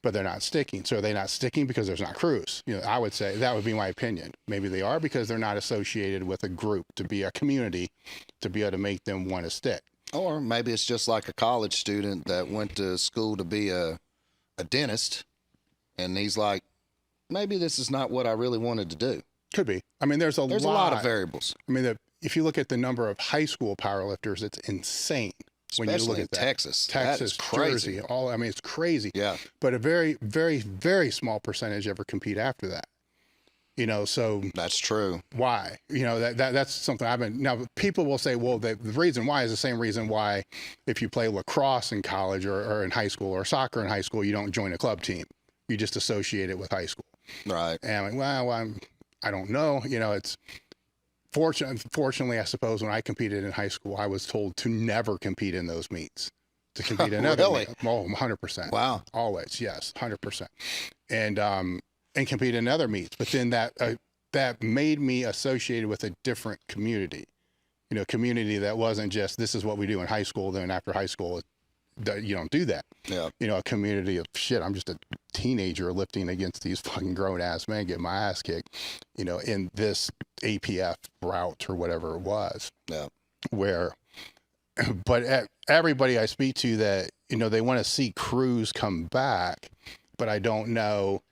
but they're not sticking. So are they not sticking because there's not crews? You know, I would say that would be my opinion. Maybe they are because they're not associated with a group to be a community to be able to make them want to stick. Or maybe it's just like a college student that went to school to be a dentist, and he's like, maybe this is not what I really wanted to do. Could be. I mean, there's a lot of variables. I mean, if you look at the number of high school powerlifters, it's insane. Especially when you look in at that. Texas, Jersey, it's crazy. Yeah. But a very, very, very small percentage ever compete after that. You know, so that's true. Why? You know, that's something now people will say, well, the reason why is the same reason why if you play lacrosse in college or in high school or soccer in high school, you don't join a club team. You just associate it with high school. Right. And I'm like, well, I don't know. You know, it's fortunately, I suppose when I competed in high school, I was told to never compete in those meets. To compete in another really? meet. Oh, 100%. Wow. Always, yes, 100%. And compete in other meets. But then that made me associated with a different community. You know, community that wasn't just this is what we do in high school. Then after high school, you don't do that. Yeah. You know, a community of shit. I'm just a teenager lifting against these fucking grown ass men, getting my ass kicked. You know, in this APF route or whatever it was. Yeah. But everybody I speak to that, you know, they want to see crews come back, but I don't know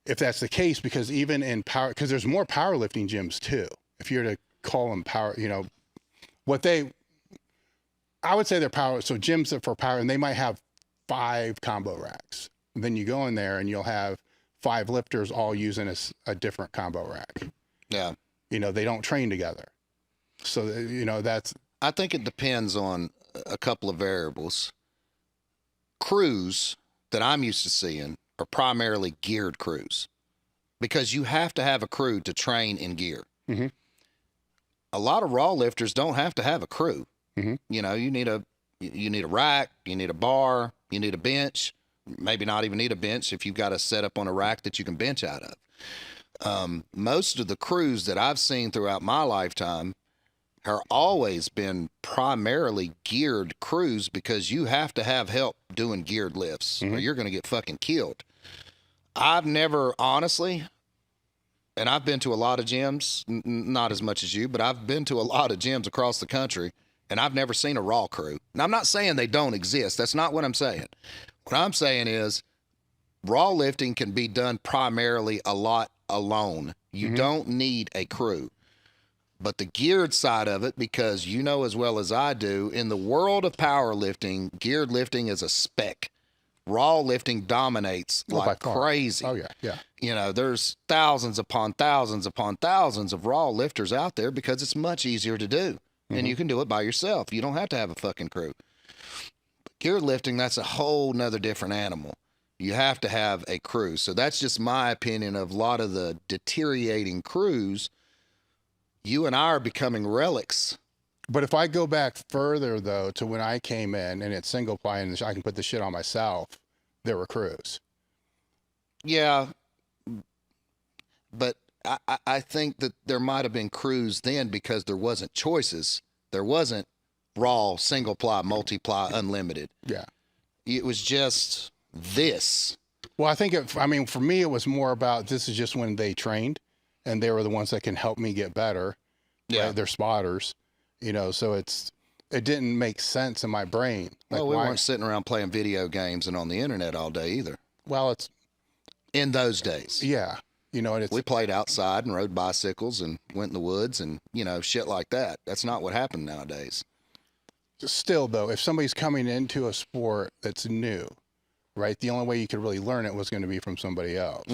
if that's the case, because even in power, because there's more powerlifting gyms too. If you're to call them power, you know, I would say they're power. So gyms that for power, and they might have 5 combo racks. And then you go in there and you'll have 5 lifters all using a different combo rack. Yeah. You know, they don't train together. So, you know, I think it depends on a couple of variables. Crews that I'm used to seeing are primarily geared crews because you have to have a crew to train in gear. Mm-hmm. A lot of raw lifters don't have to have a crew. Mm-hmm. You know, you need a rack, you need a bar, you need a bench, maybe not even need a bench if you've got a setup on a rack that you can bench out of. Most of the crews that I've seen throughout my lifetime are always been primarily geared crews because you have to have help doing geared lifts or you're going to get fucking killed. I've never, honestly, and I've been to a lot of gyms, not as much as you, but I've been to a lot of gyms across the country, and I've never seen a raw crew. Now, I'm not saying they don't exist. That's not what I'm saying. What I'm saying is raw lifting can be done primarily a lot alone. You don't need a crew. But the geared side of it, because you know as well as I do, in the world of powerlifting, geared lifting is a spec. Raw lifting dominates like crazy. Oh, yeah, yeah. You know, there's thousands upon thousands upon thousands of raw lifters out there because it's much easier to do. And you can do it by yourself. You don't have to have a fucking crew. But geared lifting, that's a whole nother different animal. You have to have a crew. So that's just my opinion of a lot of the deteriorating crews. You and I are becoming relics. But if I go back further, though, to when I came in and it's single ply and I can put the shit on myself, there were crews. Yeah. But I think that there might have been crews then because there wasn't choices. There wasn't raw, single ply, multiply, unlimited. Yeah. It was just this. Well, I think, for me, it was more about this is just when they trained and they were the ones that can help me get better. Yeah. Right? They're spotters, you know, so it didn't make sense in my brain. Like, Well, we weren't sitting around playing video games and on the internet all day either. Well, it's in those days. Yeah. You know, and we played outside and rode bicycles and went in the woods and, you know, shit like that. That's not what happened nowadays. Still, though, if somebody's coming into a sport that's new, right, the only way you could really learn it was going to be from somebody else.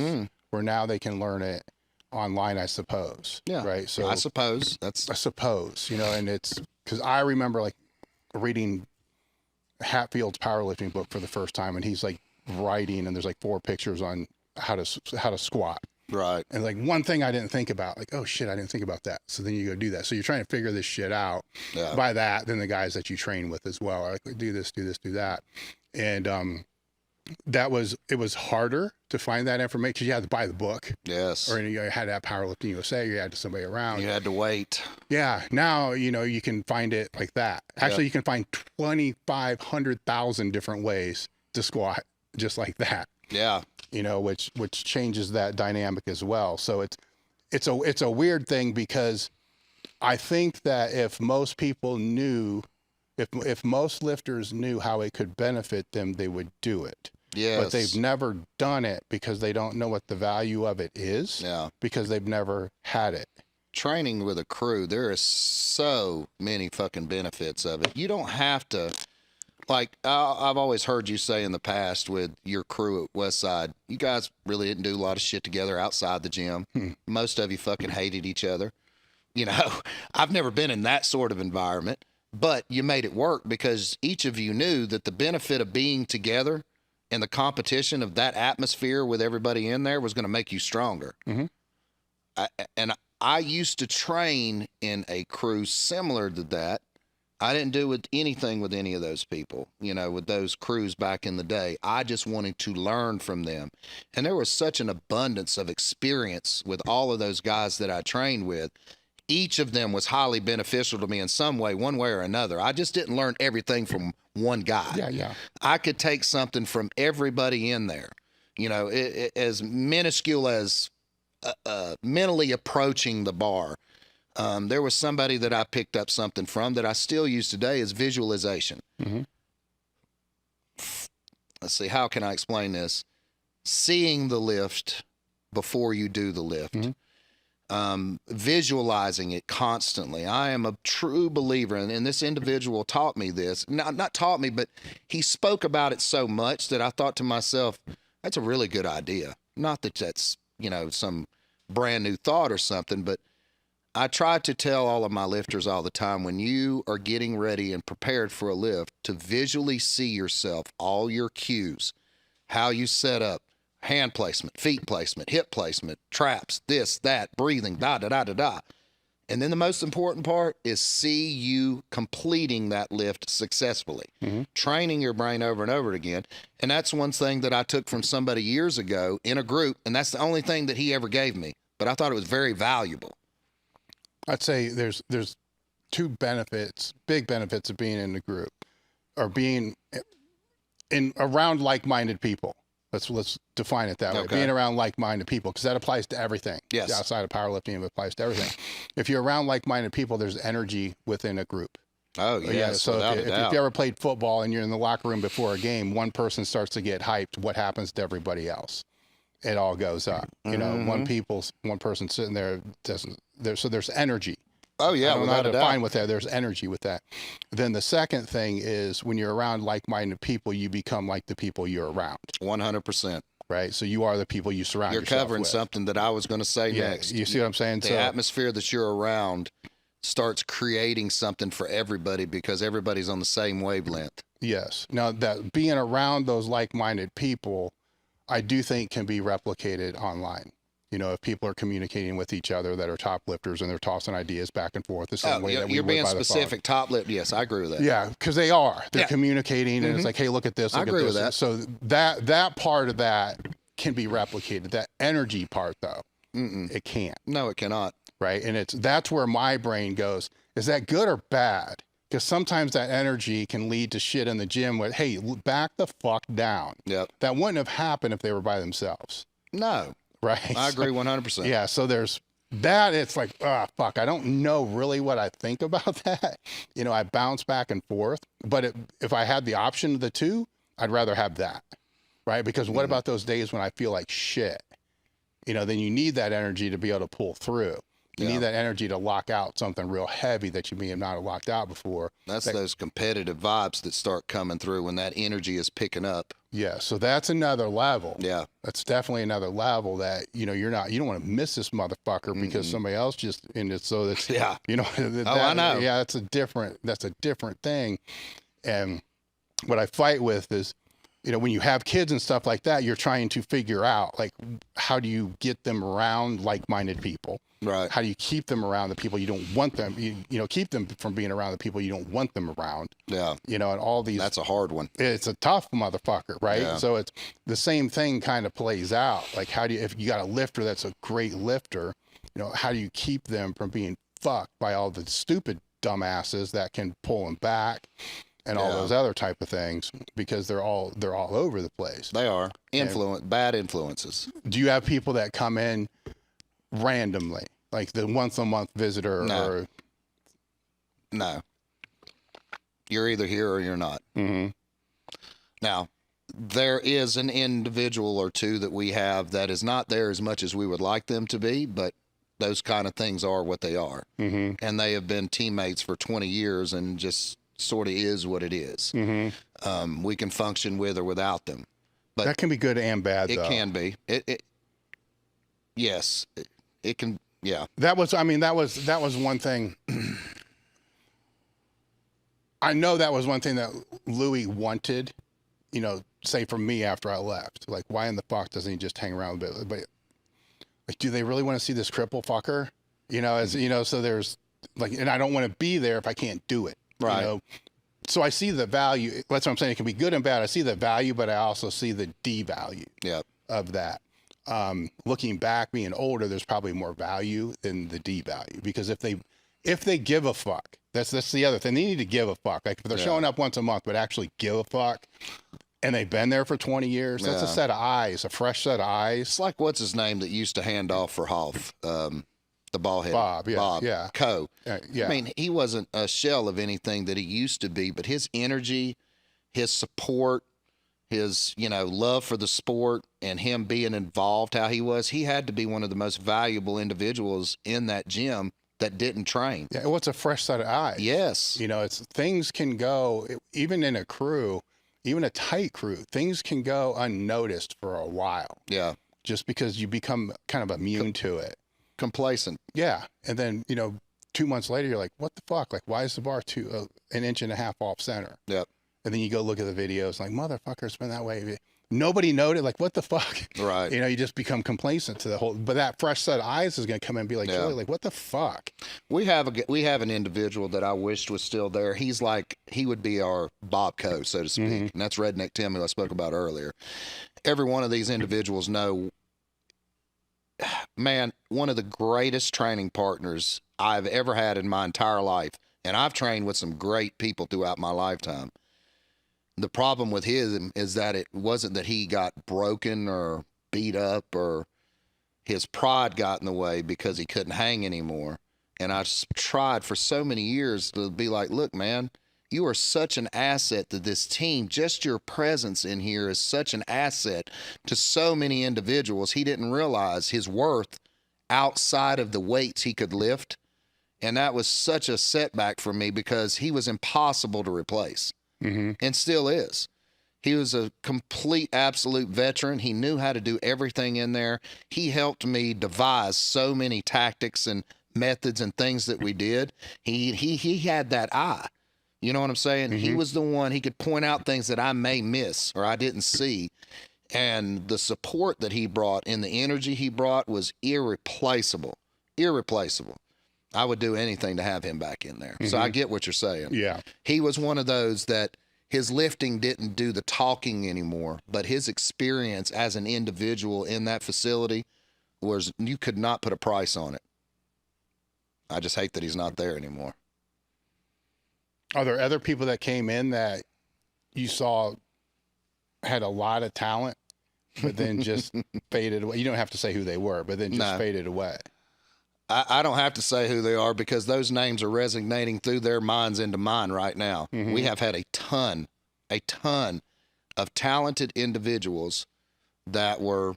Where now they can learn it online, I suppose. Yeah. Right. So I suppose, you know, and it's because I remember like reading Hatfield's powerlifting book for the first time, and he's like writing, and there's like 4 pictures on how to squat. Right. And like one thing I didn't think about, like, oh shit, I didn't think about that. So then you go do that. So you're trying to figure this shit out. Yeah. By that, then the guys that you train with as well are like, do this, do that. And it was harder to find that information because you had to buy the book. Yes. Or you had to have Powerlifting USA, you had somebody around. You had to wait. Yeah. Now, you know, you can find it like that. Actually, you can find 2,500,000 different ways to squat just like that. Yeah. You know, which changes that dynamic as well. So it's a weird thing because I think that if most people knew, if most lifters knew how it could benefit them, they would do it. Yes. But they've never done it because they don't know what the value of it is. Yeah. Because they've never had it. Training with a crew, there is so many fucking benefits of it. You don't have to. Like, I've always heard you say in the past with your crew at Westside, you guys really didn't do a lot of shit together outside the gym. Most of you fucking hated each other. You know, I've never been in that sort of environment, but you made it work because each of you knew that the benefit of being together and the competition of that atmosphere with everybody in there was going to make you stronger. I used to train in a crew similar to that. I didn't do anything with any of those people, you know, with those crews back in the day. I just wanted to learn from them. And there was such an abundance of experience with all of those guys that I trained with. Each of them was highly beneficial to me in some way, one way or another. I just didn't learn everything from one guy. Yeah. I could take something from everybody in there, you know, as minuscule as mentally approaching the bar. There was somebody that I picked up something from that I still use today is visualization. Let's see, how can I explain this? Seeing the lift before you do the lift. Visualizing it constantly. I am a true believer, and this individual taught me this. Not taught me, but he spoke about it so much that I thought to myself, that's a really good idea. Not that that's, you know, some brand new thought or something, but I try to tell all of my lifters all the time, when you are getting ready and prepared for a lift, to visually see yourself, all your cues, how you set up, hand placement, feet placement, hip placement, traps, this, that, breathing, da-da-da-da-da. And then the most important part is see you completing that lift successfully, training your brain over and over again. And that's one thing that I took from somebody years ago in a group, and that's the only thing that he ever gave me. But I thought it was very valuable. I'd say there's two benefits, big benefits of being in the group, or being in around like-minded people. Let's define it that way. Okay. Being around like-minded people, because that applies to everything. Yes. Outside of powerlifting, it applies to everything. If you're around like-minded people, there's energy within a group. Oh, yes, So without a doubt. if you ever played football and you're in the locker room before a game, one person starts to get hyped, what happens to everybody else? It all goes up. You know, one person sitting there so there's energy. Oh, yeah, I don't know how without to a doubt. define with that. There's energy with that. Then the second thing is when you're around like-minded people, you become like the people you're around. 100%. Right? So you are the people you surround You're yourself covering with. something that I was going to say Yeah, next. you see what I'm saying? The atmosphere that you're around starts creating something for everybody because everybody's on the same wavelength. Yes. Now, that being around those like-minded people, I do think can be replicated online. You know, if people are communicating with each other that are top lifters and they're tossing ideas back and forth the same way that we you're would being by the phone. specific. Top lip, yes, I agree with that. Yeah, because they are. They're Yeah. communicating, and it's like, hey, look at this. Look I agree at with this. that. So that part of that can be replicated. That energy part, though, it can't. No, it cannot. Right, and that's where my brain goes. Is that good or bad? Because sometimes that energy can lead to shit in the gym with, hey, back the fuck down. Yep. That wouldn't have happened if they were by themselves. No, Right. I agree 100%. Yeah. So there's that. It's like, fuck, I don't know really what I think about that. You know, I bounce back and forth, but if I had the option of the two, I'd rather have that. Right. Because what about those days when I feel like shit? You know, then you need that energy to be able to pull through. You need that energy to lock out something real heavy that you may have not locked out before. That's those competitive vibes that start coming through when that energy is picking up. Yeah. So that's another level. Yeah. That's definitely another level that, you know, you don't want to miss this motherfucker because somebody else just in it. So that's, Yeah. you know, I know. Yeah. That's a different thing. And what I fight with is, you know, when you have kids and stuff like that, you're trying to figure out, like, how do you get them around like-minded people? Right. How do you keep them around the people you don't want them, you know, keep them from being around the people you don't want them around, Yeah. you know, and all these. That's a hard one. It's a tough motherfucker, right? Yeah. So it's the same thing kind of plays out. Like, how do you, if you got a lifter that's a great lifter, you know, how do you keep them from being fucked by all the stupid dumbasses that can pull them back and all those other type of things, because they're all over the place. They are. Bad influences. Do you have people that come in randomly, like the once a month visitor? No. Or No. You're either here or you're not. Now, there is an individual or two that we have that is not there as much as we would like them to be, but those kind of things are what they are. And they have been teammates for 20 years and just sort of is what it is. We can function with or without them. But that can be good and bad, it though. can be. Yes, it can. Yeah. That was one thing. I know that was one thing that Louis wanted, you know, say from me after I left. Like, why in the fuck doesn't he just hang around a bit? But like, do they really want to see this cripple fucker? You know, as you know, so there's like, and I don't want to be there if I can't do it. Right. You know? So I see the value. That's what I'm saying. It can be good and bad. I see the value, but I also see the devalue of that. Looking back, being older, there's probably more value than the devalue, because if they give a fuck, that's the other thing. They need to give a fuck. Like, if they're showing up once a month, but actually give a fuck, and they've been there for 20 years, that's a set of eyes, a fresh set of eyes. It's like, what's his name that used to hand off for Hoff? The ball head. Bob, yeah, Bob. yeah. Co. Yeah. I mean, he wasn't a shell of anything that he used to be, but his energy, his support, his, you know, love for the sport, and him being involved how he was, he had to be one of the most valuable individuals in that gym that didn't train. Yeah, what's a fresh set of eyes? Yes. You know, things can go, even in a crew, even a tight crew, things can go unnoticed for a while. Yeah. Just because you become kind of immune to it. complacent. Yeah. And then, 2 months later, you're like, what the fuck? Like, why is the bar an inch and a half off center? Yep. And then you go look at the videos, like, motherfucker, it's been that way. Nobody noted, like, what the fuck? Right. You just become complacent to the whole, but that fresh set of eyes is going to come in and be like, Joey, like, what the fuck? We have an individual that I wished was still there. He would be our Bob Coe, so to speak. And that's Redneck Tim, who I spoke about earlier. Every one of these individuals know, man, one of the greatest training partners I've ever had in my entire life. And I've trained with some great people throughout my lifetime. The problem with him is that it wasn't that he got broken or beat up or his pride got in the way because he couldn't hang anymore. And I just tried for so many years to be like, look, man, you are such an asset to this team. Just your presence in here is such an asset to so many individuals. He didn't realize his worth outside of the weights he could lift. And that was such a setback for me because he was impossible to replace. And still is. He was a complete, absolute veteran. He knew how to do everything in there. He helped me devise so many tactics and methods and things that we did. He had that eye. You know what I'm saying? He was the one, he could point out things that I may miss or I didn't see. And the support that he brought and the energy he brought was irreplaceable. Irreplaceable. I would do anything to have him back in there. So I get what you're saying. Yeah. He was one of those that his lifting didn't do the talking anymore, but his experience as an individual in that facility was, you could not put a price on it. I just hate that he's not there anymore. Are there other people that came in that you saw had a lot of talent, but then just faded away? You don't have to say who they were, but then just faded away. I don't have to say who they are because those names are resonating through their minds into mine right now. We have had a ton of talented individuals that were,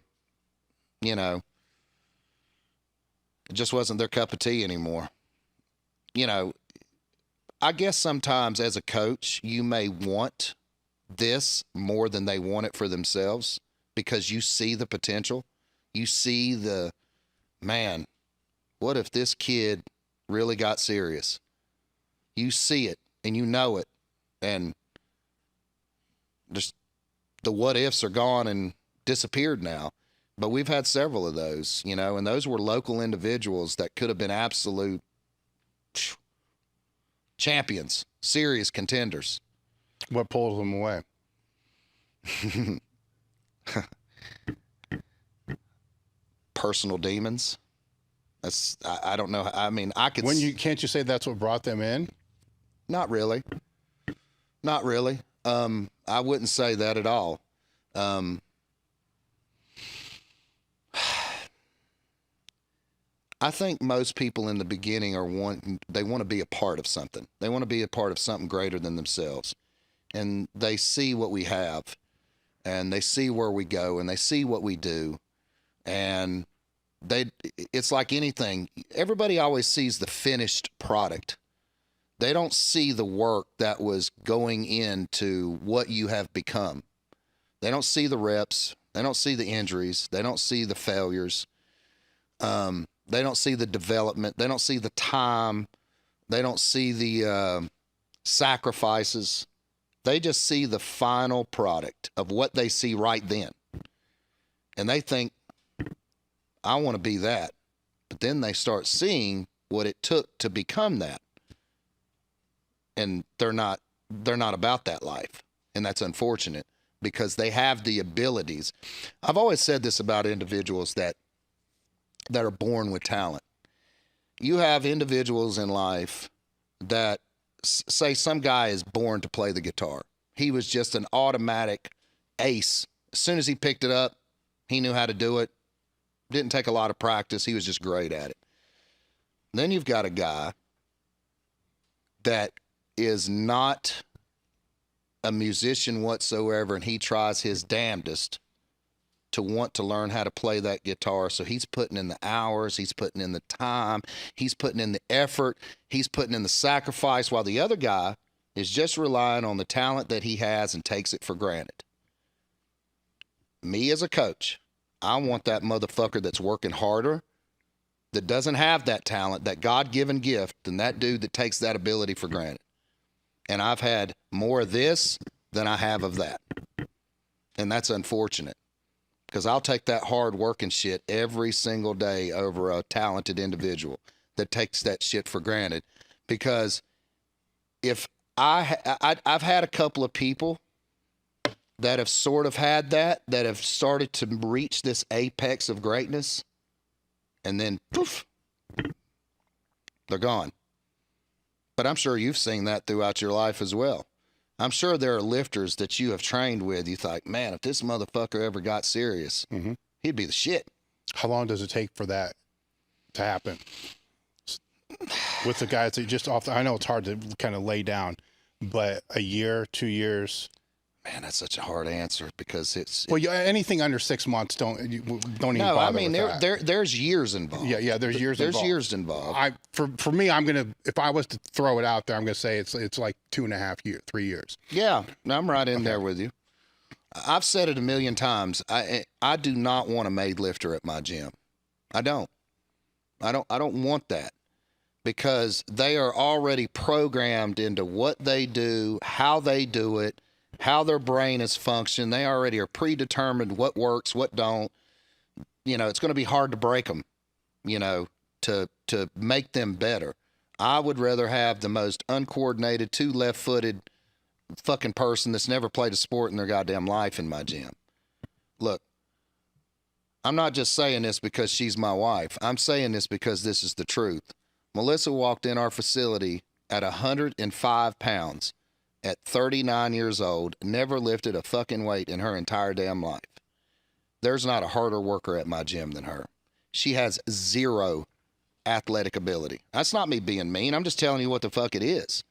it just wasn't their cup of tea anymore. I guess sometimes as a coach, you may want this more than they want it for themselves because you see the potential. You see man, what if this kid really got serious? You see it and you know it. And just the what ifs are gone and disappeared now. But we've had several of those, and those were local individuals that could have been absolute champions, serious contenders. What pulls them away? Personal demons. I don't know. I mean, Can't you say that's what brought them in? Not really. Not really. I wouldn't say that at all. I think most people in the beginning they want to be a part of something. They want to be a part of something greater than themselves. And they see what we have and they see where we go and they see what we do. And it's like anything. Everybody always sees the finished product. They don't see the work that was going into what you have become. They don't see the reps. They don't see the injuries. They don't see the failures. They don't see the development. They don't see the time. They don't see the sacrifices. They just see the final product of what they see right then. And they think, I want to be that. But then they start seeing what it took to become that. And they're not about that life. And that's unfortunate because they have the abilities. I've always said this about individuals that are born with talent. You have individuals in life that say some guy is born to play the guitar. He was just an automatic ace. As soon as he picked it up, he knew how to do it. Didn't take a lot of practice. He was just great at it. Then you've got a guy that is not a musician whatsoever, and he tries his damnedest to want to learn how to play that guitar. So he's putting in the hours, he's putting in the time, he's putting in the effort, he's putting in the sacrifice, while the other guy is just relying on the talent that he has and takes it for granted. Me as a coach, I want that motherfucker that's working harder that doesn't have that talent, that God-given gift, than that dude that takes that ability for granted. And I've had more of this than I have of that. And that's unfortunate, because I'll take that hard working shit every single day over a talented individual that takes that shit for granted. Because if I've had a couple of people that have sort of had that have started to reach this apex of greatness, and then poof, they're gone. But I'm sure you've seen that throughout your life as well. I'm sure there are lifters that you have trained with. You think, man, if this motherfucker ever got serious, he'd be the shit. How long does it take for that to happen? With the guys that just off, I know it's hard to kind of lay down, but a year, 2 years. Man, that's such a hard answer, because it's well, anything under 6 months don't even bother. No, I mean with that. there's years involved. Yeah, there's years. There's involved. years involved. For me, I'm gonna, if I was to throw it out there, I'm gonna say it's like 2.5 years, 3 years. Yeah, I'm right in there with you. I've said it a million times. I do not want a made lifter at my gym. I don't want that, because they are already programmed into what they do, how they do it, how their brain is functioning. They already are predetermined what works, what don't. You know, it's going to be hard to break them, you know, to make them better. I would rather have the most uncoordinated, two left-footed fucking person that's never played a sport in their goddamn life in my gym. Look, I'm not just saying this because she's my wife. I'm saying this because this is the truth. Melissa walked in our facility at 105 pounds. At 39 years old, never lifted a fucking weight in her entire damn life. There's not a harder worker at my gym than her. She has zero athletic ability. That's not me being mean. I'm just telling you what the fuck it is.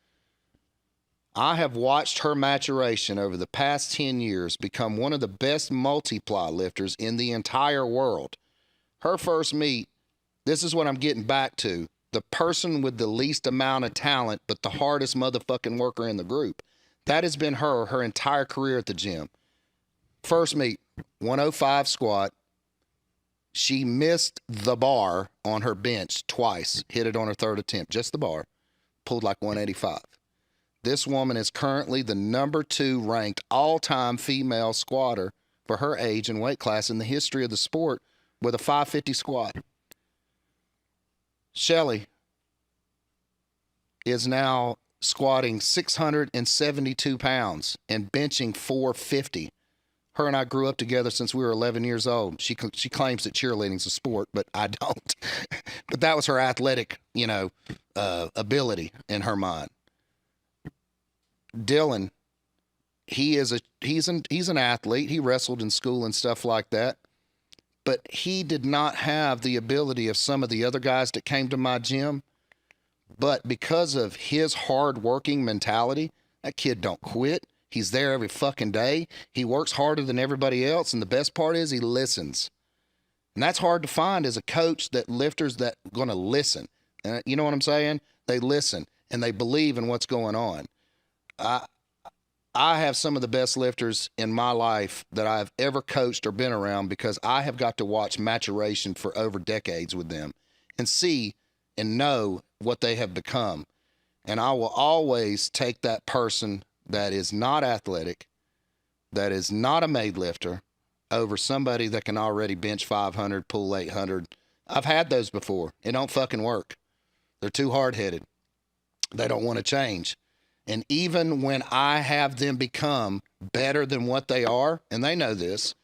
I have watched her maturation over the past 10 years become one of the best multiply lifters in the entire world. Her first meet, this is what I'm getting back to. The person with the least amount of talent, but the hardest motherfucking worker in the group. That has been her entire career at the gym. First meet, 105 squat. She missed the bar on her bench twice, hit it on her third attempt, just the bar, pulled like 185. This woman is currently the #2 ranked all-time female squatter for her age and weight class in the history of the sport with a 550 squat. Shelly is now squatting 672 pounds and benching 450. Her and I grew up together since we were 11 years old. She claims that cheerleading's a sport, but I don't. But that was her athletic, ability in her mind. Dylan, he's an athlete. He wrestled in school and stuff like that. But he did not have the ability of some of the other guys that came to my gym. But because of his hard-working mentality, that kid don't quit. He's there every fucking day. He works harder than everybody else. And the best part is he listens. And that's hard to find as a coach, that lifters that going to listen. You know what I'm saying? They listen and they believe in what's going on. I have some of the best lifters in my life that I've ever coached or been around, because I have got to watch maturation for over decades with them and see and know what they have become. And I will always take that person that is not athletic, that is not a made lifter, over somebody that can already bench 500, pull 800. I've had those before. It don't fucking work. They're too hard-headed. They don't want to change. And even when I have them become better than what they are, and they know this,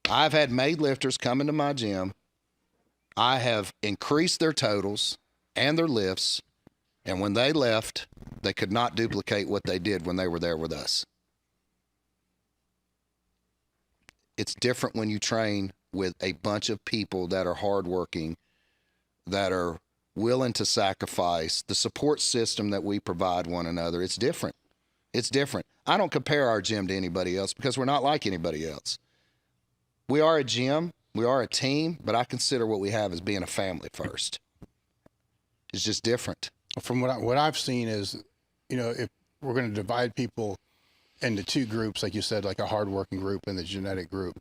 I've had made lifters come into my gym. I have increased their totals and their lifts. And when they left, they could not duplicate what they did when they were there with us. It's different when you train with a bunch of people that are hardworking, that are willing to sacrifice. The support system that we provide one another, it's different. It's different. I don't compare our gym to anybody else, because we're not like anybody else. We are a gym, we are a team, but I consider what we have as being a family first. It's just different. From what I've seen is, if we're going to divide people into two groups, like you said, like a hardworking group and the genetic group,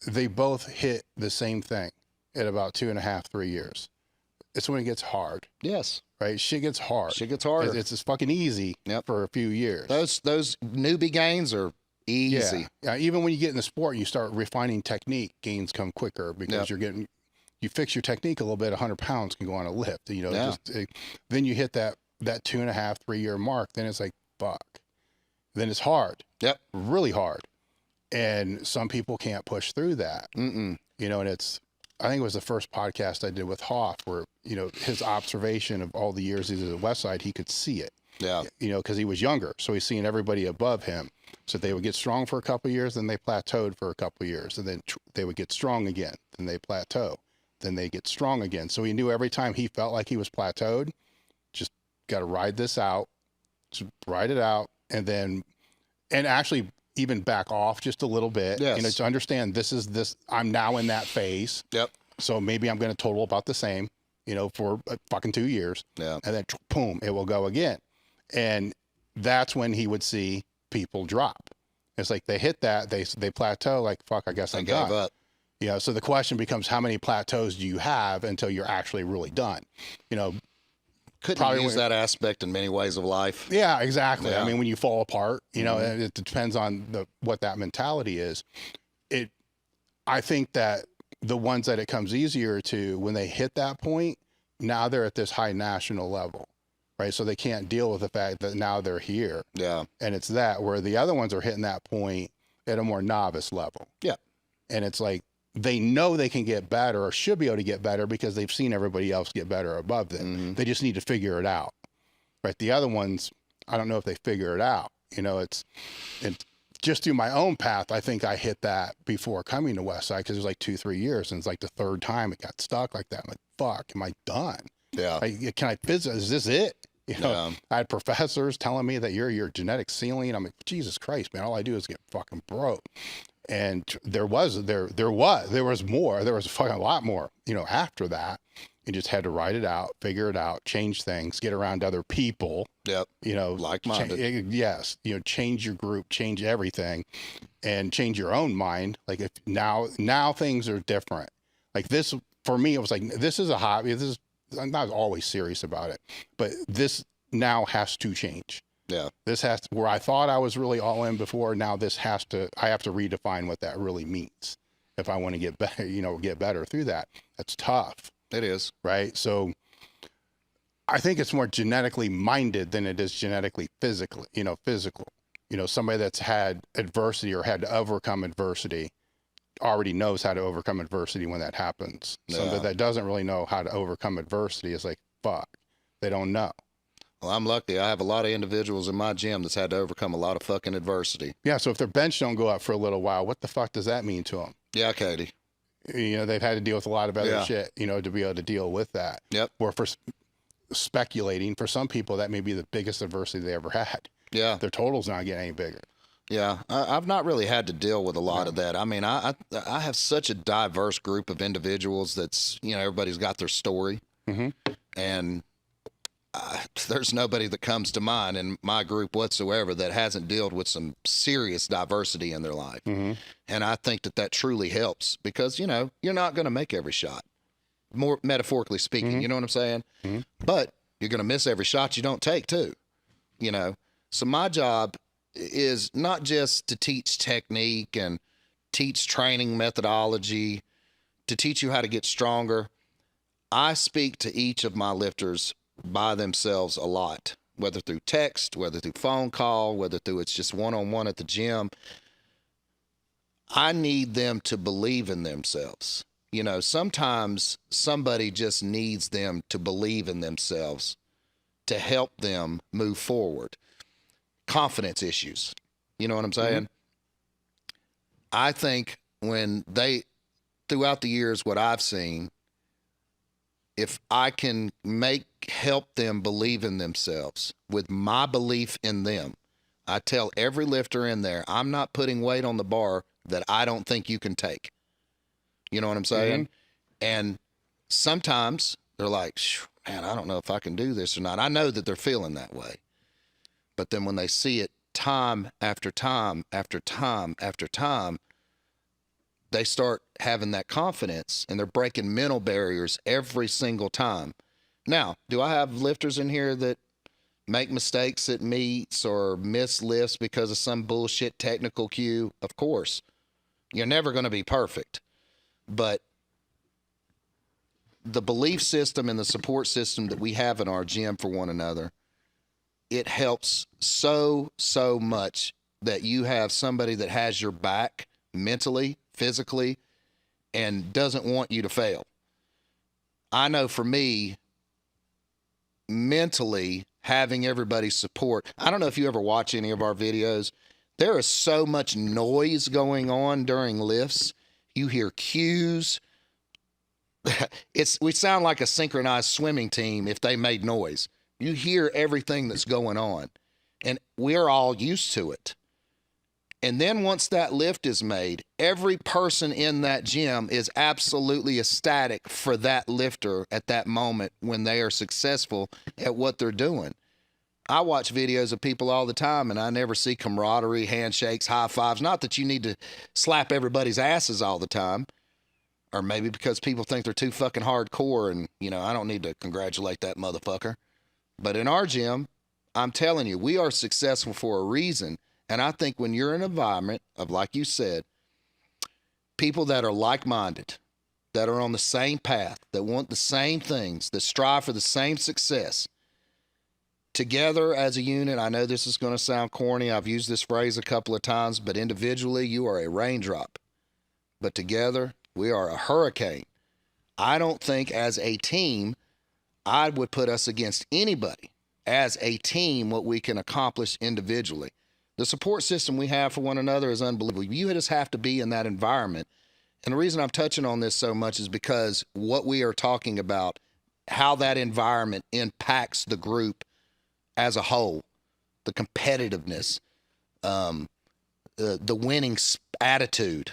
they both hit the same thing. at about 2.5, 3 years. It's when it gets hard. Yes. Right? Shit gets hard. Shit gets harder. It's just fucking easy for a few years. Those newbie gains are easy. Yeah. Even when you get in the sport and you start refining technique, gains come quicker because you fix your technique a little bit. 100 pounds can go on a lift. You know, then you hit that 2.5, 3 year mark. Then it's like, fuck. Then it's hard. Yep. Really hard. And some people can't push through that. Mm-mm. You know, and I think it was the first podcast I did with Hoff where, you know, his observation of all the years he was at Westside, he could see it. Yeah. You know, because he was younger. So he's seeing everybody above him. So they would get strong for a couple of years, then they plateaued for a couple of years. And then they would get strong again. Then they plateau. Then they get strong again. So he knew every time he felt like he was plateaued, just got to ride this out. Just ride it out. And actually even back off just a little bit. Yes. You know, to understand this, I'm now in that phase. Yep. So maybe I'm going to total about the same, you know, for fucking 2 years. Yeah. And then boom, it will go again. And that's when he would see people drop. It's like they hit that, they plateau, like, fuck, I guess I'm done. Gave up. You know, so the question becomes, how many plateaus do you have until you're actually really done? You know, couldn't use that aspect in many ways of life. Yeah, exactly. Yeah. I mean, when you fall apart, you know, it depends on what that mentality is. I think that the ones that it comes easier to, when they hit that point, now they're at this high national level, right? So they can't deal with the fact that now they're here. Yeah. And it's that, where the other ones are hitting that point at a more novice level. Yeah. And it's like, they know they can get better or should be able to get better because they've seen everybody else get better above them. Mm-hmm. They just need to figure it out, right? The other ones, I don't know if they figure it out. You know, it's just through my own path. I think I hit that before coming to Westside because it was like 2-3 years. And it's like the third time it got stuck like that. I'm like, fuck, am I done? Yeah. Can I visit? Is this it? You know, I had professors telling me that you're your genetic ceiling. I'm like, Jesus Christ, man, all I do is get fucking broke. And there was more. There was a fucking lot more, you know, after that. You just had to write it out, figure it out, change things, get around other people. Yep. You know, like-minded. Yes. You know, change your group, change everything, and change your own mind. Like if now things are different. Like this, for me, it was like, this is a hobby. I'm not always serious about it, but this now has to change. Yeah. This has to, where I thought I was really all in before, now I have to redefine what that really means if I want to get better, you know, get better through that. That's tough. It is. Right. So I think it's more genetically minded than it is genetically physical. You know, somebody that's had adversity or had to overcome adversity already knows how to overcome adversity when that happens. Yeah. Somebody that doesn't really know how to overcome adversity is like, fuck, they don't know. Well, I'm lucky. I have a lot of individuals in my gym that's had to overcome a lot of fucking adversity. Yeah, so if their bench don't go up for a little while, what the fuck does that mean to them? Yeah, Katie. You know, they've had to deal with a lot of other shit, you know, to be able to deal with that. Yep. Or for speculating, for some people, that may be the biggest adversity they ever had. Yeah. Their total's not getting any bigger. Yeah, I've not really had to deal with a lot of that. I mean, I have such a diverse group of individuals that's, you know, everybody's got their story. Mm-hmm. And there's nobody that comes to mind in my group whatsoever that hasn't dealt with some serious diversity in their life. Mm-hmm. And I think that truly helps because, you know, you're not going to make every shot, more metaphorically speaking, mm-hmm. you know what I'm saying? Mm-hmm. But you're going to miss every shot you don't take too, you know? So my job is not just to teach technique and teach training methodology, to teach you how to get stronger. I speak to each of my lifters by themselves a lot, whether through text, whether through phone call, whether through it's just one-on-one at the gym. I need them to believe in themselves. You know, sometimes somebody just needs them to believe in themselves to help them move forward. Confidence issues. You know what I'm saying? Mm-hmm. I think throughout the years, what I've seen, if I can help them believe in themselves with my belief in them, I tell every lifter in there, I'm not putting weight on the bar that I don't think you can take. You know what I'm saying? Mm-hmm. And sometimes they're like, man, I don't know if I can do this or not. I know that they're feeling that way. But then when they see it time after time after time after time, they start having that confidence, and they're breaking mental barriers every single time. Now, do I have lifters in here that make mistakes at meets or miss lifts because of some bullshit technical cue? Of course. You're never going to be perfect. But the belief system and the support system that we have in our gym for one another, it helps so much that you have somebody that has your back mentally, physically, and doesn't want you to fail. I know for me, mentally, having everybody's support. I don't know if you ever watch any of our videos. There is so much noise going on during lifts. You hear cues. We sound like a synchronized swimming team if they made noise. You hear everything that's going on, and we're all used to it. And then once that lift is made, every person in that gym is absolutely ecstatic for that lifter at that moment when they are successful at what they're doing. I watch videos of people all the time, and I never see camaraderie, handshakes, high fives. Not that you need to slap everybody's asses all the time, or maybe because people think they're too fucking hardcore and, I don't need to congratulate that motherfucker. But in our gym, I'm telling you, we are successful for a reason. And I think when you're in an environment of, like you said, people that are like-minded, that are on the same path, that want the same things, that strive for the same success, together as a unit, I know this is going to sound corny. I've used this phrase a couple of times, but individually, you are a raindrop. But together, we are a hurricane. I don't think as a team, I would put us against anybody as a team what we can accomplish individually. The support system we have for one another is unbelievable. You just have to be in that environment. And the reason I'm touching on this so much is because what we are talking about, how that environment impacts the group as a whole, the competitiveness, the winning attitude.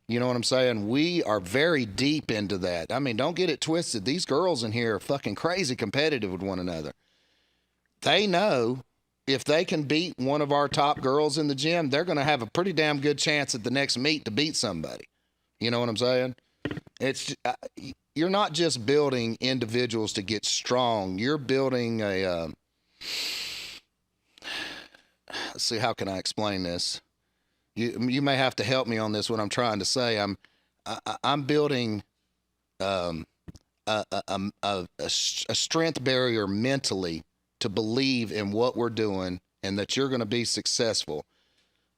You know what I'm saying? We are very deep into that. I mean, don't get it twisted. These girls in here are fucking crazy competitive with one another. They know if they can beat one of our top girls in the gym, they're going to have a pretty damn good chance at the next meet to beat somebody. You know what I'm saying? It's you're not just building individuals to get strong. You're building a let's see, how can I explain this? You may have to help me on this. What I'm trying to say, I'm building a strength barrier mentally to believe in what we're doing and that you're going to be successful.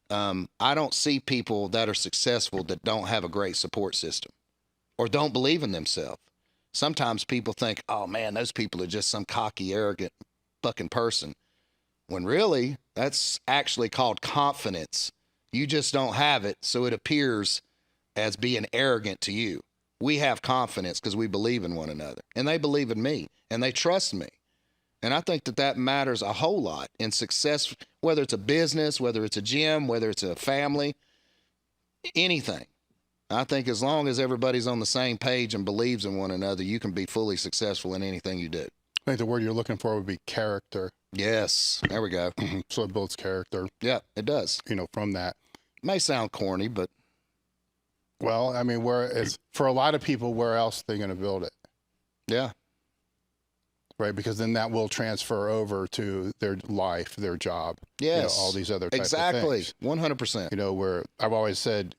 I don't see people that are successful that don't have a great support system or don't believe in themselves. Sometimes people think, oh man, those people are just some cocky, arrogant fucking person. When really, that's actually called confidence. You just don't have it, so it appears as being arrogant to you. We have confidence because we believe in one another, and they believe in me, and they trust me. And I think that matters a whole lot in success, whether it's a business, whether it's a gym, whether it's a family, anything. I think as long as everybody's on the same page and believes in one another, you can be fully successful in anything you do. I think the word you're looking for would be character. Yes, there we go. So it builds character. Yeah, it does. From that. May sound corny, but. Well, I mean, for a lot of people, where else are they going to build it? Yeah. Right, because then that will transfer over to their life, their job. Yes. All these other types exactly. of things. 100%. Where I've always said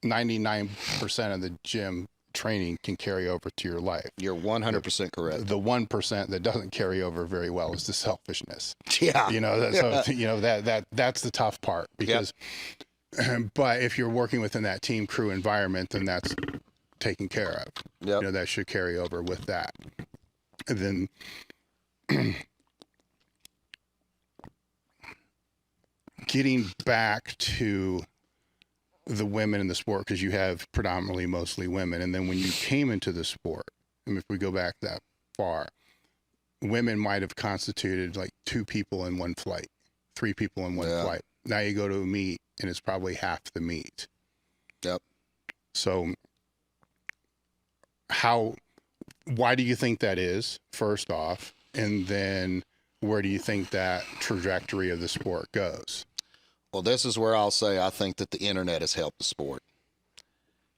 99% of the gym training can carry over to your life. You're 100% correct. The 1% that doesn't carry over very well is the selfishness. Yeah. That's the tough part because, but if you're working within that team crew environment, then that's taken care of. Yep. That should carry over with that. And then getting back to the women in the sport, because you have predominantly mostly women. And then when you came into the sport, and if we go back that far, women might have constituted like 2 people in one flight, 3 people in one flight. Now you go to a meet and it's probably half the meet. Yep. So why do you think that is, first off? And then where do you think that trajectory of the sport goes? Well, this is where I'll say I think that the internet has helped the sport.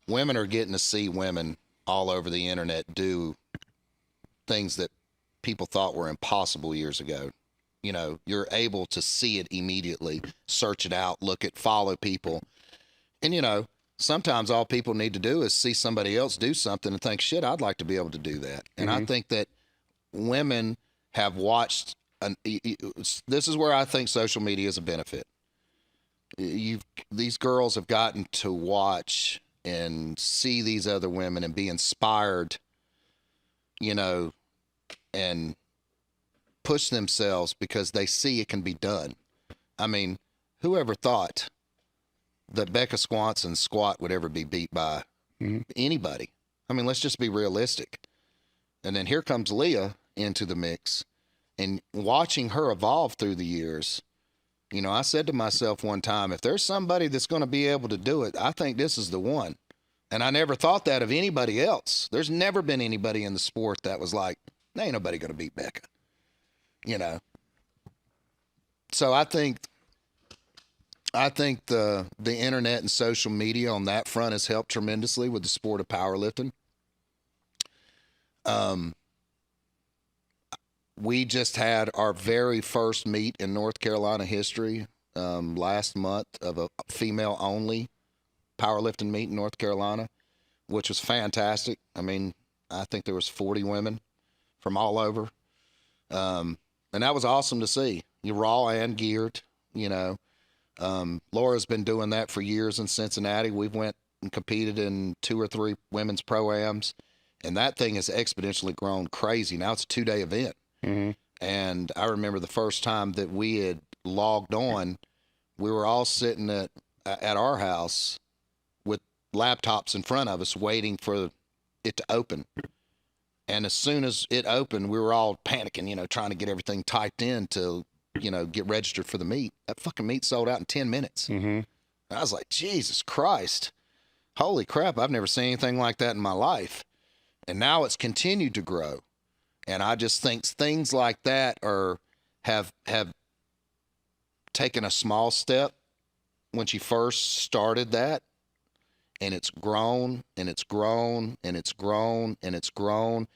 women are getting to see women all over the internet do things that people thought were impossible years ago. You know, you're able to see it immediately, search it out, look at, follow people. And, you know, sometimes all people need to do is see somebody else do something and think, shit, I'd like to be able to do that. And I think that women have watched, this is where I think social media is a benefit. These girls have gotten to watch and see these other women and be inspired, you know, and push themselves because they see it can be done. I mean, whoever thought that Becca Swanson's squat would ever be beat by anybody? I mean, let's just be realistic. And then here comes Leah into the mix, and watching her evolve through the years, you know, I said to myself one time, if there's somebody that's going to be able to do it, I think this is the one. And I never thought that of anybody else. There's never been anybody in the sport that was like, there ain't nobody going to beat Becca, you know? So I think the internet and social media on that front has helped tremendously with the sport of powerlifting. We just had our very first meet in North Carolina history last month of a female-only powerlifting meet in North Carolina, which was fantastic. I mean, I think there was 40 women from all over. And that was awesome to see. You're raw and geared, you know. Laura's been doing that for years in Cincinnati. We've went and competed in 2 or 3 women's pro-ams, and that thing has exponentially grown crazy. Now it's a 2-day event. And I remember the first time that we had logged on, we were all sitting at our house with laptops in front of us waiting for it to open. And as soon as it opened, we were all panicking, you know, trying to get everything typed in to, you know, get registered for the meet. That fucking meet sold out in 10 minutes. I was like, Jesus Christ. Holy crap, I've never seen anything like that in my life. And now it's continued to grow. And I just think things like that have taken a small step when she first started that. And it's grown and it's grown and it's grown and it's grown.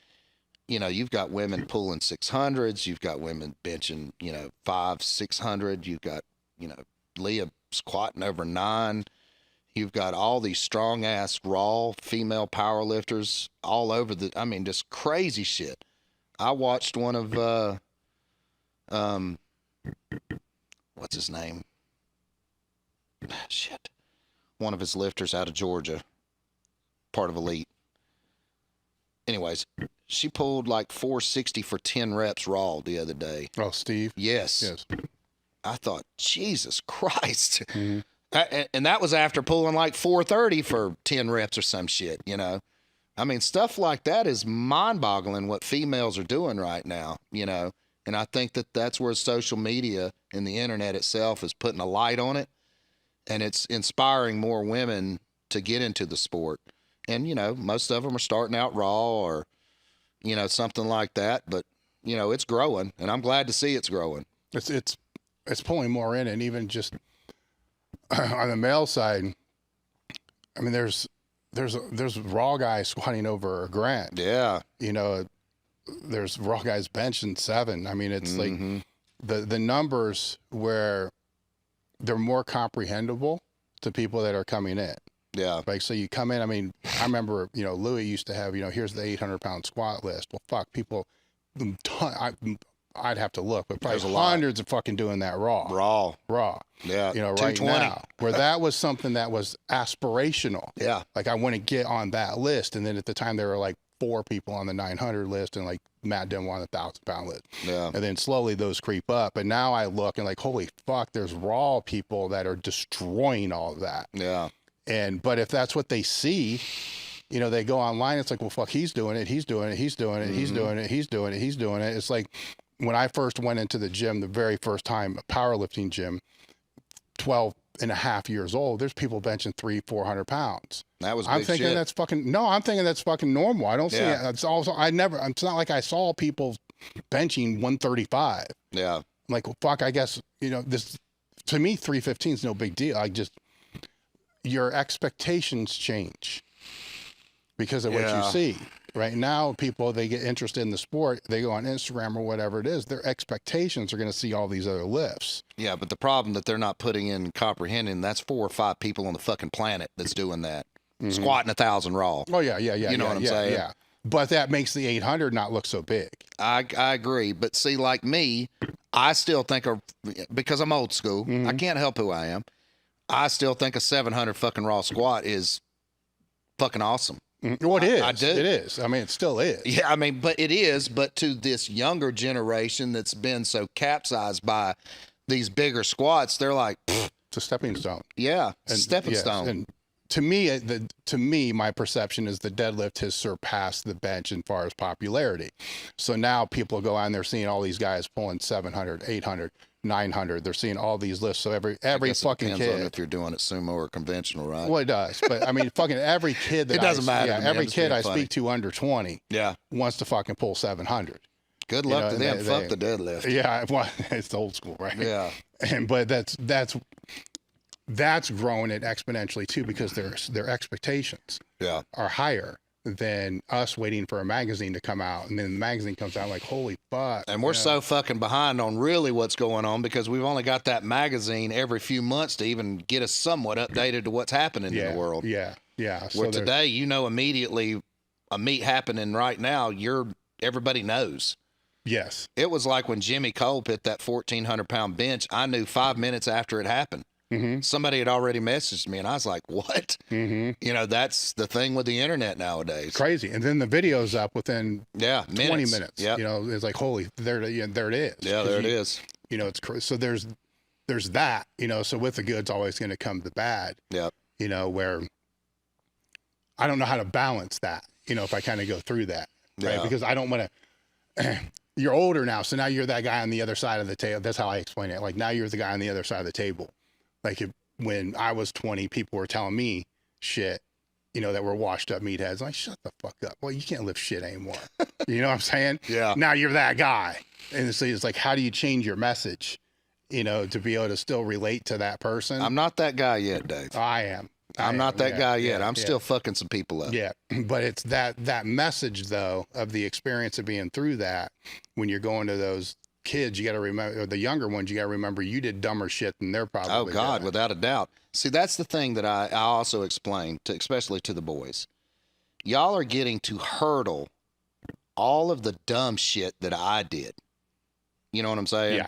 You know, you've got women pulling 600s. You've got women benching, you know, 500, 600. You've got, you know, Leah squatting over 9. You've got all these strong ass raw female powerlifters all over I mean, just crazy shit. I watched one of, what's his name? Shit. One of his lifters out of Georgia, part of Elite. Anyways, she pulled like 460 for 10 reps raw the other day. Oh, Steve? Yes. I thought, Jesus Christ. And that was after pulling like 430 for 10 reps or some shit, you know? I mean, stuff like that is mind-boggling what females are doing right now, you know? And I think that that's where social media and the internet itself is putting a light on it. And it's inspiring more women to get into the sport. And, you know, most of them are starting out raw or, you know, something like that. But, you know, it's growing, and I'm glad to see it's growing. It's pulling more in, and even just on the male side, I mean, there's raw guys squatting over a Grant. Yeah. You know, there's raw guys benching 7. I mean, it's like the numbers where they're more comprehensible to people that are coming in. Yeah. Like, so you come in, I mean, I remember, you know, Louis used to have, you know, here's the 800-pound squat list. Well, fuck, people, I'd have to look, but probably hundreds of fucking doing that raw. Yeah. You know, right now, where that was something that was aspirational. Yeah. Like, I want to get on that list. And then at the time, there were like 4 people on the 900 list, and like Matt didn't want the 1,000-pound list. Yeah. And then slowly those creep up. And now I look and like, holy fuck, there's raw people that are destroying all of that. Yeah. But if that's what they see, you know, they go online, it's like, well, fuck, he's doing it. He's doing it. He's doing it. He's doing it. He's doing it. He's doing it. It's like when I first went into the gym, the very first time, a powerlifting gym, 12 and a half years old, there's people benching 300-400 pounds. That was I'm thinking shit. that's fucking, no, I'm thinking that's fucking normal. I don't see it. It's also, it's not like I saw people benching 135. Yeah. I'm like, well, fuck, I guess, you know, this, to me, 315 is no big deal. Your expectations change. because of what you see. Right now, people, they get interested in the sport, they go on Instagram or whatever it is, their expectations are going to see all these other lifts. Yeah, but the problem that they're not putting in comprehending, that's 4 or 5 people on the fucking planet that's doing that. Squatting 1,000 raw. Oh, yeah. You know what I'm saying? Yeah. But that makes the 800 not look so big. I agree. But see, like me, I still think, because I'm old school, I can't help who I am. I still think a 700 fucking raw squat is fucking awesome. Well, it is. I do. It is. I mean, it still is. Yeah, I mean, but it is. But to this younger generation that's been so capsized by these bigger squats, they're like, it's a stepping stone. Yeah, And, stepping yes, stone. And to me, my perception is the deadlift has surpassed the bench as far as popularity. So now people go out and they're seeing all these guys pulling 700, 800, 900. They're seeing all these lifts. So every fucking kid. On if you're doing it sumo or conventional, right? Well, it does. But I mean, fucking every kid that it doesn't matter. Yeah, every kid I speak to under 20 wants to fucking pull 700. Good luck to them. Fuck the deadlift. Yeah, well, it's old school, right? Yeah. But that's growing it exponentially too, because their expectations are higher than us waiting for a magazine to come out, and then the magazine comes out like, holy fuck. And we're so fucking behind on really what's going on, because we've only got that magazine every few months to even get us somewhat updated to what's happening in the world. Yeah. Where today, immediately a meet happening right now, everybody knows. Yes. It was like when Jimmy Cole hit that 1,400-pound bench. I knew 5 minutes after it happened. Somebody had already messaged me, and I was like, what? That's the thing with the internet nowadays. Crazy. And then the video's up within 20 minutes. Yep. It's like, holy, there it is. Yeah, there it is. It's crazy. So there's that, so with the good's always going to come the bad. Yep. Where I don't know how to balance that, if I kind of go through that, right? Yeah. Because I don't want to, you're older now. So now you're that guy on the other side of the table. That's how I explain it. Like now you're the guy on the other side of the table. Like when I was 20, people were telling me shit, that were washed up meatheads. Like, shut the fuck up. Well, you can't lift shit anymore. You know what I'm saying? Yeah. Now you're that guy. And so it's like, how do you change your message, to be able to still relate to that person? I'm not that guy yet, Dave. I am. I'm not that guy yet. I'm still fucking some people up. Yeah. But it's that message, though, of the experience of being through that. When you're going to those kids, you got to remember, or the younger ones, you got to remember you did dumber shit than they're probably Oh, God, doing. without a doubt. See, that's the thing that I also explain, especially to the boys. Y'all are getting to hurdle all of the dumb shit that I did. You know what I'm saying? Yeah.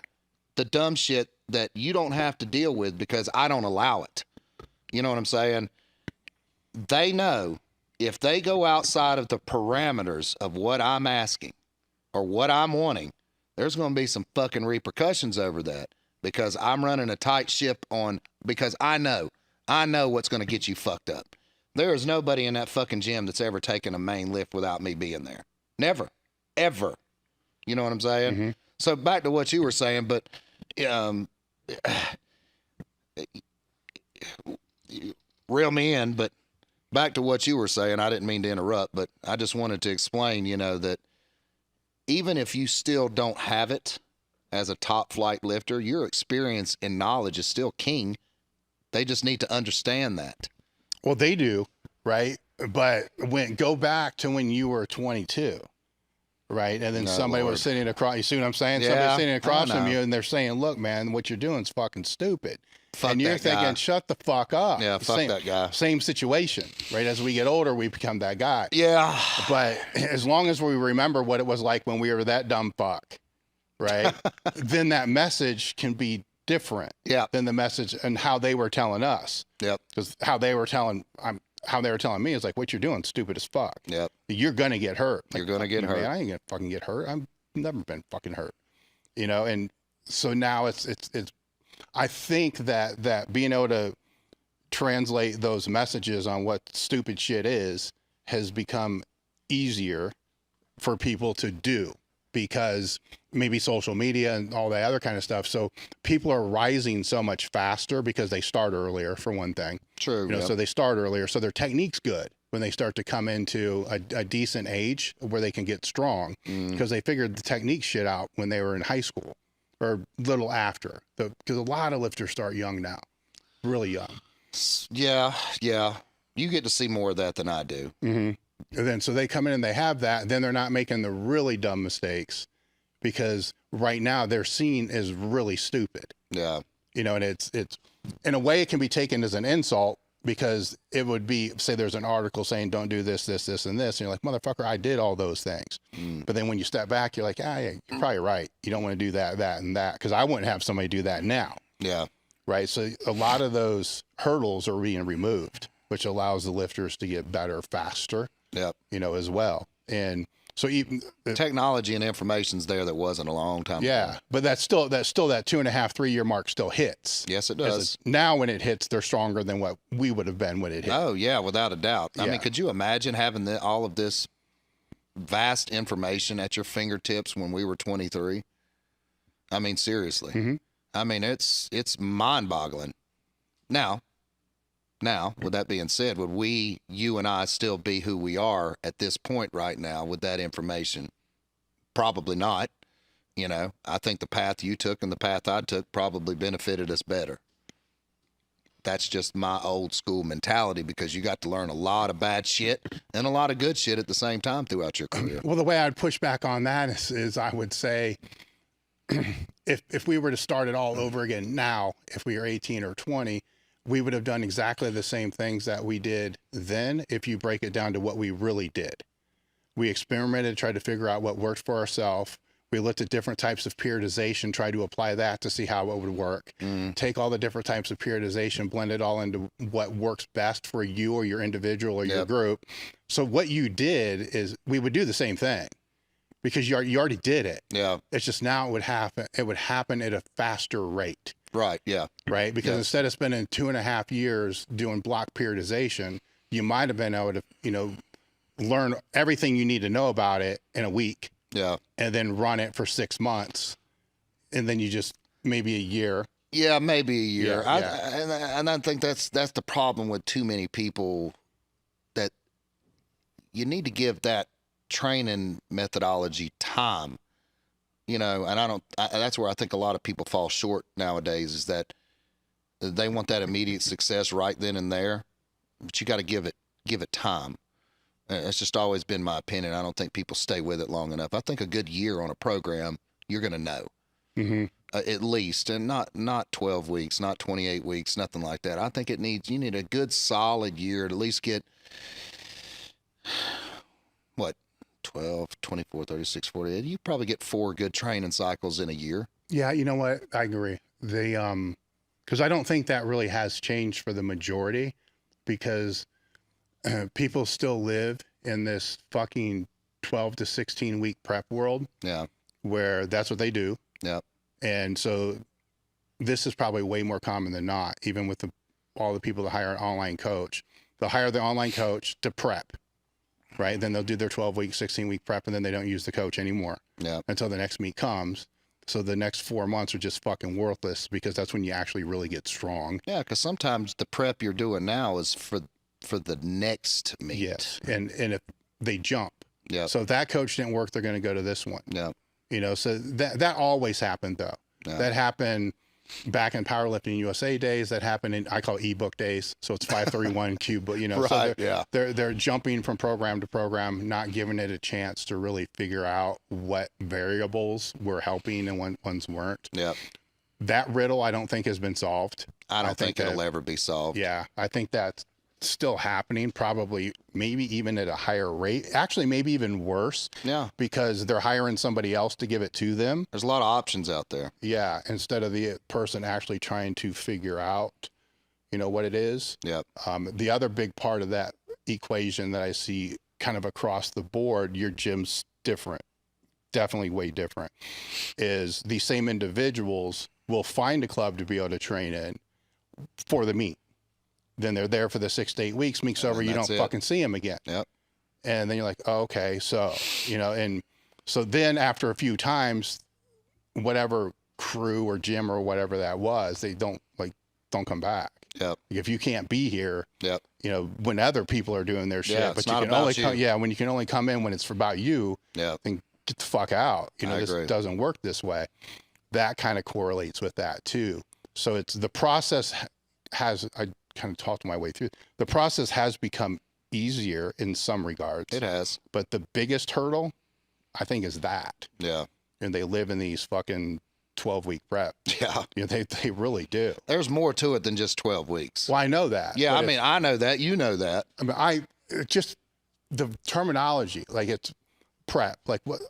The dumb shit that you don't have to deal with because I don't allow it. You know what I'm saying? They know if they go outside of the parameters of what I'm asking or what I'm wanting, there's going to be some fucking repercussions over that, because I'm running a tight ship because I know what's going to get you fucked up. There is nobody in that fucking gym that's ever taken a main lift without me being there. Never, ever. You know what I'm saying? So back to what you were saying, but reel me in, but back to what you were saying, I didn't mean to interrupt, but I just wanted to explain, that even if you still don't have it as a top flight lifter, your experience and knowledge is still king. They just need to understand that. Well, they do, right? But go back to when you were 22, right? And then somebody was sitting across, you see what I'm saying? Yeah, Somebody's sitting across from know. you and they're saying, look, man, what you're doing is fucking stupid. Fuck and you're that thinking, guy. shut the fuck up. Yeah, fuck that guy. Same situation, right? As we get older, we become that guy. Yeah. But as long as we remember what it was like when we were that dumb fuck, right? Then that message can be different than the message and how they were telling us. Yep. Because how they were telling me is like, what you're doing, stupid as fuck. Yep. You're gonna get hurt. Like, You're gonna get hurt. Man, I ain't gonna fucking get hurt. I've never been fucking hurt. And so now it's I think that being able to translate those messages on what stupid shit is has become easier for people to do, because maybe social media and all that other kind of stuff. So people are rising so much faster because they start earlier, for one thing. True. So they start earlier. So their technique's good when they start to come into a decent age where they can get strong, because they figured the technique shit out when they were in high school or little after. Because a lot of lifters start young now, really young. Yeah. You get to see more of that than I do. And then so they come in and they have that, and then they're not making the really dumb mistakes, because right now they're seen as really stupid. Yeah. You know, and it's in a way it can be taken as an insult, because it would be, say there's an article saying don't do this, this, this, and this, and you're like, motherfucker, I did all those things. But then when you step back, you're like, yeah, you're probably right. You don't want to do that, that, and that, because I wouldn't have somebody do that now. Yeah. Right. So a lot of those hurdles are being removed, which allows the lifters to get better faster. Yep. You know, as well. And so even technology and information's there that wasn't a long time yeah, ago. but that's still that 2.5, 3 year mark still hits. Yes, it does. Now when it hits, they're stronger than what we would have been when it hit. Oh yeah, without a doubt. I Yeah. mean, could you imagine having all of this vast information at your fingertips when we were 23? I mean, seriously. I mean, it's mind-boggling. Now, with that being said, would you and I still be who we are at this point right now with that information? Probably not. You know, I think the path you took and the path I took probably benefited us better. That's just my old school mentality, because you got to learn a lot of bad shit and a lot of good shit at the same time throughout your career. Well, the way I'd push back on that is I would say, if we were to start it all over again now, if we were 18 or 20, we would have done exactly the same things that we did then, if you break it down to what we really did. We experimented, tried to figure out what worked for ourselves. We looked at different types of periodization, tried to apply that to see how it would work. Take all the different types of periodization, blend it all into what works best for you or your individual or your group. So what you did is we would do the same thing, because you already did it. Yeah. It's just now it would happen at a faster rate. Right. Yeah. Right. Because instead of spending 2.5 years doing block periodization, you might have been able to, you know, learn everything you need to know about it in a week. Yeah. And then run it for 6 months. And then you just maybe a year. Yeah, maybe a year. Yeah, And I think that's the problem with too many people, that you need to give that training methodology time. You know, and that's where I think a lot of people fall short nowadays, is that they want that immediate success right then and there, but you got to give it time. It's just always been my opinion. I don't think people stay with it long enough. I think a good year on a program, you're going to know, at least, and not 12 weeks, not 28 weeks, nothing like that. I think you need a good solid year to at least get, what, 12, 24, 36, 48. You probably get 4 good training cycles in a year. Yeah, you know what? I agree. Because I don't think that really has changed for the majority, because people still live in this fucking 12 to 16 week prep world. Yeah. Where that's what they do. Yeah. And so this is probably way more common than not, even with all the people that hire an online coach. They'll hire the online coach to prep. Right. Then they'll do their 12-week, 16-week prep, and then they don't use the coach anymore until the next meet comes. So the next 4 months are just fucking worthless, because that's when you actually really get strong. Yeah, because sometimes the prep you're doing now is for the next meet. Yes, and if they jump. Yeah. So if that coach didn't work, they're going to go to this one. Yeah. You know, so that always happened though. Yeah. That happened back in Powerlifting USA days. That happened in, I call ebook days. So it's 531 cube, you know, right, so they're jumping from program to program, not giving it a chance to really figure out what variables were helping and when ones weren't. Yeah. That riddle, I don't think has been solved. I don't think it'll ever be solved. Yeah. I think that's still happening, probably maybe even at a higher rate, actually maybe even worse. Yeah. Because they're hiring somebody else to give it to them. There's a lot of options out there. Yeah. Instead of the person actually trying to figure out, you know, what it is. Yeah. The other big part of that equation that I see kind of across the board, your gym's different, definitely way different, is these same individuals will find a club to be able to train in for the meet. Then they're there for the 6 to 8 weeks. Meets over, you don't fucking see them again. Yep. And then you're like, oh, okay, so, you know, and so then after a few times, whatever crew or gym or whatever that was, they don't come back. Yep. If you can't be here, yep. You know, when other people are doing their shit, but you can only come, when you can only come in when it's about you, then get the fuck out. You know, I this agree. Doesn't work this way. That kind of correlates with that too. So it's the process has kind of talked my way through. The process has become easier in some regards. It has. But the biggest hurdle, I think, is that. Yeah. And they live in these fucking 12-week prep. Yeah. You know, they really do. There's more to it than just 12 weeks. Well, I know that. Yeah, I mean, I know that. You know that. I mean, just the terminology, like it's prep, like what,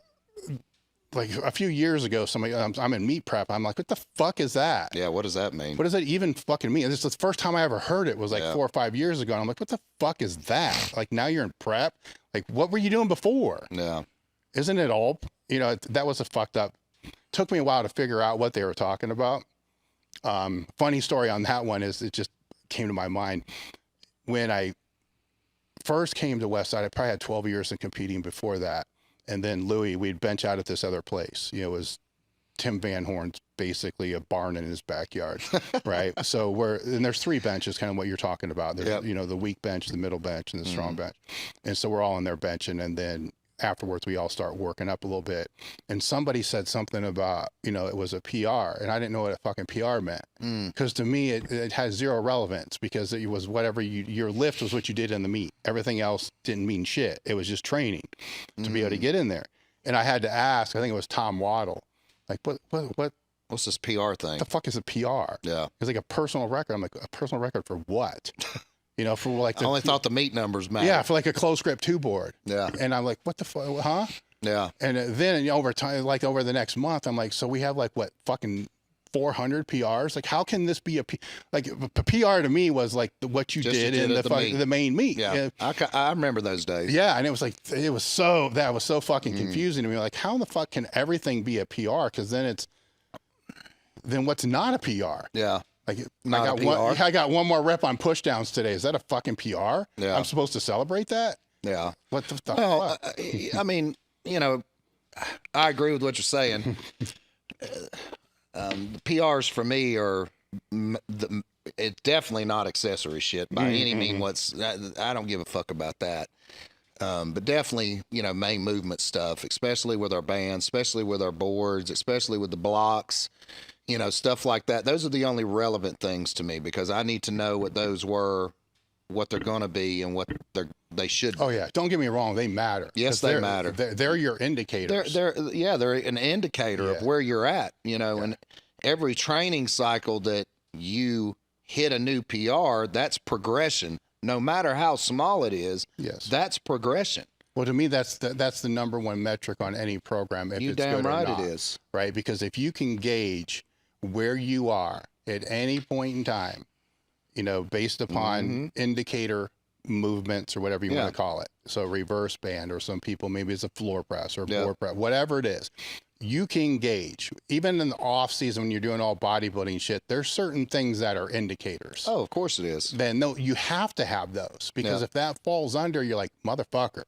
like a few years ago, somebody, I'm in meat prep. I'm like, what the fuck is that? Yeah, what does that mean? What does that even fucking mean? This is the first time I ever heard it was like 4 or 5 years ago. And I'm like, what the fuck is that? Like, now you're in prep? Like, what were you doing before? Yeah. Isn't it all, you know, that was a fucked up. Took me a while to figure out what they were talking about. Funny story on that one is it just came to my mind. When I first came to Westside, I probably had 12 years of competing before that. And then Louis, we'd bench out at this other place. You know, it was Tim Van Horn's basically a barn in his backyard, right? So and there's 3 benches, kind of what you're talking about. There's, you know, the weak bench, the middle bench, and the strong bench. And so we're all in there benching, and then afterwards we all start working up a little bit. And somebody said something about, you know, it was a PR, and I didn't know what a fucking PR meant. Because to me, it has zero relevance, because it was whatever your lift was what you did in the meet. Everything else didn't mean shit. It was just training to be able to get in there. And I had to ask, I think it was Tom Waddle, like, What's this PR thing? What the fuck is a PR? Yeah. It's like a personal record. I'm like, a personal record for what? You know, for like I only thought the meat numbers mattered. Yeah, for like a close grip 2 board. Yeah. And I'm like, what the fuck, huh? Yeah. And then, you know, over time, like over the next month, I'm like, so we have like what, fucking 400 PRs? Like, how can this be a PR to me was like what you did in the main meet. Yeah. I remember those days. Yeah. And it was like, that was so fucking confusing to me. Like, how in the fuck can everything be a PR? Because then what's not a PR? Yeah. Like, Not I got one more rep on push downs today. Is that a fucking PR? Yeah. I'm supposed to celebrate that? Yeah. What the fuck? Well, I mean, you know, I agree with what you're saying. The PRs for me are, it's definitely not accessory shit by any means. I don't give a fuck about that. But definitely, you know, main movement stuff, especially with our bands, especially with our boards, especially with the blocks, you know, stuff like that. Those are the only relevant things to me, because I need to know what those were, what they're going to be, and what they should be. Oh yeah, don't get me wrong, they matter. Yes, they matter. They're your indicators. They're an indicator of where you're at, you know. And every training cycle that you hit a new PR, that's progression. No matter how small it is, that's progression. Well, to me, that's the number one metric on any program. If you it's damn good right or not, it is. Right, because if you can gauge where you are at any point in time, you know, based upon indicator movements or whatever you want to call it. So reverse band, or some people, maybe it's a floor press or board press, whatever it is. You can gauge, even in the off season when you're doing all bodybuilding shit, there's certain things that are indicators. Oh, of course it is. Then no, you have to have those, because if that falls under, you're like, motherfucker,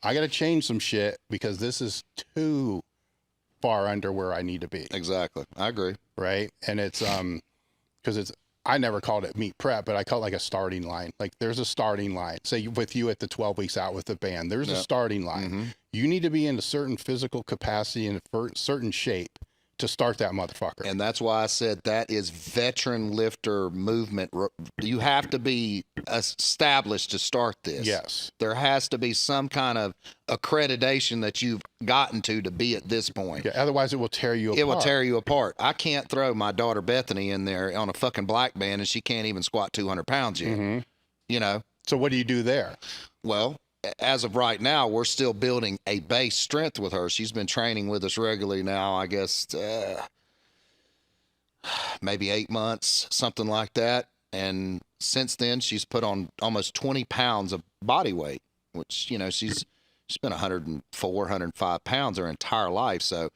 I got to change some shit, because this is too far under where I need to be. Exactly. I agree. Right. And it's, because I never called it meet prep, but I call it like a starting line. Like, there's a starting line. Say with you at the 12 weeks out with the band, there's a starting line. You need to be in a certain physical capacity and a certain shape to start that motherfucker. And that's why I said that is veteran lifter movement. You have to be established to start this. Yes. There has to be some kind of accreditation that you've gotten to be at this point. Yeah, otherwise it will tear you apart. It will tear you apart. I can't throw my daughter Bethany in there on a fucking black band and she can't even squat 200 pounds yet. You know? So what do you do there? Well, as of right now, we're still building a base strength with her. She's been training with us regularly now, I guess, maybe 8 months, something like that. And since then, she's put on almost 20 pounds of body weight, which, you know, she's been 104, 105 pounds her entire life. So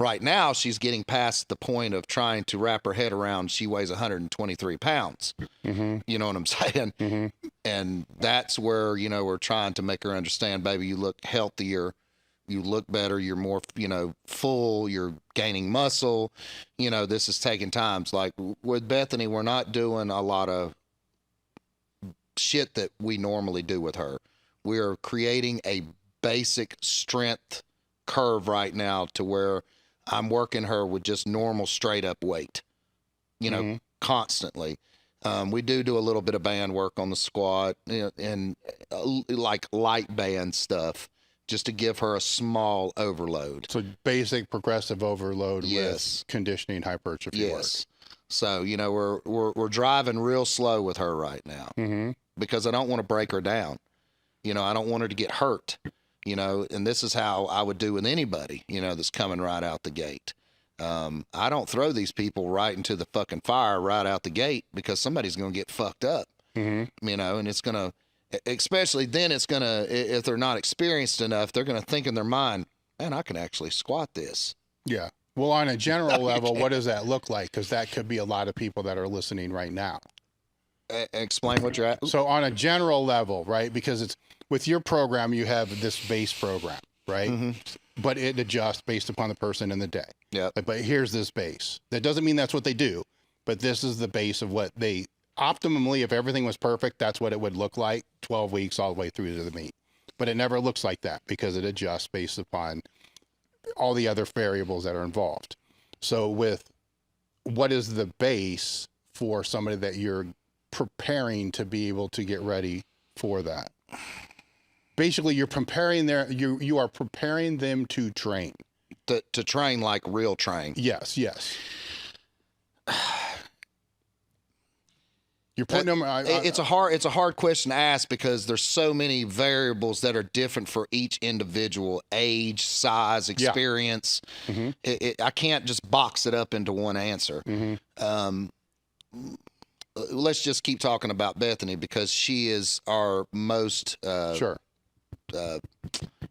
right now, she's getting past the point of trying to wrap her head around. She weighs 123 pounds. You know what I'm saying? And that's where, you know, we're trying to make her understand, baby, you look healthier, you look better, you're more, you know, full, you're gaining muscle. You know, this is taking times. Like with Bethany, we're not doing a lot of shit that we normally do with her. We're creating a basic strength curve right now to where I'm working her with just normal straight up weight, you know, constantly. We do a little bit of band work on the squat, and like light band stuff, just to give her a small overload. So basic progressive overload Yes. with conditioning hypertrophy work. Yes. So, we're driving real slow with her right now because I don't want to break her down. I don't want her to get hurt, and this is how I would do with anybody, that's coming right out the gate. I don't throw these people right into the fucking fire right out the gate because somebody's going to get fucked up, and it's going to, especially then it's going to, if they're not experienced enough, they're going to think in their mind, man, I can actually squat this. Yeah. Well, on a general level, what does that look like? Because that could be a lot of people that are listening right now. Explain what you're at. So on a general level, right? Because it's with your program, you have this base program, right? But it adjusts based upon the person in the day. Yeah. But here's this base. That doesn't mean that's what they do, but this is the base of what they optimally, if everything was perfect, that's what it would look like 12 weeks all the way through to the meet. But it never looks like that because it adjusts based upon all the other variables that are involved. So with what is the base for somebody that you're preparing to be able to get ready for that? Basically, you're preparing you are preparing them to train. To train like real train. Yes. You're putting them. It's a hard question to ask because there's so many variables that are different for each individual: age, size, experience. I can't just box it up into one answer. Let's just keep talking about Bethany because she is our most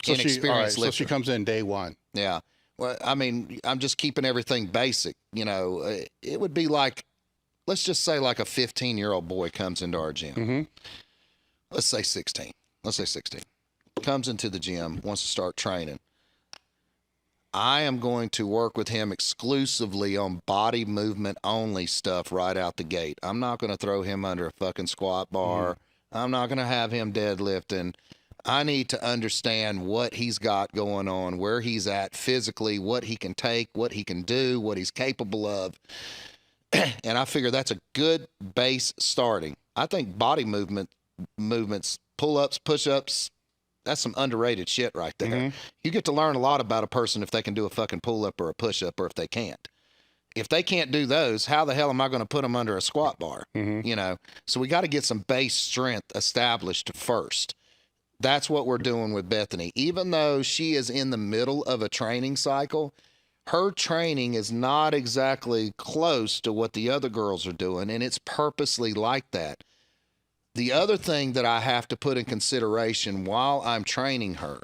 inexperienced lifter. So she comes in day one. Yeah. Well, I mean, I'm just keeping everything basic. It would be like, let's just say like a 15-year-old boy comes into our gym. Let's say 16. Comes into the gym, wants to start training. I am going to work with him exclusively on body movement only stuff right out the gate. I'm not going to throw him under a fucking squat bar. I'm not going to have him deadlifting. I need to understand what he's got going on, where he's at physically, what he can take, what he can do, what he's capable of. And I figure that's a good base starting. I think body movements, pull-ups, push-ups, that's some underrated shit right there. You get to learn a lot about a person if they can do a fucking pull-up or a push-up or if they can't. If they can't do those, how the hell am I going to put them under a squat bar? So we got to get some base strength established first. That's what we're doing with Bethany. Even though she is in the middle of a training cycle, her training is not exactly close to what the other girls are doing, and it's purposely like that. The other thing that I have to put in consideration while I'm training her,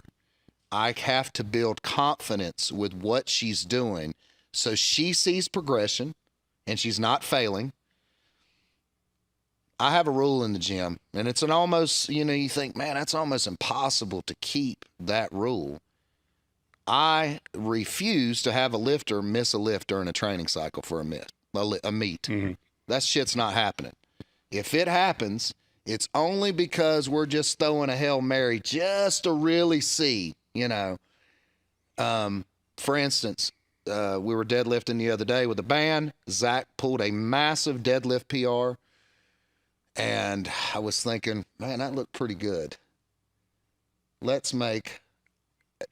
I have to build confidence with what she's doing so she sees progression and she's not failing. I have a rule in the gym, and it's an almost, you think, man, that's almost impossible to keep that rule. I refuse to have a lifter miss a lift during a training cycle for a meet. That shit's not happening. If it happens, it's only because we're just throwing a Hail Mary just to really see, For instance, we were deadlifting the other day with a band. Zach pulled a massive deadlift PR. And I was thinking, man, that looked pretty good. Let's make,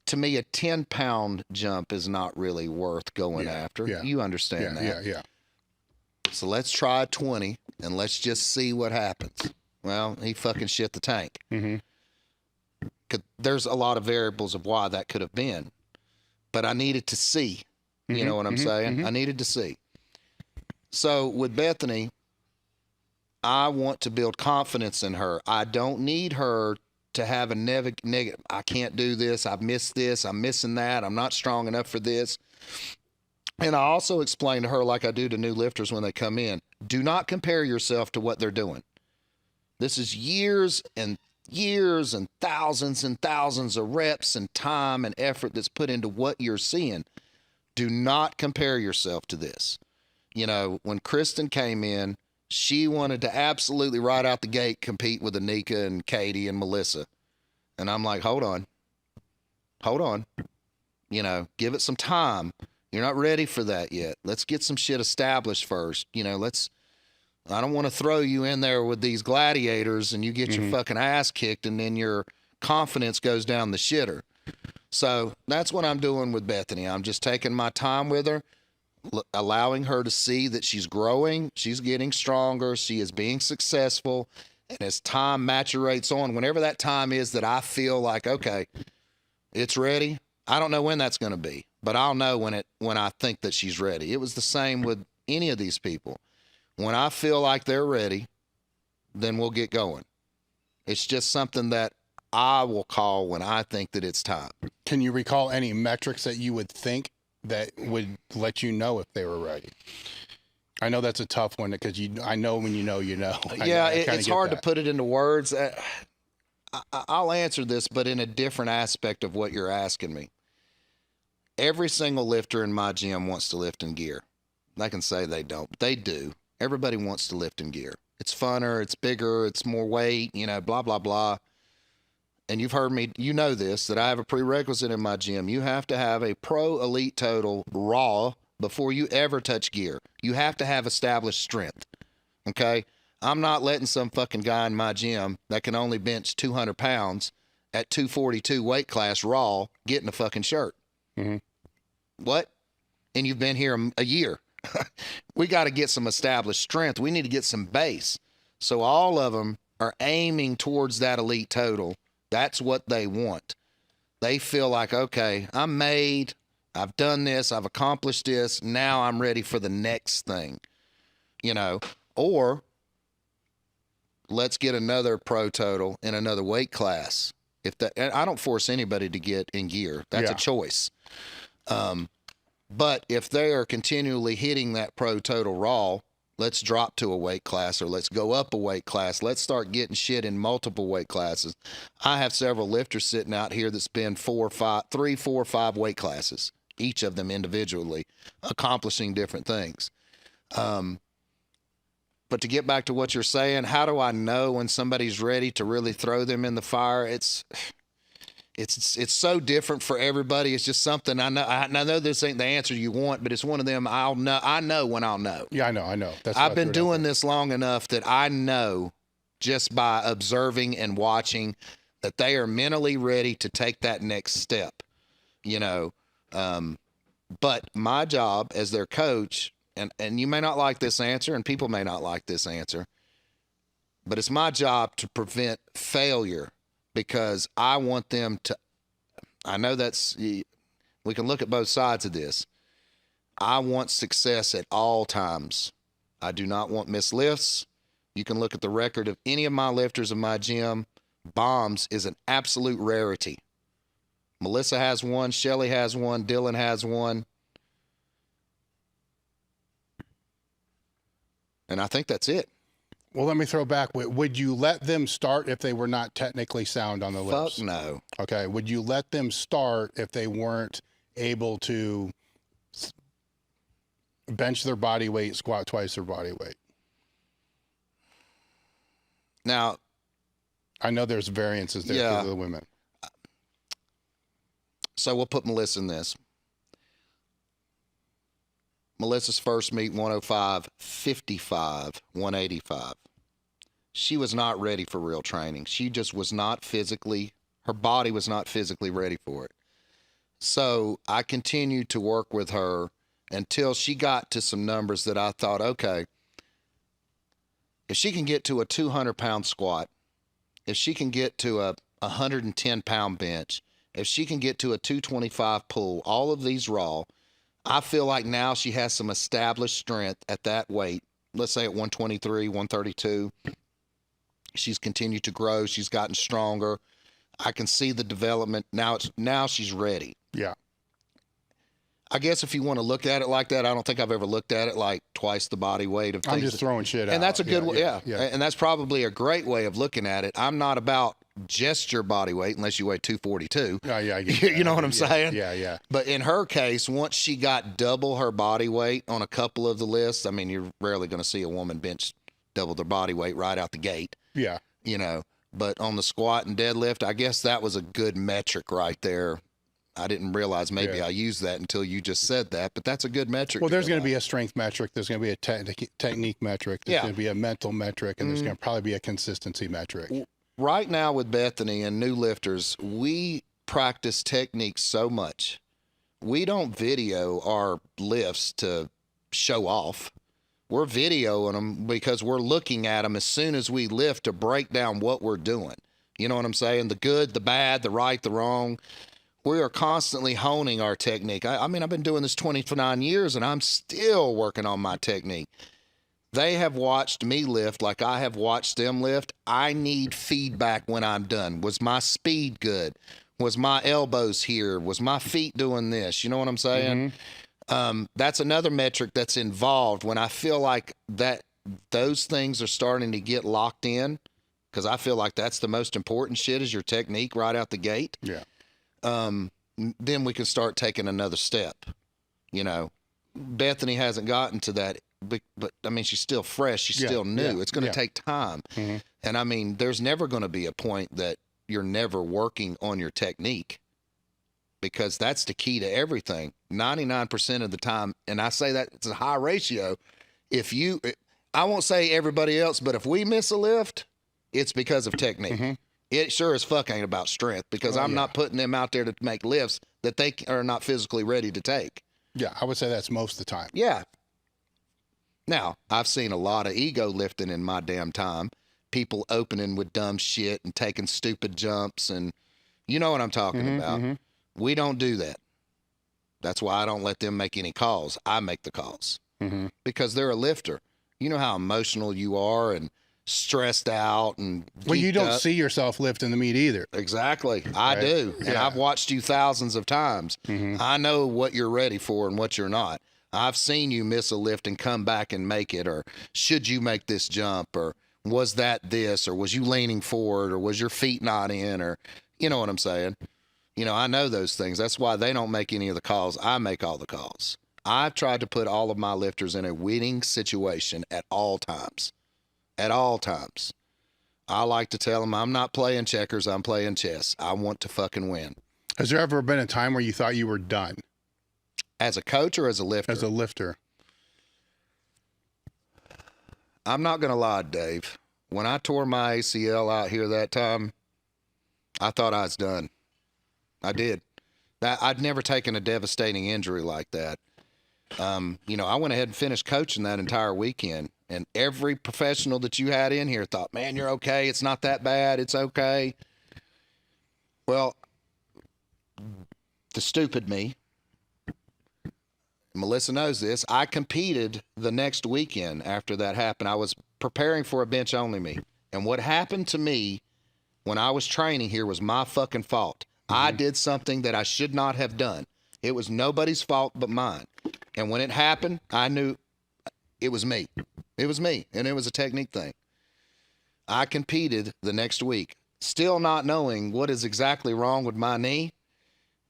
to me, a 10-pound jump is not really worth going after. You understand that. Yeah. So let's try 20 and let's just see what happens. Well, he fucking shit the tank. There's a lot of variables of why that could have been. But I needed to see. You know what I'm saying? I needed to see. So with Bethany, I want to build confidence in her. I don't need her to have a negative, I can't do this, I've missed this, I'm missing that, I'm not strong enough for this. And I also explain to her, like I do to new lifters when they come in, do not compare yourself to what they're doing. This is years and thousands of reps and time and effort that's put into what you're seeing. Do not compare yourself to this. When Kristen came in, she wanted to absolutely right out the gate compete with Anika and Katie and Melissa. And I'm like, hold on. Give it some time. You're not ready for that yet. Let's get some shit established first. Let's I don't want to throw you in there with these gladiators and you get your fucking ass kicked and then your confidence goes down the shitter. So that's what I'm doing with Bethany. I'm just taking my time with her, allowing her to see that she's growing, she's getting stronger, she is being successful. And as time maturates on, whenever that time is that I feel like, okay, it's ready, I don't know when that's going to be, but I'll know when I think that she's ready. It was the same with any of these people. When I feel like they're ready, then we'll get going. It's just something that I will call when I think that it's time. Can you recall any metrics that you would think that would let you know if they were ready? I know that's a tough one because I know when you know, you know. Yeah, it's hard to put it into words. I'll answer this, but in a different aspect of what you're asking me. Every single lifter in my gym wants to lift in gear. I can say they don't, but they do. Everybody wants to lift in gear. It's funner, it's bigger, it's more weight, blah, blah, blah. And you've heard me, you know this, that I have a prerequisite in my gym. You have to have a pro elite total raw before you ever touch gear. You have to have established strength, okay? I'm not letting some fucking guy in my gym that can only bench 200 pounds at 242 weight class raw get in a fucking shirt. Mm-hmm. What? And you've been here a year. We got to get some established strength. We need to get some base. So all of them are aiming towards that elite total. That's what they want. They feel like, okay, I'm made. I've done this. I've accomplished this. Now I'm ready for the next thing, or let's get another pro total in another weight class. And I don't force anybody to get in gear. That's a choice. But if they are continually hitting that pro total raw, let's drop to a weight class or let's go up a weight class. Let's start getting shit in multiple weight classes. I have several lifters sitting out here that's been 3, 4, 5 weight classes, each of them individually, accomplishing different things. But to get back to what you're saying, how do I know when somebody's ready to really throw them in the fire? It's so different for everybody. It's just something I know. I know this ain't the answer you want, but it's one of them. I know when I'll know. Yeah, I know. I've been doing this long enough that I know just by observing and watching that they are mentally ready to take that next step, but my job as their coach, and you may not like this answer and people may not like this answer, but it's my job to prevent failure. Because I want them to, I know we can look at both sides of this. I want success at all times. I do not want missed lifts. You can look at the record of any of my lifters in my gym. Bombs is an absolute rarity. Melissa has one, Shelly has one, Dylan has one. And I think that's it. Well, let me throw back. Would you let them start if they were not technically sound on the lifts? Fuck no. Okay. Would you let them start if they weren't able to bench their body weight, squat twice their body weight? Now, I know there's variances there for the women. So we'll put Melissa in this. Melissa's first meet, 105, 55, 185. She was not ready for real training. She just was not her body was not physically ready for it. So I continued to work with her until she got to some numbers that I thought, okay, if she can get to a 200-pound squat, if she can get to a 110-pound bench, if she can get to a 225 pull, all of these raw, I feel like now she has some established strength at that weight. Let's say at 123, 132. She's continued to grow. She's gotten stronger. I can see the development. Now she's ready. Yeah. I guess if you want to look at it like that, I don't think I've ever looked at it like twice the body weight of things. I'm just throwing shit out. And that's a good way. Yeah. And that's probably a great way of looking at it. I'm not about just your body weight unless you weigh 242. Yeah, I get You know what I'm saying? Yeah. But in her case, once she got double her body weight on a couple of the lists, I mean, you're rarely going to see a woman bench double their body weight right out the gate. Yeah. But on the squat and deadlift, I guess that was a good metric right there. I didn't realize maybe I used that until you just said that, but that's a good metric. Well, there's going to be a strength metric. There's going to be a technique metric. There's going to be a mental metric, and there's going to probably be a consistency metric. Right now with Bethany and new lifters, we practice technique so much. We don't video our lifts to show off. We're videoing them because we're looking at them as soon as we lift to break down what we're doing. You know what I'm saying? The good, the bad, the right, the wrong. We are constantly honing our technique. I mean, I've been doing this 29 years, and I'm still working on my technique. They have watched me lift like I have watched them lift. I need feedback when I'm done. Was my speed good? Was my elbows here? Was my feet doing this? You know what I'm saying? That's another metric that's involved when I feel like that those things are starting to get locked in, because I feel like that's the most important shit is your technique right out the gate. Yeah. Then we can start taking another step. You know, Bethany hasn't gotten to that, but I mean, she's still fresh. She's still new. It's going to take time. And I mean, there's never going to be a point that you're never working on your technique, because that's the key to everything. 99% of the time, and I say that it's a high ratio. I won't say everybody else, but if we miss a lift, it's because of technique. It sure as fuck ain't about strength, because I'm not putting them out there to make lifts that they are not physically ready to take. Yeah, I would say that's most of the time. Yeah. Now, I've seen a lot of ego lifting in my damn time. People opening with dumb shit and taking stupid jumps, and you know what I'm talking about. We don't do that. That's why I don't let them make any calls. I make the calls because they're a lifter. You know how emotional you are and stressed out and well, you don't up. See yourself lifting the meat either. Exactly. I do. And I've watched you thousands of times. I know what you're ready for and what you're not. I've seen you miss a lift and come back and make it, or should you make this jump, or was that this, or was you leaning forward, or was your feet not in, or you know what I'm saying? You know, I know those things. That's why they don't make any of the calls. I make all the calls. I've tried to put all of my lifters in a winning situation at all times. At all times. I like to tell them, I'm not playing checkers, I'm playing chess. I want to fucking win. Has there ever been a time where you thought you were done? As a coach or as a lifter? As a lifter. I'm not going to lie, Dave. When I tore my ACL out here that time, I thought I was done. I did. I'd never taken a devastating injury like that. You know, I went ahead and finished coaching that entire weekend. And every professional that you had in here thought, man, you're okay. It's not that bad. It's okay. Well, the stupid me, Melissa knows this, I competed the next weekend after that happened. I was preparing for a bench only meet. And what happened to me when I was training here was my fucking fault. I did something that I should not have done. It was nobody's fault but mine. And when it happened, I knew it was me. It was me, and it was a technique thing. I competed the next week, still not knowing what is exactly wrong with my knee,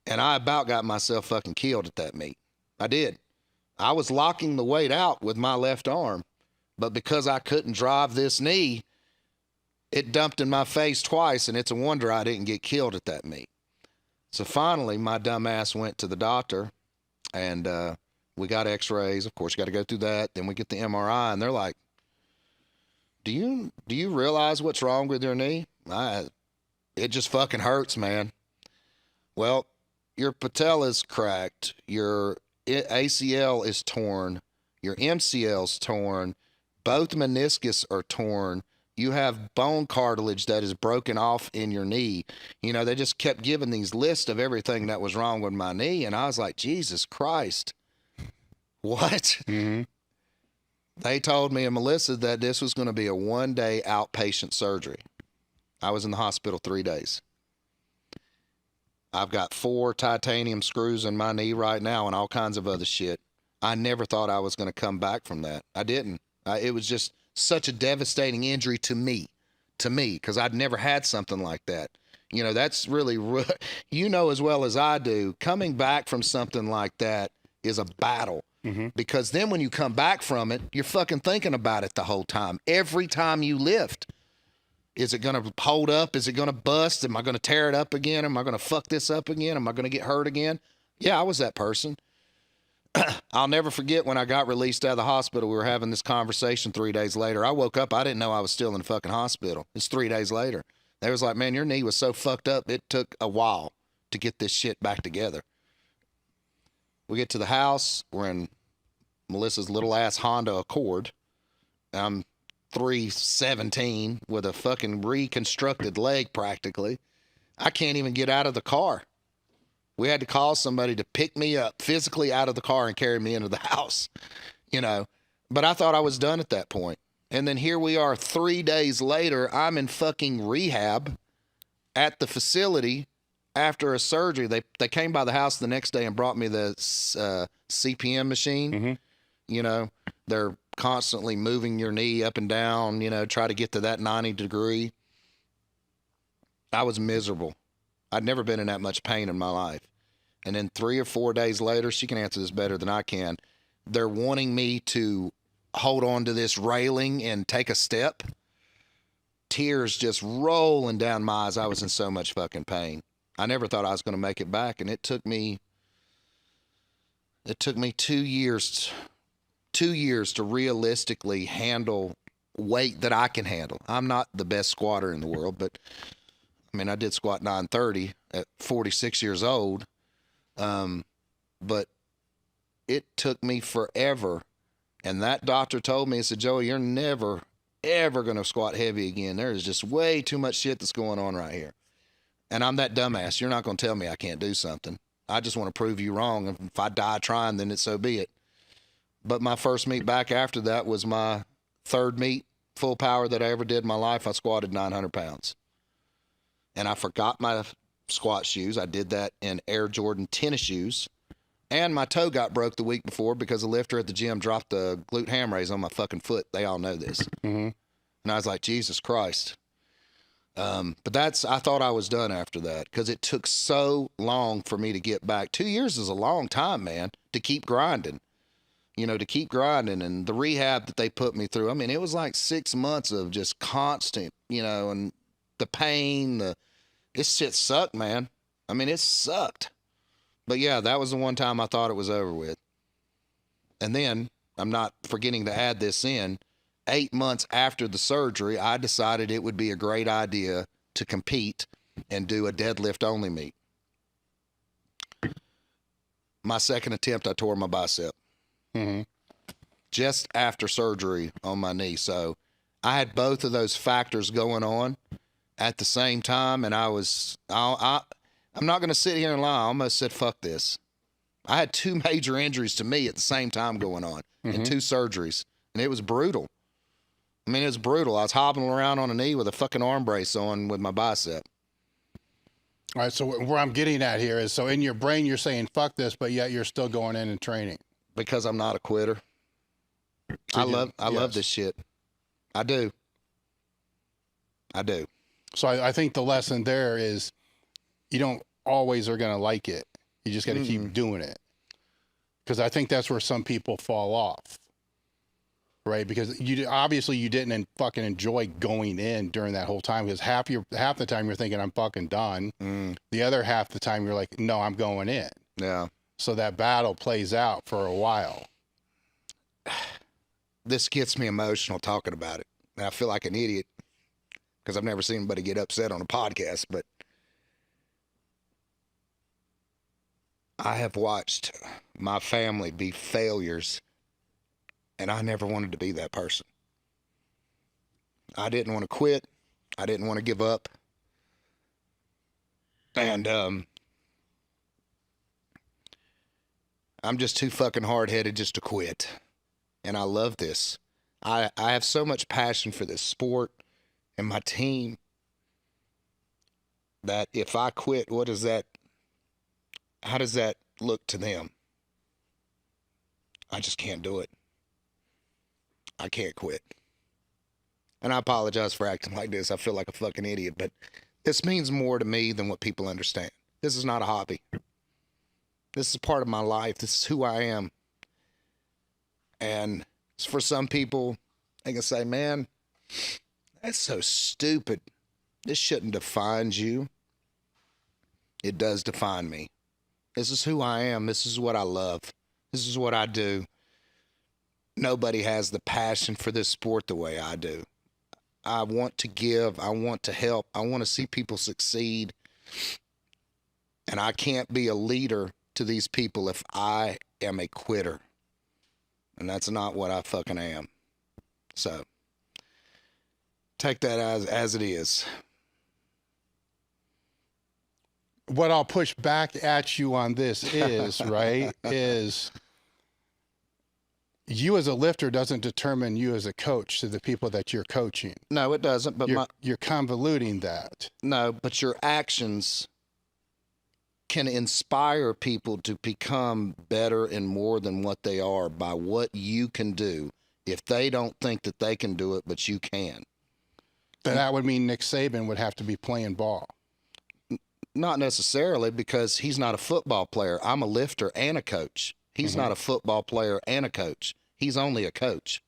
and I about got myself fucking killed at that meet. I did. I was locking the weight out with my left arm, but because I couldn't drive this knee, it dumped in my face twice, and it's a wonder I didn't get killed at that meet. So finally, my dumb ass went to the doctor, and we got x-rays. Of course, you got to go through that. Then we get the MRI, and they're like, do you realize what's wrong with your knee? It just fucking hurts, man. Well, your patella's cracked. Your ACL is torn. Your MCL's torn. Both meniscus are torn. You have bone cartilage that is broken off in your knee. You know, they just kept giving these lists of everything that was wrong with my knee, and I was like, Jesus Christ. What? They told me and Melissa that this was going to be a one-day outpatient surgery. I was in the hospital 3 days. I've got 4 titanium screws in my knee right now and all kinds of other shit. I never thought I was going to come back from that. I didn't. It was just such a devastating injury to me, because I'd never had something like that. You know, that's really, you know as well as I do, coming back from something like that is a battle. Because then when you come back from it, you're fucking thinking about it the whole time. Every time you lift, Is it going to hold up? Is it going to bust? Am I going to tear it up again? Am I going to fuck this up again? Am I going to get hurt again? Yeah, I was that person. I'll never forget when I got released out of the hospital. We were having this conversation 3 days later. I woke up. I didn't know I was still in the fucking hospital. It's 3 days later. They was like, man, your knee was so fucked up. It took a while to get this shit back together. We get to the house. We're in Melissa's little ass Honda Accord. I'm 317 with a fucking reconstructed leg practically. I can't even get out of the car. We had to call somebody to pick me up physically out of the car and carry me into the house, you know. But I thought I was done at that point. And then here we are 3 days later. I'm in fucking rehab at the facility after a surgery. They came by the house the next day and brought me the CPM machine. Mm-hmm. You know, they're constantly moving your knee up and down, you know, try to get to that 90 degree. I was miserable. I'd never been in that much pain in my life. And then 3 or 4 days later, she can answer this better than I can. They're wanting me to hold on to this railing and take a step. Tears just rolling down my eyes. I was in so much fucking pain. I never thought I was going to make it back. And it took me 2 years, 2 years to realistically handle weight that I can handle. I'm not the best squatter in the world, but I mean, I did squat 930 at 46 years old. But it took me forever. And that doctor told me, he said, Joey, you're never, ever going to squat heavy again. There is just way too much shit that's going on right here. And I'm that dumbass. You're not going to tell me I can't do something. I just want to prove you wrong. And if I die trying, then so be it. But my first meet back after that was my third meet, full power that I ever did in my life. I squatted 900 pounds. And I forgot my squat shoes. I did that in Air Jordan tennis shoes. And my toe got broke the week before because a lifter at the gym dropped the glute ham raise on my fucking foot. They all know this. Mm-hmm. And I was like, Jesus Christ. But I thought I was done after that because it took so long for me to get back. 2 years is a long time, man, to keep grinding. You know, to keep grinding and the rehab that they put me through. I mean, it was like 6 months of just constant, you know, and the pain, this shit sucked, man. I mean, it sucked. But yeah, that was the one time I thought it was over with. And then, I'm not forgetting to add this in, 8 months after the surgery, I decided it would be a great idea to compete and do a deadlift only meet. My second attempt, I tore my bicep. Mm-hmm. Just after surgery on my knee. So I had both of those factors going on at the same time. And I'm not going to sit here and lie. I almost said, fuck this. I had 2 major injuries to me at the same time going on and 2 surgeries. And it was brutal. I mean, it was brutal. I was hobbling around on a knee with a fucking arm brace on with my bicep. All right. So where I'm getting at here is, so in your brain, you're saying, fuck this, but yet you're still going in and training. Because I'm not a quitter. I love this shit. I do. So I think the lesson there is you don't always are going to like it. You just got to keep doing it. Because I think that's where some people fall off. Right? Because obviously you didn't fucking enjoy going in during that whole time, because half the time you're thinking I'm fucking done. The other half the time you're like, no, I'm going in. Yeah. So that battle plays out for a while. This gets me emotional talking about it. And I feel like an idiot because I've never seen anybody get upset on a podcast, but I have watched my family be failures, and I never wanted to be that person. I didn't want to quit. I didn't want to give up. And I'm just too fucking hard-headed just to quit. And I love this. I have so much passion for this sport and my team that if I quit, how does that look to them? I just can't do it. I can't quit. And I apologize for acting like this. I feel like a fucking idiot, but this means more to me than what people understand. This is not a hobby. This is part of my life. This is who I am. And for some people, they can say, man, That's so stupid. This shouldn't define you. It does define me. This is who I am. This is what I love. This is what I do. Nobody has the passion for this sport the way I do. I want to give. I want to help. I want to see people succeed. And I can't be a leader to these people if I am a quitter. And that's not what I fucking am. So take that as it is. What I'll push back at you on this is, right, is you as a lifter doesn't determine you as a coach to the people that you're coaching. No, it doesn't. But you're convoluting that. No, but your actions can inspire people to become better and more than what they are by what you can do if they don't think that they can do it, but you can. Then that would mean Nick Saban would have to be playing ball. Not necessarily, because he's not a football player. I'm a lifter and a coach. He's not a football player and a coach. He's only a coach.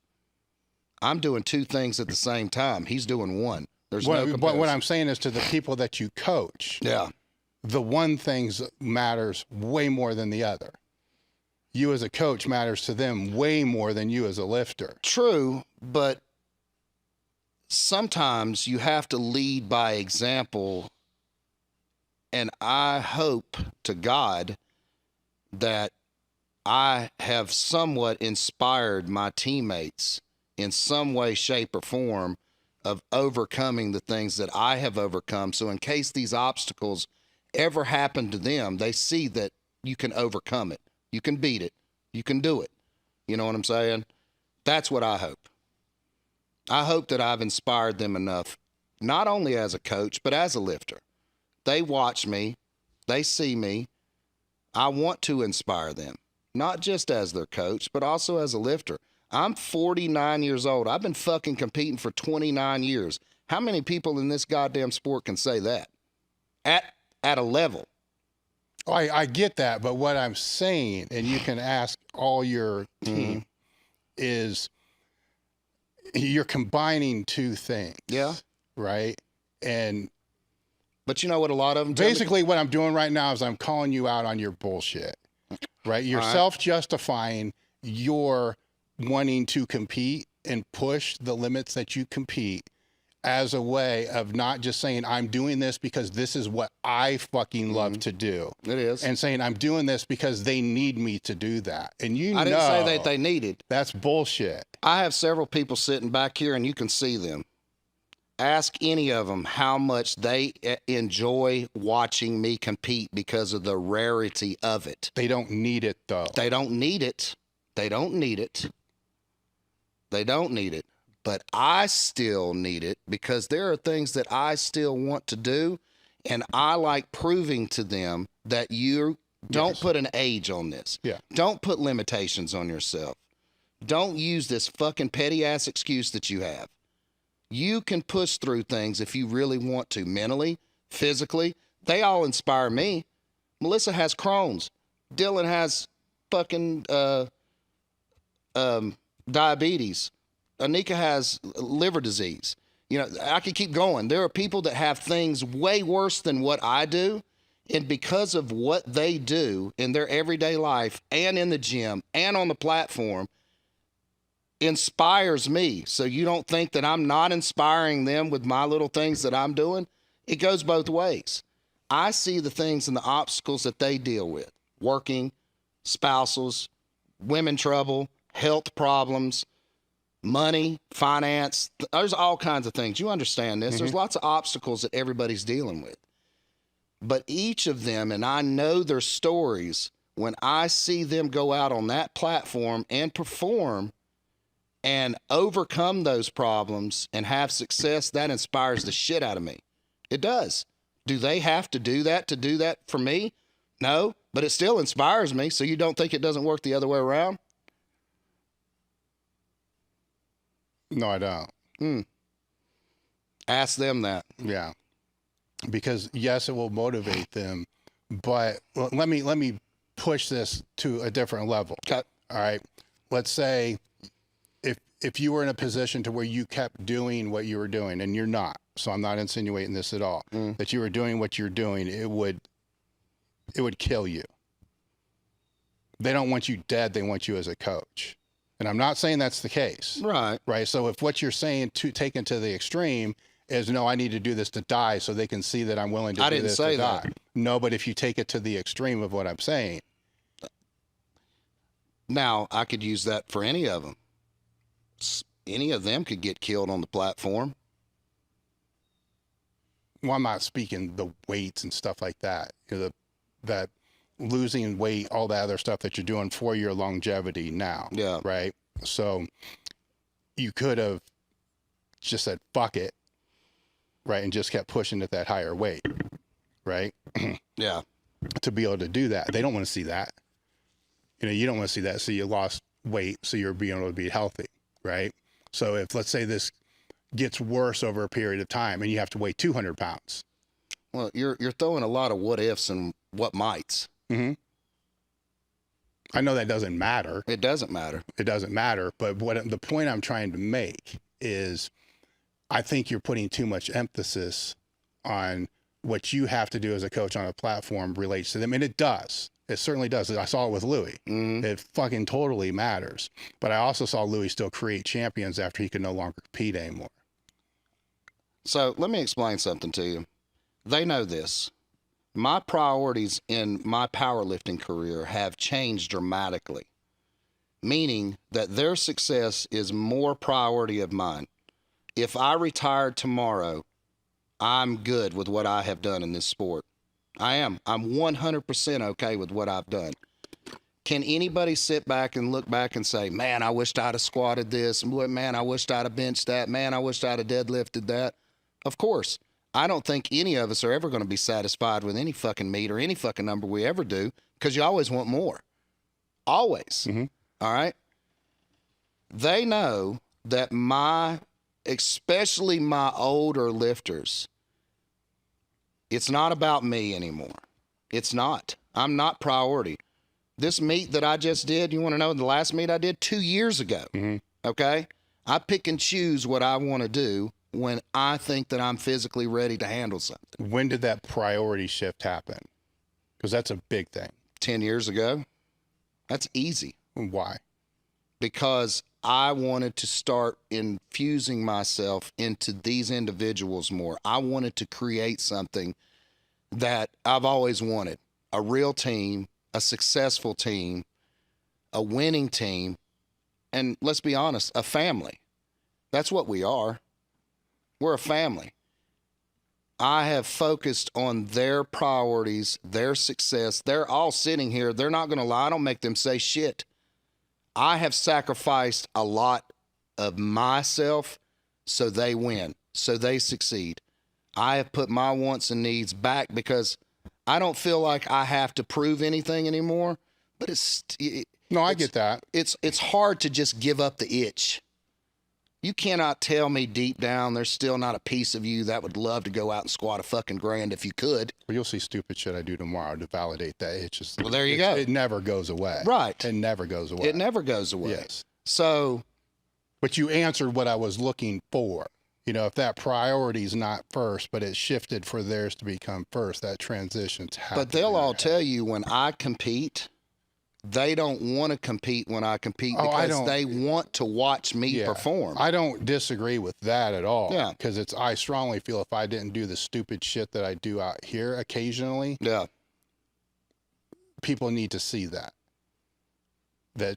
I'm doing two things at the same time. He's doing one. There's no comparison. But what I'm saying is to the people that you coach, the one thing matters way more than the other. You as a coach matters to them way more than you as a lifter. True, but sometimes you have to lead by example. And I hope to God that I have somewhat inspired my teammates in some way, shape, or form of overcoming the things that I have overcome. So in case these obstacles ever happen to them, they see that you can overcome it. You can beat it. You can do it. You know what I'm saying? That's what I hope. I hope that I've inspired them enough, not only as a coach, but as a lifter. They watch me. They see me. I want to inspire them, not just as their coach, but also as a lifter. I'm 49 years old. I've been fucking competing for 29 years. How many people in this goddamn sport can say that? At a level. I get that, but what I'm saying, and you can ask all your team, is you're combining two things. Yeah. Right? But you know what a lot of them basically what I'm doing right now is I'm calling you out on your bullshit, right? You're self-justifying your wanting to compete and push the limits that you compete as a way of not just saying, I'm doing this because this is what I fucking love to do. It is. And saying, I'm doing this because they need me to do that. And I didn't say that they needed. That's bullshit. I have several people sitting back here and you can see them. Ask any of them how much they enjoy watching me compete because of the rarity of it. They don't need it, though. They don't need it. They don't need it. They don't need it. But I still need it because there are things that I still want to do. And I like proving to them that you don't put an age on this. Yeah. Don't put limitations on yourself. Don't use this fucking petty ass excuse that you have. You can push through things if you really want to, mentally, physically. They all inspire me. Melissa has Crohn's. Dylan has fucking diabetes. Anika has liver disease. You know, I could keep going. There are people that have things way worse than what I do. And because of what they do in their everyday life and in the gym and on the platform, inspires me. So you don't think that I'm not inspiring them with my little things that I'm doing? It goes both ways. I see the things and the obstacles that they deal with. Working, spousals, women trouble, health problems, money, finance. There's all kinds of things. You understand this. There's lots of obstacles that everybody's dealing with. But each of them, and I know their stories, when I see them go out on that platform and perform and overcome those problems and have success, that inspires the shit out of me. It does. Do they have to do that for me? No, but it still inspires me. So you don't think it doesn't work the other way around? No, I don't. Ask them that. Yeah. Because yes, it will motivate them, but let me push this to a different level. Okay. All right. Let's say if you were in a position to where you kept doing what you were doing, and you're not, so I'm not insinuating this at all, that you were doing what you're doing, it would kill you. They don't want you dead. They want you as a coach. And I'm not saying that's the case. Right. Right. So if what you're saying taken to the extreme is, no, I need to do this to die so they can see that I'm willing to do this to die. No, but if you take it to the extreme of what I'm saying. Now, I could use that for any of them. Any of them could get killed on the platform. Well, I'm not speaking the weights and stuff like that. You know, that losing weight, all that other stuff that you're doing for your longevity now. Yeah. Right. So you could have just said, fuck it. Right. And just kept pushing at that higher weight. Right. Yeah. To be able to do that. They don't want to see that. You know, you don't want to see that. So you lost weight. So you're being able to be healthy. Right. So if, let's say, this gets worse over a period of time and you have to weigh 200 pounds. Well, you're throwing a lot of what ifs and what mights. Mm-hmm. I know that doesn't matter. It doesn't matter. It doesn't matter. But the point I'm trying to make is, I think you're putting too much emphasis on what you have to do as a coach on a platform relates to them. And it does. It certainly does. I saw it with Louis. Mm-hmm. It fucking totally matters. But I also saw Louis still create champions after he could no longer compete anymore. So let me explain something to you. They know this. My priorities in my powerlifting career have changed dramatically, meaning that their success is more priority of mine. If I retired tomorrow, I'm good with what I have done in this sport. I am. I'm 100% okay with what I've done. Can anybody sit back and look back and say, man, I wished I'd have squatted this. Man, I wished I'd have benched that. Man, I wished I'd have deadlifted that. Of course. I don't think any of us are ever going to be satisfied with any fucking meet or any fucking number we ever do, because you always want more. Always. Mm-hmm. All right? They know that especially my older lifters, it's not about me anymore. It's not. I'm not priority. This meet that I just did, you want to know the last meet I did 2 years ago? Mm-hmm. Okay? I pick and choose what I want to do when I think that I'm physically ready to handle something. When did that priority shift happen? Because that's a big thing. 10 years ago. That's easy. Why? Because I wanted to start infusing myself into these individuals more. I wanted to create something that I've always wanted. A real team, a successful team, a winning team, and let's be honest, a family. That's what we are. We're a family. I have focused on their priorities, their success. They're all sitting here. They're not going to lie. I don't make them say shit. I have sacrificed a lot of myself so they win, so they succeed. I have put my wants and needs back because I don't feel like I have to prove anything anymore. But I get that. It's hard to just give up the itch. You cannot tell me deep down there's still not a piece of you that would love to go out and squat a fucking grand if you could. Well, you'll see stupid shit I do tomorrow to validate that. It's just, well, there you go. It never goes away. Right. It never goes away. It never goes away. Yes. So. But you answered what I was looking for. You know, if that priority is not first, but it's shifted for theirs to become first, that transition's happening. But they'll all tell you when I compete, they don't want to compete when I compete because they want to watch me perform. I don't disagree with that at all. Yeah. Because I strongly feel if I didn't do the stupid shit that I do out here occasionally, people need to see that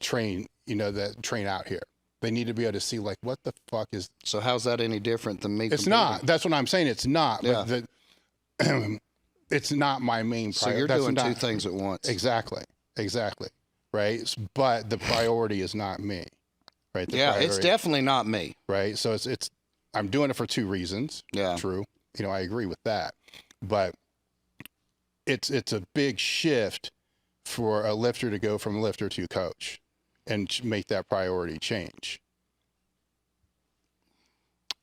train out here. They need to be able to see, like, what the fuck is. So how's that any different than me? It's not. That's what I'm saying. It's not. Yeah. But it's not my main priority. So you're doing two things at once. Exactly. Right. But the priority is not me. Right. It's definitely not me. Right. So I'm doing it for two reasons. Yeah. True. You know, I agree with that. But it's a big shift for a lifter to go from lifter to coach and make that priority change.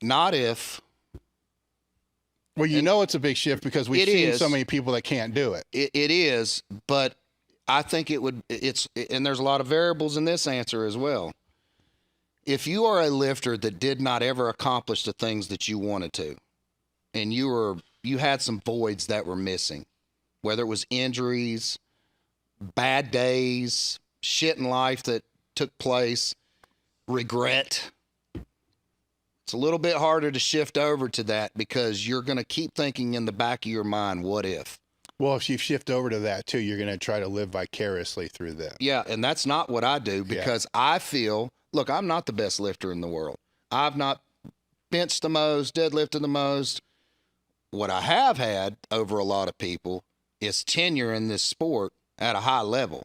Not if. Well, it's a big shift because we've seen so many people that can't do it. It is, but I think and there's a lot of variables in this answer as well. If you are a lifter that did not ever accomplish the things that you wanted to, and you had some voids that were missing, whether it was injuries, bad days, shit in life that took place, regret, it's a little bit harder to shift over to that because you're going to keep thinking in the back of your mind, what if? Well, if you shift over to that too, you're going to try to live vicariously through that. Yeah, and that's not what I do because I feel, look, I'm not the best lifter in the world. I've not benched the most, deadlifted the most. What I have had over a lot of people is tenure in this sport at a high level.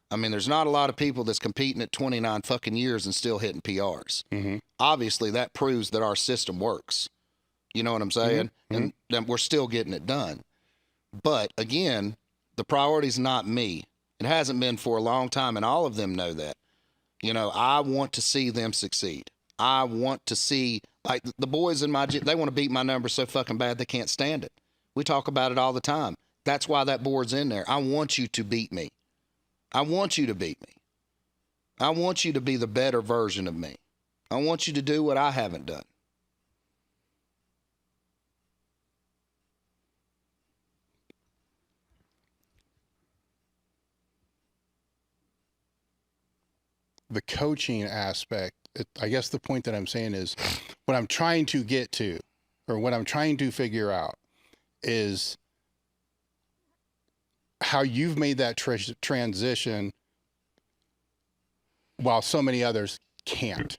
I mean, there's not a lot of people that's competing at 29 fucking years and still hitting PRs. Mm-hmm. Obviously, that proves that our system works. You know what I'm saying? Mm-hmm. And we're still getting it done. But again, the priority's not me. It hasn't been for a long time, and all of them know that. You know, I want to see them succeed. I want to see, like the boys in my gym, they want to beat my numbers so fucking bad they can't stand it. We talk about it all the time. That's why that board's in there. I want you to beat me. I want you to beat me. I want you to be the better version of me. I want you to do what I haven't done. The coaching aspect, I guess the point that I'm saying is what I'm trying to get to, or what I'm trying to figure out, is how you've made that transition while so many others can't.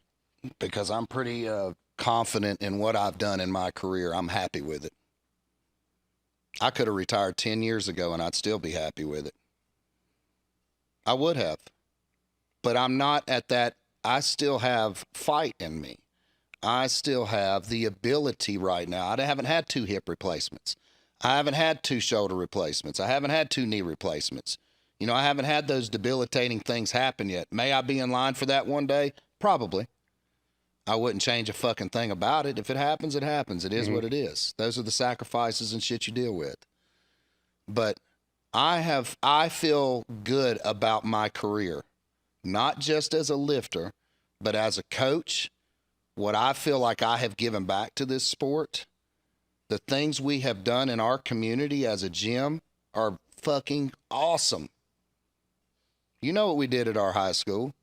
Because I'm pretty confident in what I've done in my career. I'm happy with it. I could have retired 10 years ago and I'd still be happy with it. I would have. But I'm not at that. I still have fight in me. I still have the ability right now. I haven't had 2 hip replacements. I haven't had 2 shoulder replacements. I haven't had 2 knee replacements. You know, I haven't had those debilitating things happen yet. May I be in line for that one day? Probably. I wouldn't change a fucking thing about it. If it happens, it happens. It is what it is. Those are the sacrifices and shit you deal with. But I feel good about my career. Not just as a lifter, but as a coach, what I feel like I have given back to this sport, the things we have done in our community as a gym are fucking awesome. You know what we did at our high school.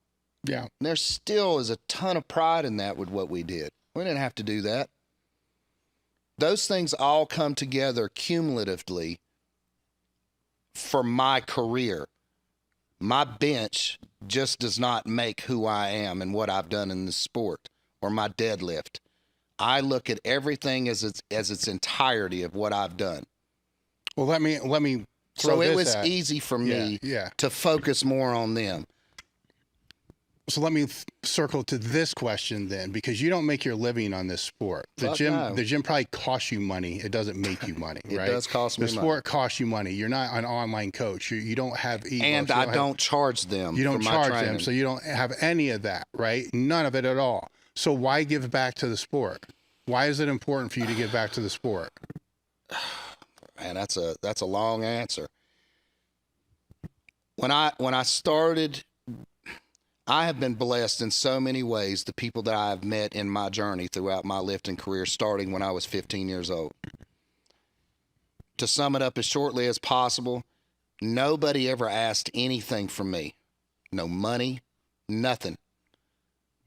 Yeah. And there still is a ton of pride in that with what we did. We didn't have to do that. Those things all come together cumulatively for my career. My bench just does not make who I am and what I've done in this sport, or my deadlift. I look at everything as its entirety of what I've done. Well, let me. So it was easy for me to focus more on them. So let me circle to this question then, because you don't make your living on this sport. The gym probably costs you money. It doesn't make you money, right? It does cost me money. The sport costs you money. You're not an online coach. You don't have ebooks. And I don't charge them. You don't charge them, so you don't have any of that, right? None of it at all. So why give back to the sport? Why is it important for you to give back to the sport? Man, that's a long answer. When I started, I have been blessed in so many ways, the people that I have met in my journey throughout my lifting career, starting when I was 15 years old. To sum it up as shortly as possible, nobody ever asked anything from me. No money, nothing.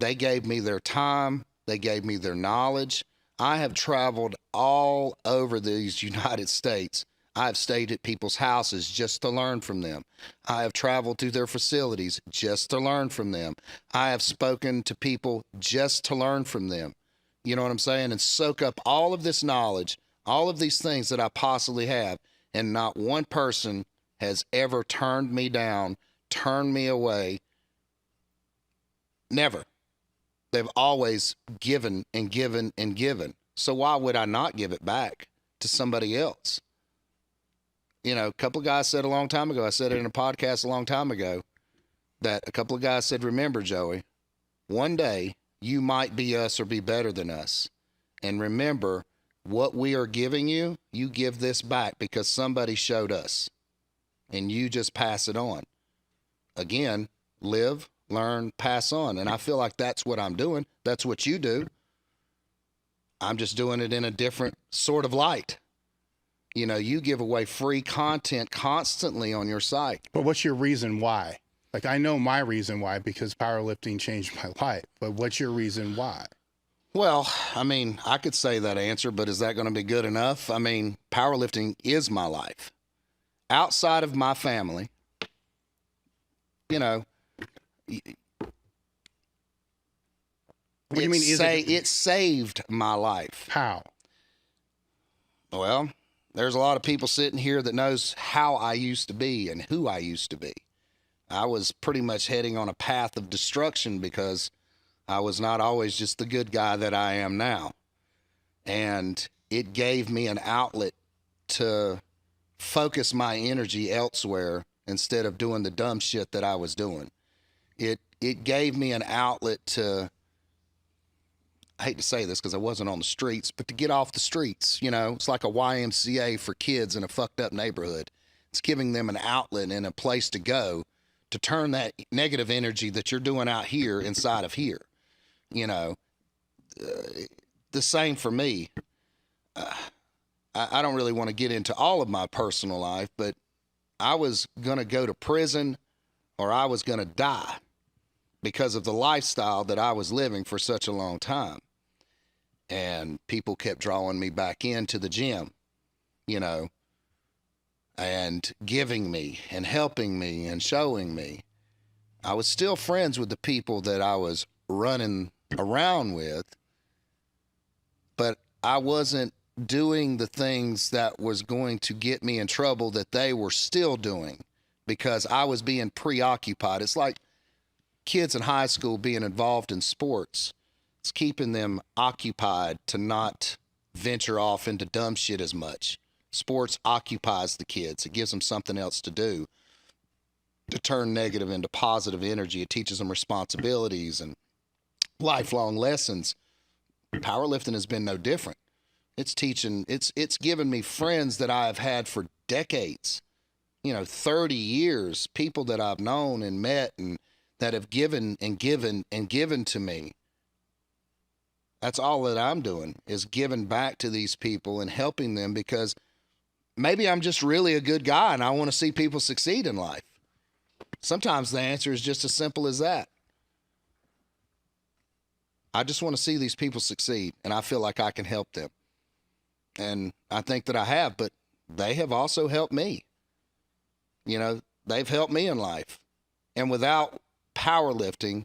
They gave me their time. They gave me their knowledge. I have traveled all over these United States. I have stayed at people's houses just to learn from them. I have traveled to their facilities just to learn from them. I have spoken to people just to learn from them. You know what I'm saying? And soak up all of this knowledge, all of these things that I possibly have. And not one person has ever turned me down, turned me away. Never. They've always given and given and given. So why would I not give it back to somebody else? You know, a couple of guys said a long time ago, I said it in a podcast a long time ago, that a couple of guys said, remember, Joey, one day you might be us or be better than us. And remember, what we are giving you, you give this back because somebody showed us. And you just pass it on. Again, live, learn, pass on. And I feel like that's what I'm doing. That's what you do. I'm just doing it in a different sort of light. You know, you give away free content constantly on your site. But what's your reason why? Like, I know my reason why, because powerlifting changed my life. But what's your reason why? Well, I mean, I could say that answer, but is that going to be good enough? I mean, powerlifting is my life. Outside of my family, you know, What do you mean? it saved my life. How? Well, there's a lot of people sitting here that knows how I used to be and who I used to be. I was pretty much heading on a path of destruction because I was not always just the good guy that I am now. And it gave me an outlet to focus my energy elsewhere instead of doing the dumb shit that I was doing. It gave me an outlet to, I hate to say this because I wasn't on the streets, but to get off the streets. You know, it's like a YMCA for kids in a fucked up neighborhood. It's giving them an outlet and a place to go to turn that negative energy that you're doing out here inside of here. You know, the same for me. I don't really want to get into all of my personal life, but I was going to go to prison or I was going to die because of the lifestyle that I was living for such a long time. And people kept drawing me back into the gym, you know, and giving me and helping me and showing me. I was still friends with the people that I was running around with, but I wasn't doing the things that was going to get me in trouble that they were still doing because I was being preoccupied. It's like kids in high school being involved in sports. It's keeping them occupied to not venture off into dumb shit as much. Sports occupies the kids. It gives them something else to do, to turn negative into positive energy. It teaches them responsibilities and lifelong lessons. Powerlifting has been no different. It's given me friends that I've had for decades, 30 years, people that I've known and met and that have given and given and given to me. That's all that I'm doing is giving back to these people and helping them because maybe I'm just really a good guy and I want to see people succeed in life. Sometimes the answer is just as simple as that. I just want to see these people succeed and I feel like I can help them. And I think that I have, but they have also helped me. They've helped me in life. And without powerlifting,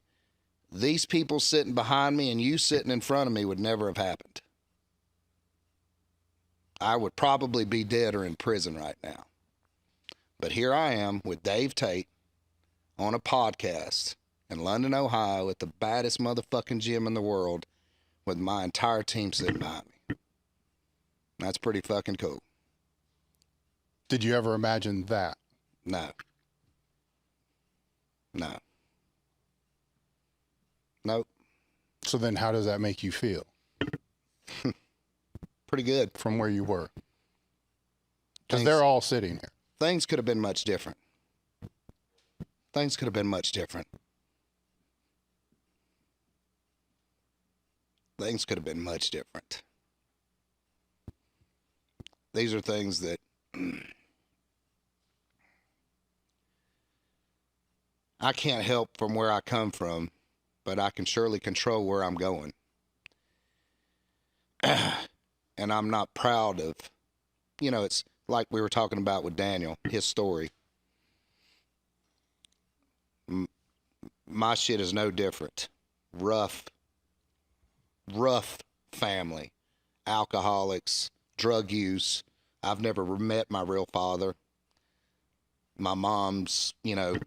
these people sitting behind me and you sitting in front of me would never have happened. I would probably be dead or in prison right now. But here I am with Dave Tate on a podcast in London, Ohio at the baddest motherfucking gym in the world with my entire team sitting behind me. That's pretty fucking cool. Did you ever imagine that? No. Nope. So then how does that make you feel? Pretty good. From where you were? Because they're all sitting here. Things could have been much different. Things could have been much different. Things could have been much different. These are things that I can't help from where I come from, but I can surely control where I'm going. And I'm not proud of, it's like we were talking about with Daniel, his story. My shit is no different. Rough family, alcoholics, drug use. I've never met my real father. My mom's,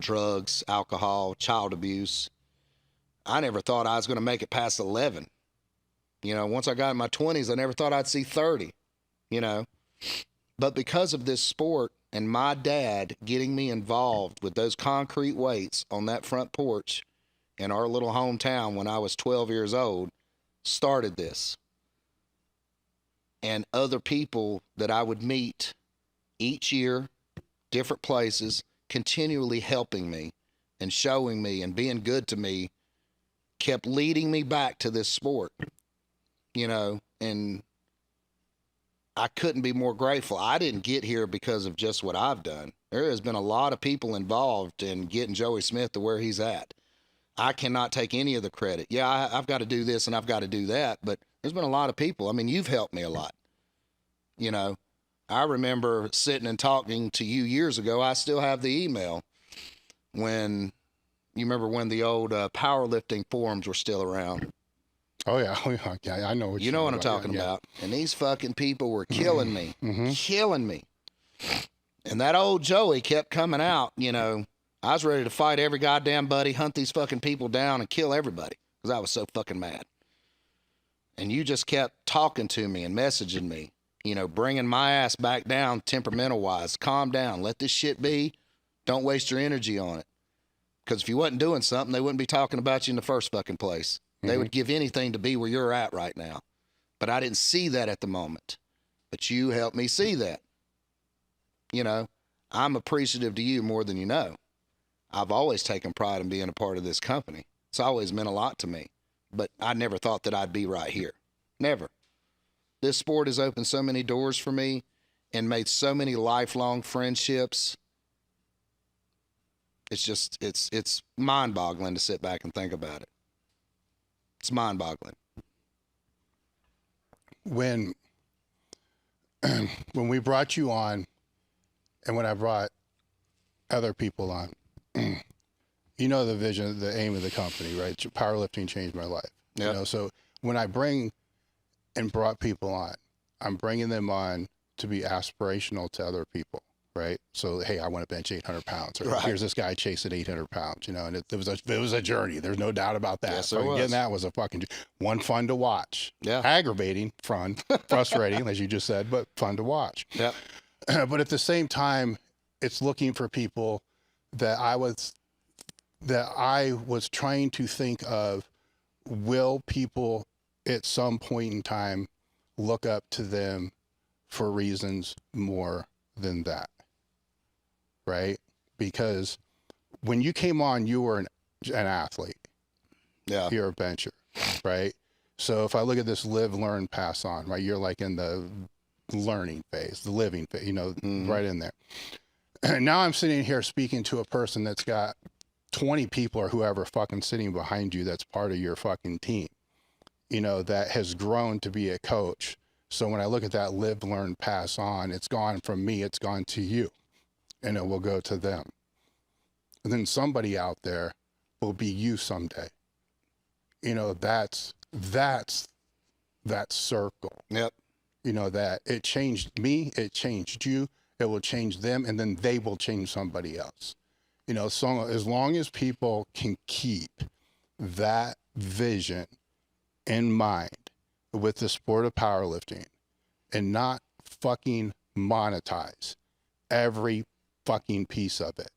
drugs, alcohol, child abuse. I never thought I was going to make it past 11. Once I got in my 20s, I never thought I'd see 30, But because of this sport and my dad getting me involved with those concrete weights on that front porch in our little hometown when I was 12 years old, started this. And other people that I would meet each year, different places, continually helping me and showing me and being good to me kept leading me back to this sport, you know, and I couldn't be more grateful. I didn't get here because of just what I've done. There has been a lot of people involved in getting Joey Smith to where he's at. I cannot take any of the credit. Yeah, I've got to do this and I've got to do that, but there's been a lot of people. I mean, you've helped me a lot. You know, I remember sitting and talking to you years ago. I still have the email when you remember when the old powerlifting forums were still around. Oh yeah, I know what you know what I'm talking about. And these fucking people were killing me, killing me. And that old Joey kept coming out. You know, I was ready to fight every goddamn buddy, hunt these fucking people down, and kill everybody because I was so fucking mad. And you just kept talking to me and messaging me. You know, bringing my ass back down temperamental wise. Calm down. Let this shit be. Don't waste your energy on it. Because if you wasn't doing something, they wouldn't be talking about you in the first fucking place. They would give anything to be where you're at right now. But I didn't see that at the moment. But you helped me see that. You know, I'm appreciative to you more than you know. I've always taken pride in being a part of this company. It's always meant a lot to me. But I never thought that I'd be right here. Never. This sport has opened so many doors for me and made so many lifelong friendships. It's just, it's mind-boggling to sit back and think about it. It's mind-boggling. When we brought you on, and when I brought other people on, you know the vision, the aim of the company, right? Powerlifting changed my life. Yep. You know, so when I bring and brought people on, I'm bringing them on to be aspirational to other people, right? So, hey, I want to bench 800 pounds. Or here's this guy chasing 800 pounds, you know, and it was a journey. There's no doubt about that. Yes, so getting that was a fucking one, fun to watch. Yeah. Aggravating, fun, frustrating, as you just said, but fun to watch. Yep. But at the same time, it's looking for people that I was trying to think of, will people at some point in time look up to them for reasons more than that, right? Because when you came on, you were an athlete. Yeah. You're a bencher, right? So if I look at this live, learn, pass on, right? You're like in the learning phase, the living phase, you know, right in there. And now I'm sitting here speaking to a person that's got 20 people or whoever fucking sitting behind you that's part of your fucking team, you know, that has grown to be a coach. So when I look at that live, learn, pass on, it's gone from me, it's gone to you, and it will go to them. And then somebody out there will be you someday. You know, that's that circle. Yep. You know, that it changed me, it changed you, it will change them, and then they will change somebody else. You know, so as long as people can keep that vision in mind with the sport of powerlifting and not fucking monetize every fucking piece of it,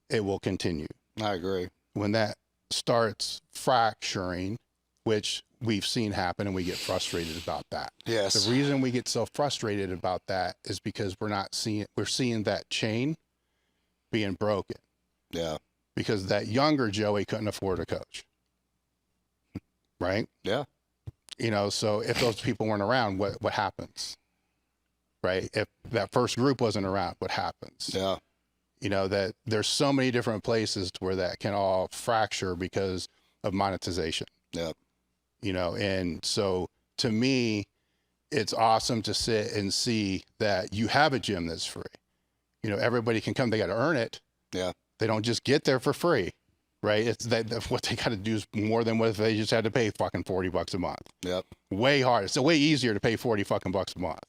it will continue. I agree. When that starts fracturing, which we've seen happen, and we get frustrated about that. Yes. The reason we get so frustrated about that is because we're seeing that chain being broken. Yeah. Because that younger Joey couldn't afford a coach. Right? Yeah. You know, so if those people weren't around, what happens? Right? If that first group wasn't around, what happens? Yeah. You know, that there's so many different places where that can all fracture because of monetization. Yeah. You know, and so to me, it's awesome to sit and see that you have a gym that's free. You know, everybody can come, they got to earn it. Yeah. They don't just get there for free, right? It's that what they got to do is more than what if they just had to pay fucking $40 a month. Yep. Way harder. It's way easier to pay 40 fucking bucks a month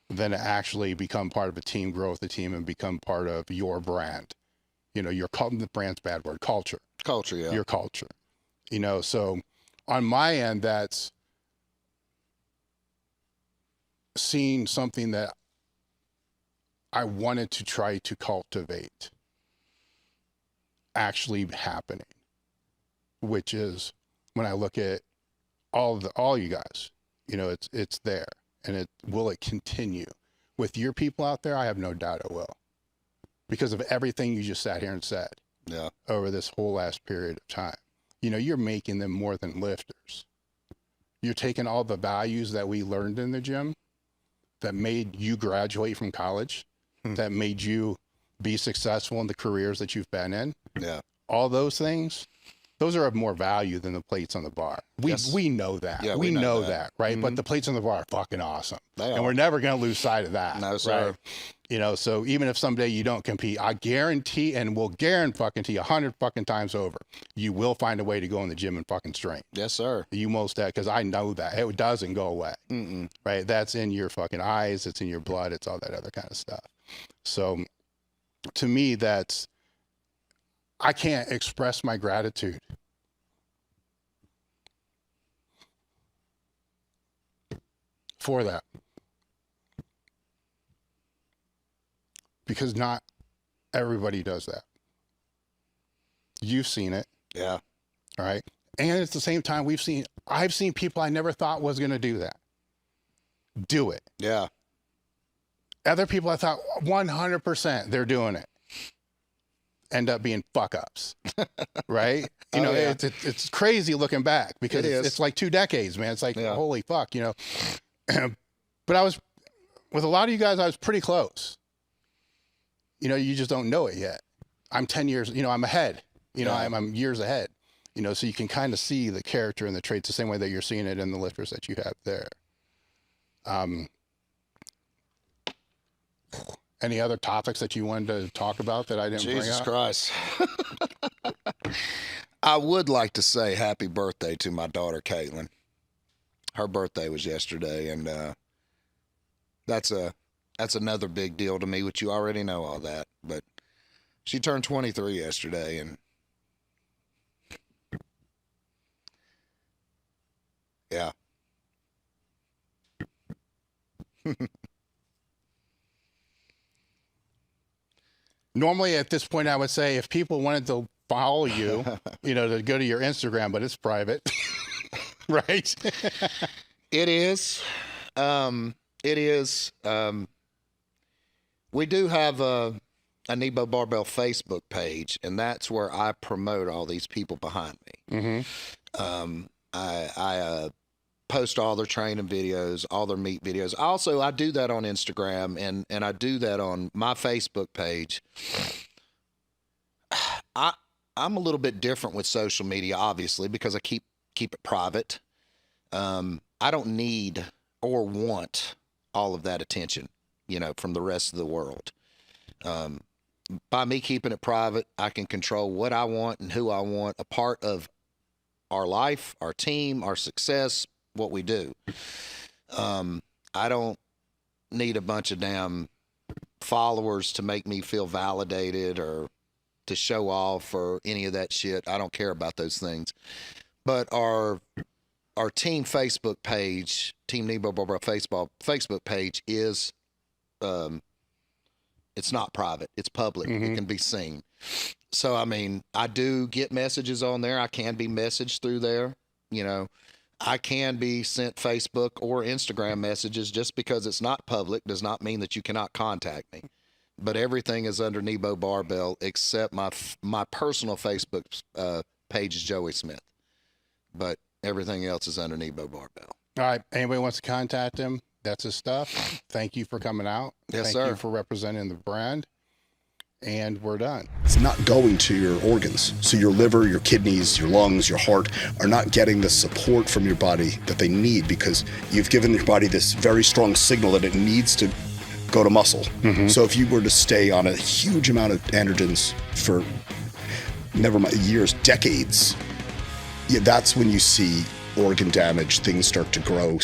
than to actually become part of a team, grow with the team, and become part of your brand. You know, the brand's a bad word, culture. Culture, yeah. Your culture. You know, so on my end, that's seeing something that I wanted to try to cultivate actually happening, which is when I look at all you guys, you know, it's there, and will it continue with your people out there? I have no doubt it will, because of everything you just sat here and said. over this whole last period of time. You know, you're making them more than lifters. You're taking all the values that we learned in the gym that made you graduate from college, that made you be successful in the careers that you've been in. Yeah. All those things, those are of more value than the plates on the bar. We know that. Yeah, we know that, right? But the plates on the bar are fucking awesome. And we're never going to lose sight of that. No, sir. Right? You know, so even if someday you don't compete, I guarantee, and will guarantee 100 fucking times over, you will find a way to go in the gym and fucking strain. Yes, sir. You most that, because I know that. It doesn't go away. Right? That's in your fucking eyes. It's in your blood. It's all that other kind of stuff. So to me, I can't express my gratitude for that, because not everybody does that. You've seen it. Yeah. All right. And at the same time, I've seen people I never thought was going to do that. Do it. Yeah. Other people I thought 100% they're doing it end up being fuck ups. Right. You know, it's crazy looking back, because it's like 2 decades, man. It's like, holy fuck, you know. But with a lot of you guys, I was pretty close. You know, you just don't know it yet. I'm 10 years, you know, I'm ahead. You know, I'm years ahead. You know, so you can kind of see the character and the traits the same way that you're seeing it in the lifters that you have there. Any other topics that you wanted to talk about that I didn't bring up? Jesus Christ. I would like to say happy birthday to my daughter, Caitlin. Her birthday was yesterday, and that's another big deal to me, which you already know all that. But she turned 23 yesterday, and yeah. Normally at this point, I would say if people wanted to follow you, you know, to go to your Instagram, but it's private, right? It is. It is. We do have a Neo Barbell Facebook page, and that's where I promote all these people behind me. I post all their training videos, all their meet videos. Also, I do that on Instagram, and I do that on my Facebook page. I'm a little bit different with social media, obviously, because I keep it private. I don't need or want all of that attention, you know, from the rest of the world. By me keeping it private, I can control what I want and who I want a part of our life, our team, our success, what we do. I don't need a bunch of damn followers to make me feel validated or to show off or any of that shit. I don't care about those things. But our team Facebook page, Team Neo Barbell Facebook page is, it's not private. It's public. It can be seen. So, I mean, I do get messages on there. I can be messaged through there. You know, I can be sent Facebook or Instagram messages. Just because it's not public does not mean that you cannot contact me. But everything is under Neo Barbell except my personal Facebook page is Joey Smith. But everything else is under Neo Barbell. All right. Anybody wants to contact him, that's his stuff. Thank you for coming out. Yes, Thank sir. you for representing the brand. And we're done. It's not going to your organs. So your liver, your kidneys, your lungs, your heart are not getting the support from your body that they need, because you've given your body this very strong signal that it needs to go to muscle. So if you were to stay on a huge amount of androgens for never mind years, decades, that's when you see organ damage, things start to grow.